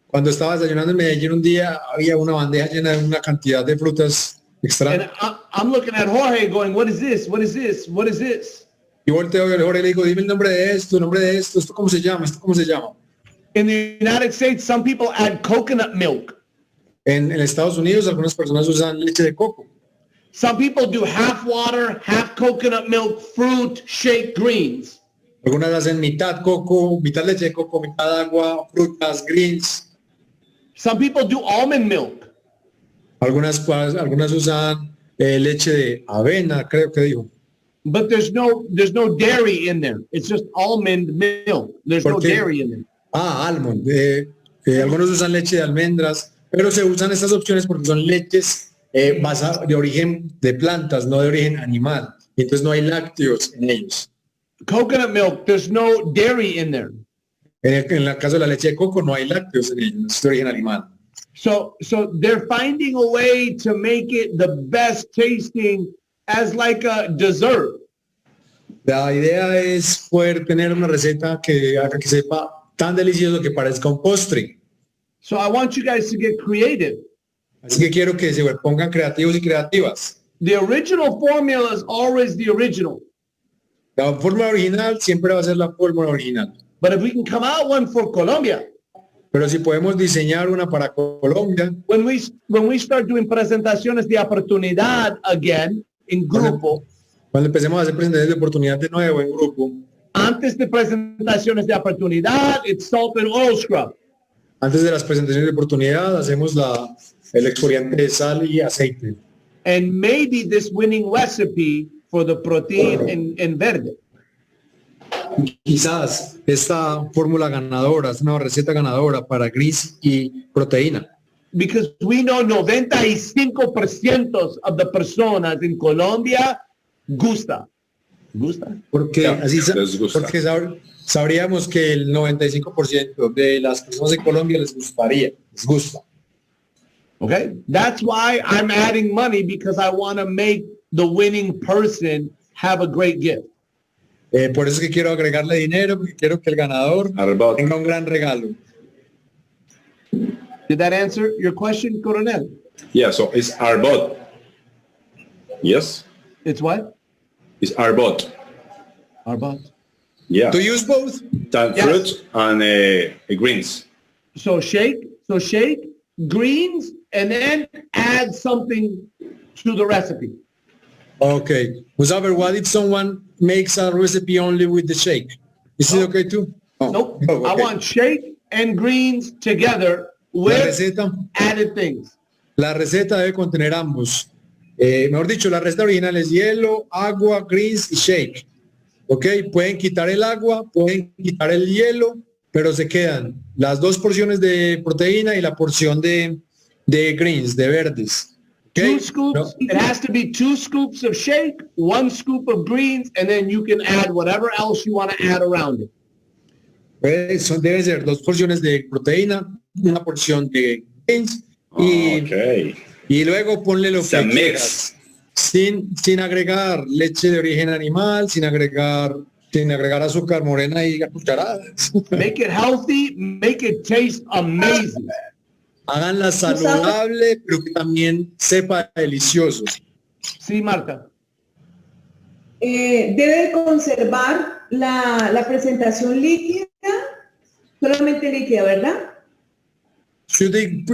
Cuando estaba desayunando en Medellín un día, había una bandeja llena de una cantidad de frutas extrañas. And I'm looking at Jorge going, what is this? What is this? What is this? Y volteo a Jorge y le digo, dime el nombre de esto, ¿esto cómo se llama? ¿Esto cómo se llama? In the United States, some people add coconut milk. En Estados Unidos algunas personas usan leche de coco. Some people do half water, half coconut milk, fruit, shake, greens. Algunas hacen mitad coco, mitad leche de coco, mitad agua, frutas, greens. Some people do almond milk. Algunas usan leche de avena, creo que dijo. But there's no dairy in there. It's just almond milk. There's no dairy in there. Almond. Algunos usan leche de almendras, pero se usan estas opciones porque son leches basadas de origen de plantas, no de origen animal. Entonces no hay lácteos en ellos. Coconut milk, there's no dairy in there. En el caso de la leche de coco no hay lácteos en ellos, es de origen animal. So they're finding a way to make it the best tasting as like a dessert. La idea es poder tener una receta que haga que sepa tan delicioso que parezca un postre. So I want you guys to get creative. Así que quiero que se pongan creativos y creativas. The original formula is always the original. La fórmula original siempre va a ser la fórmula original. But if we can come out one for Colombia, pero si podemos diseñar una para Colombia, when we start doing presentaciones de oportunidad again en grupo, cuando empecemos a hacer presentaciones de oportunidad de nuevo en grupo, antes de presentaciones de oportunidad, it's salt and oil scrub. Antes de las presentaciones de oportunidad, hacemos el exfoliante de sal y aceite. And maybe this winning recipe for the protein en verde. Quizás esta fórmula ganadora, esta nueva receta ganadora para gris y proteína. Because we know 95% of the personas en Colombia gusta. Porque Yeah, así gusta. porque sabríamos que el 95% de las personas en Colombia les gusta. Okay? That's why I'm adding money, because I want to make the winning person have a great gift. Por eso es que quiero agregarle dinero, porque quiero que el ganador tenga un gran regalo. Did that answer your question, Coronel? Yeah, so it's arbot. Yes? It's what? It's arbot. Arbot. Yeah. To use both? Yes. Fruit and greens. So shake, greens, and then add something to the recipe. Okay. Musafer, what if someone makes a recipe only with the shake? Is it okay too? Oh. Nope. Oh, okay. I want shake and greens together with added things. La receta debe contener ambos. Mejor dicho, la receta original es hielo, agua, greens y shake. Ok, pueden quitar el agua, pueden quitar el hielo, pero se quedan las dos porciones de proteína y la porción de greens, de verdes. Okay? 2 scoops. It has to be 2 scoops of shake, 1 scoop of greens, and then you can add whatever else you want to add around it. Deben ser 2 porciones de proteína, una porción de greens y luego ponle lo que quieras. Sin agregar leche de origen animal, sin agregar azúcar morena y cucharadas. Make it healthy, make it taste amazing. Háganla saludable, pero que también sepa delicioso. Sí, Marta. Debe conservar la presentación líquida, solamente líquida, ¿verdad? Should they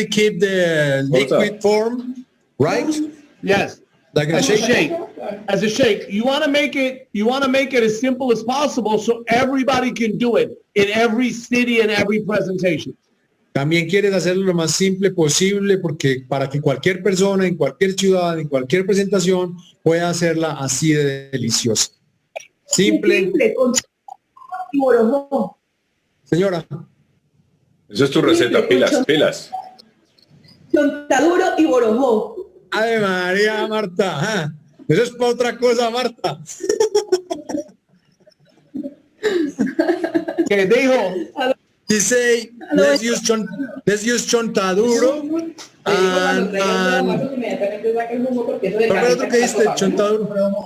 keep the liquid form, right? Yes. Like a shake. As a shake. You want to make it as simple as possible so everybody can do it in every city and every presentation. También quieres hacerlo lo más simple posible porque para que cualquier persona en cualquier ciudad, en cualquier presentación pueda hacerla así de deliciosa. Simple. Con y borojó. Señora. Esa es tu receta, pilas. Chontaduro y borojó. Ave María, Marta. Eso es para otra cosa, Marta. ¿Qué dijo? He say, let's use chontaduro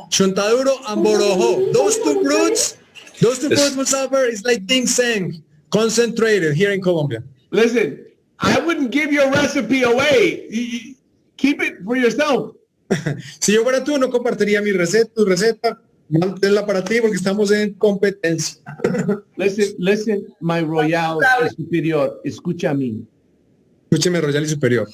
chontaduro and borojó. Those two fruits, Musafer, is like ginseng, concentrated here in Colombia. Listen, I wouldn't give your recipe away. Keep it for yourself. Si yo fuera tú, no compartiría mi receta, tu receta, manténla para ti porque estamos en competencia. Listen, my royal superior, escucha a mí. Escúcheme, Royal y Superior.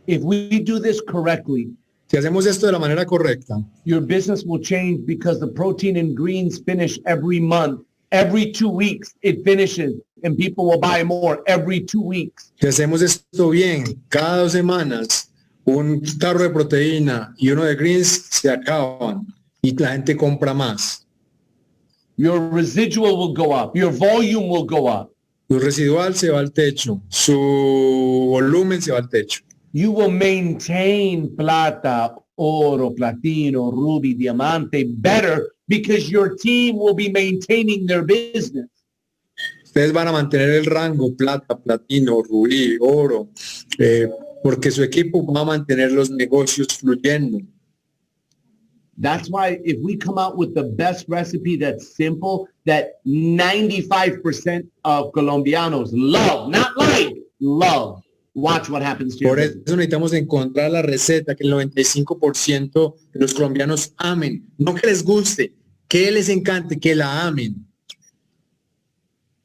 If we do this correctly, Si hacemos esto de la manera correcta, your business will change because the protein in greens finish every month. Every 2 weeks, it finishes, and people will buy more every 2 weeks. si hacemos esto bien, cada 2 semanas, un tarro de proteína y uno de greens se acaban y la gente compra más. Your residual will go up. Your volume will go up. Su residual se va al techo, su volumen se va al techo. You will maintain plata, oro, platino, ruby, diamante better because your team will be maintaining their business. Ustedes van a mantener el rango plata, platino, rubí, oro, porque su equipo va a mantener los negocios fluyendo. That's why if we come out with the best recipe that's simple, that 95% of Colombianos love, not like, love. Watch what happens to you. Por eso necesitamos encontrar la receta que el 95% de los colombianos amen. No que les guste, que les encante, que la amen.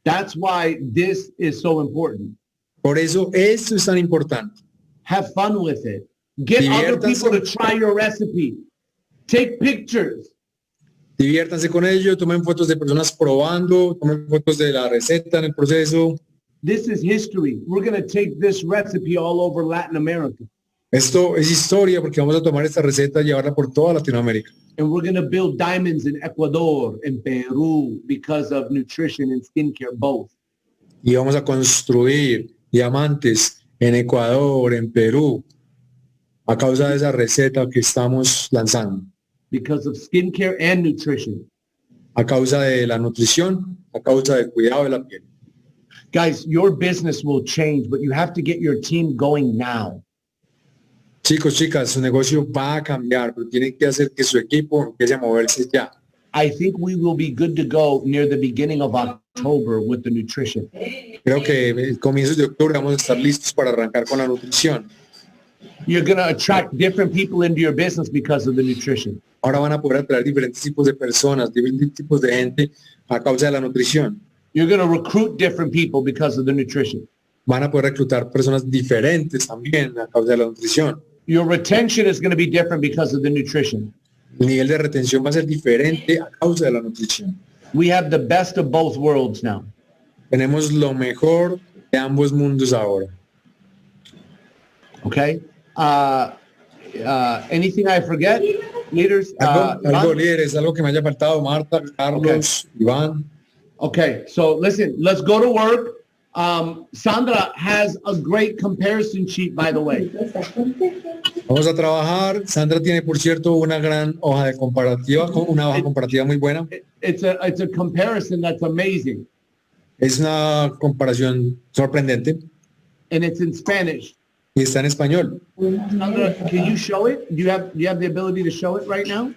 That's why this is so important. Por eso esto es tan importante. Have fun with it. Get other Diviértanse. people to try your recipe. Take pictures. Diviértanse con ello, tomen fotos de personas probando, tomen fotos de la receta en el proceso. This is history. We're going to take this recipe all over Latin America. Esto es historia porque vamos a tomar esta receta y llevarla por toda Latinoamérica. And we're going to build diamonds in Ecuador and Peru because of nutrition and skincare both. Y vamos a construir diamantes en Ecuador, en Perú, a causa de esa receta que estamos lanzando. Because of skincare and nutrition. A causa de la nutrición, a causa del cuidado de la piel. Guys, your business will change, but you have to get your team going now. Chicos, chicas, su negocio va a cambiar, pero tienen que hacer que su equipo empiece a moverse ya. I think we will be good to go near the beginning of October with the nutrition. Creo que comienzos de octubre vamos a estar listos para arrancar con la nutrición. You're going to attract different people into your business because of the nutrition. Ahora van a poder atraer diferentes tipos de personas, diferentes tipos de gente a causa de la nutrición. You're going to recruit different people because of the nutrition. Van a poder reclutar personas diferentes también a causa de la nutrición. Your retention is going to be different because of the nutrition. El nivel de retención va a ser diferente a causa de la nutrición. We have the best of both worlds now. Tenemos lo mejor de ambos mundos ahora. Okay? Anything I forget? Leaders? Algo líderes, algo que me haya faltado, Marta, Carlos, Iván. Okay, so listen, let's go to work. Sandra has a great comparison sheet, by the way. Vamos a trabajar. Sandra tiene, por cierto, una gran hoja de comparativa, una hoja comparativa muy buena. It's a comparison that's amazing. Es una comparación sorprendente And it's in Spanish. y está en español. Sandra, can you show it? Do you have the ability to show it right now?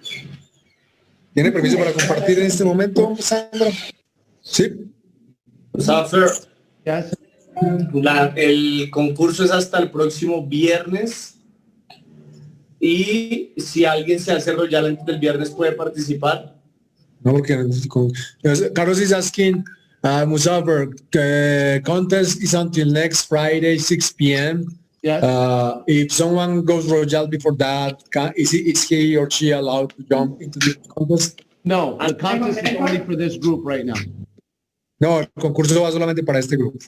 ¿Tiene permiso para compartir en este momento, Sandra? Sí. Yes. El concurso es hasta el próximo viernes y si alguien se hace royal antes del viernes puede participar. No, porque Carlos is asking, Musafir, the contest is until next Friday, 6 p.m. Yes. If someone goes royal before that, is he or she allowed to jump into the contest? No, the contest is only for this group right now. No, el concurso va solamente para este grupo.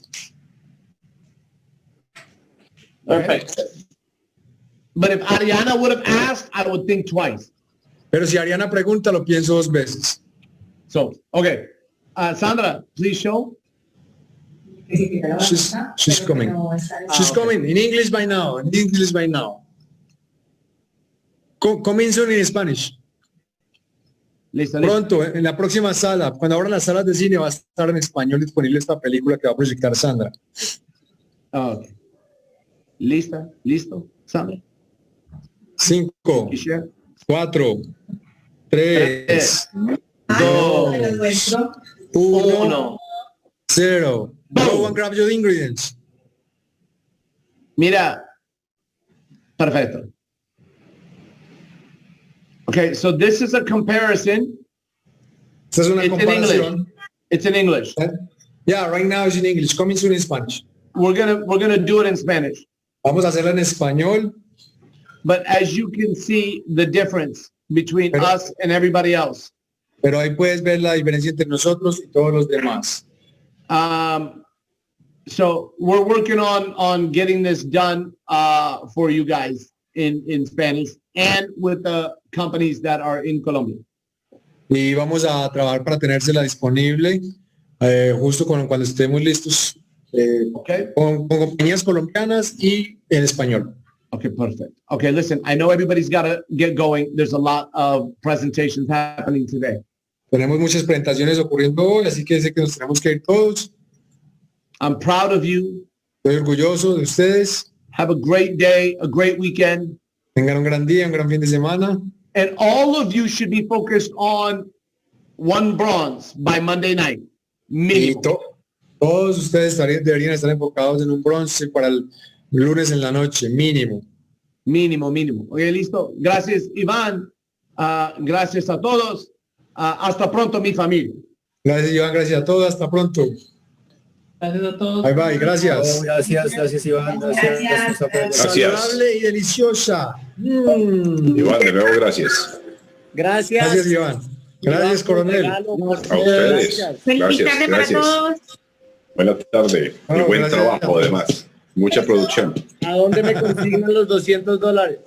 Perfecto. But if Ariana would have asked, I would think twice. Pero si Ariana pregunta, lo pienso 2 veces. So, okay. Sandra, please show. She's coming. She's coming in English by now. In English by now. Coming soon in Spanish. Listo, listo. Pronto, en la próxima sala, cuando abran las salas de cine, va a estar en español disponible esta película que va a proyectar Sandra. Okay. Lista, listo, Sandra. 5, You share? 4, 3, 2, 1, 0. Go and grab your ingredients. Mira, perfecto. Okay, so this is a comparison. Esta es una It's in English. comparación. It's in English. Yeah, right now it's in English. Coming soon in Spanish. We're gonna do it in Spanish. Vamos a hacerla en español. But as you can see, the difference between Pero- us and everybody else. Pero ahí puedes ver la diferencia entre nosotros y todos los demás. So we're working on getting this done for you guys in Spanish and with the companies that are in Colombia. Y vamos a trabajar para tenérsela disponible justo cuando estemos listos Okay. con compañías colombianas y en español. Okay, perfect. Okay, listen, I know everybody's got to get going. There's a lot of presentations happening today. Tenemos muchas presentaciones ocurriendo hoy, así que sé que nos tenemos que ir todos. I'm proud of you. Estoy orgulloso de ustedes. Have a great day, a great weekend. Tengan un gran día, un gran fin de semana. And all of you should be focused on one bronze by Monday night. Y Minimum. todos ustedes deberían estar enfocados en un bronce para el lunes en la noche, mínimo. Mínimo. Okay, listo. Gracias, Iván. Gracias a todos. Hasta pronto, mi familia. Gracias, Iván. Gracias a todos. Hasta pronto. Gracias a todos. Bye, bye. Gracias. Gracias, Iván. Gracias. Gracias. Saludable y deliciosa. Iván, de nuevo, gracias. Gracias, Iván. Gracias, coronel. A ustedes. Feliz tarde para todos. Buena tarde y Bueno, buen gracias. trabajo, además. Mucha producción. ¿A dónde me consignan los $200?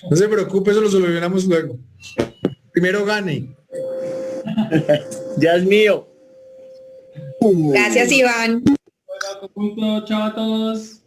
No se preocupe, eso lo solucionamos luego. Primero gane. Ya es mío. Gracias, Iván. Punto. Chao a todos.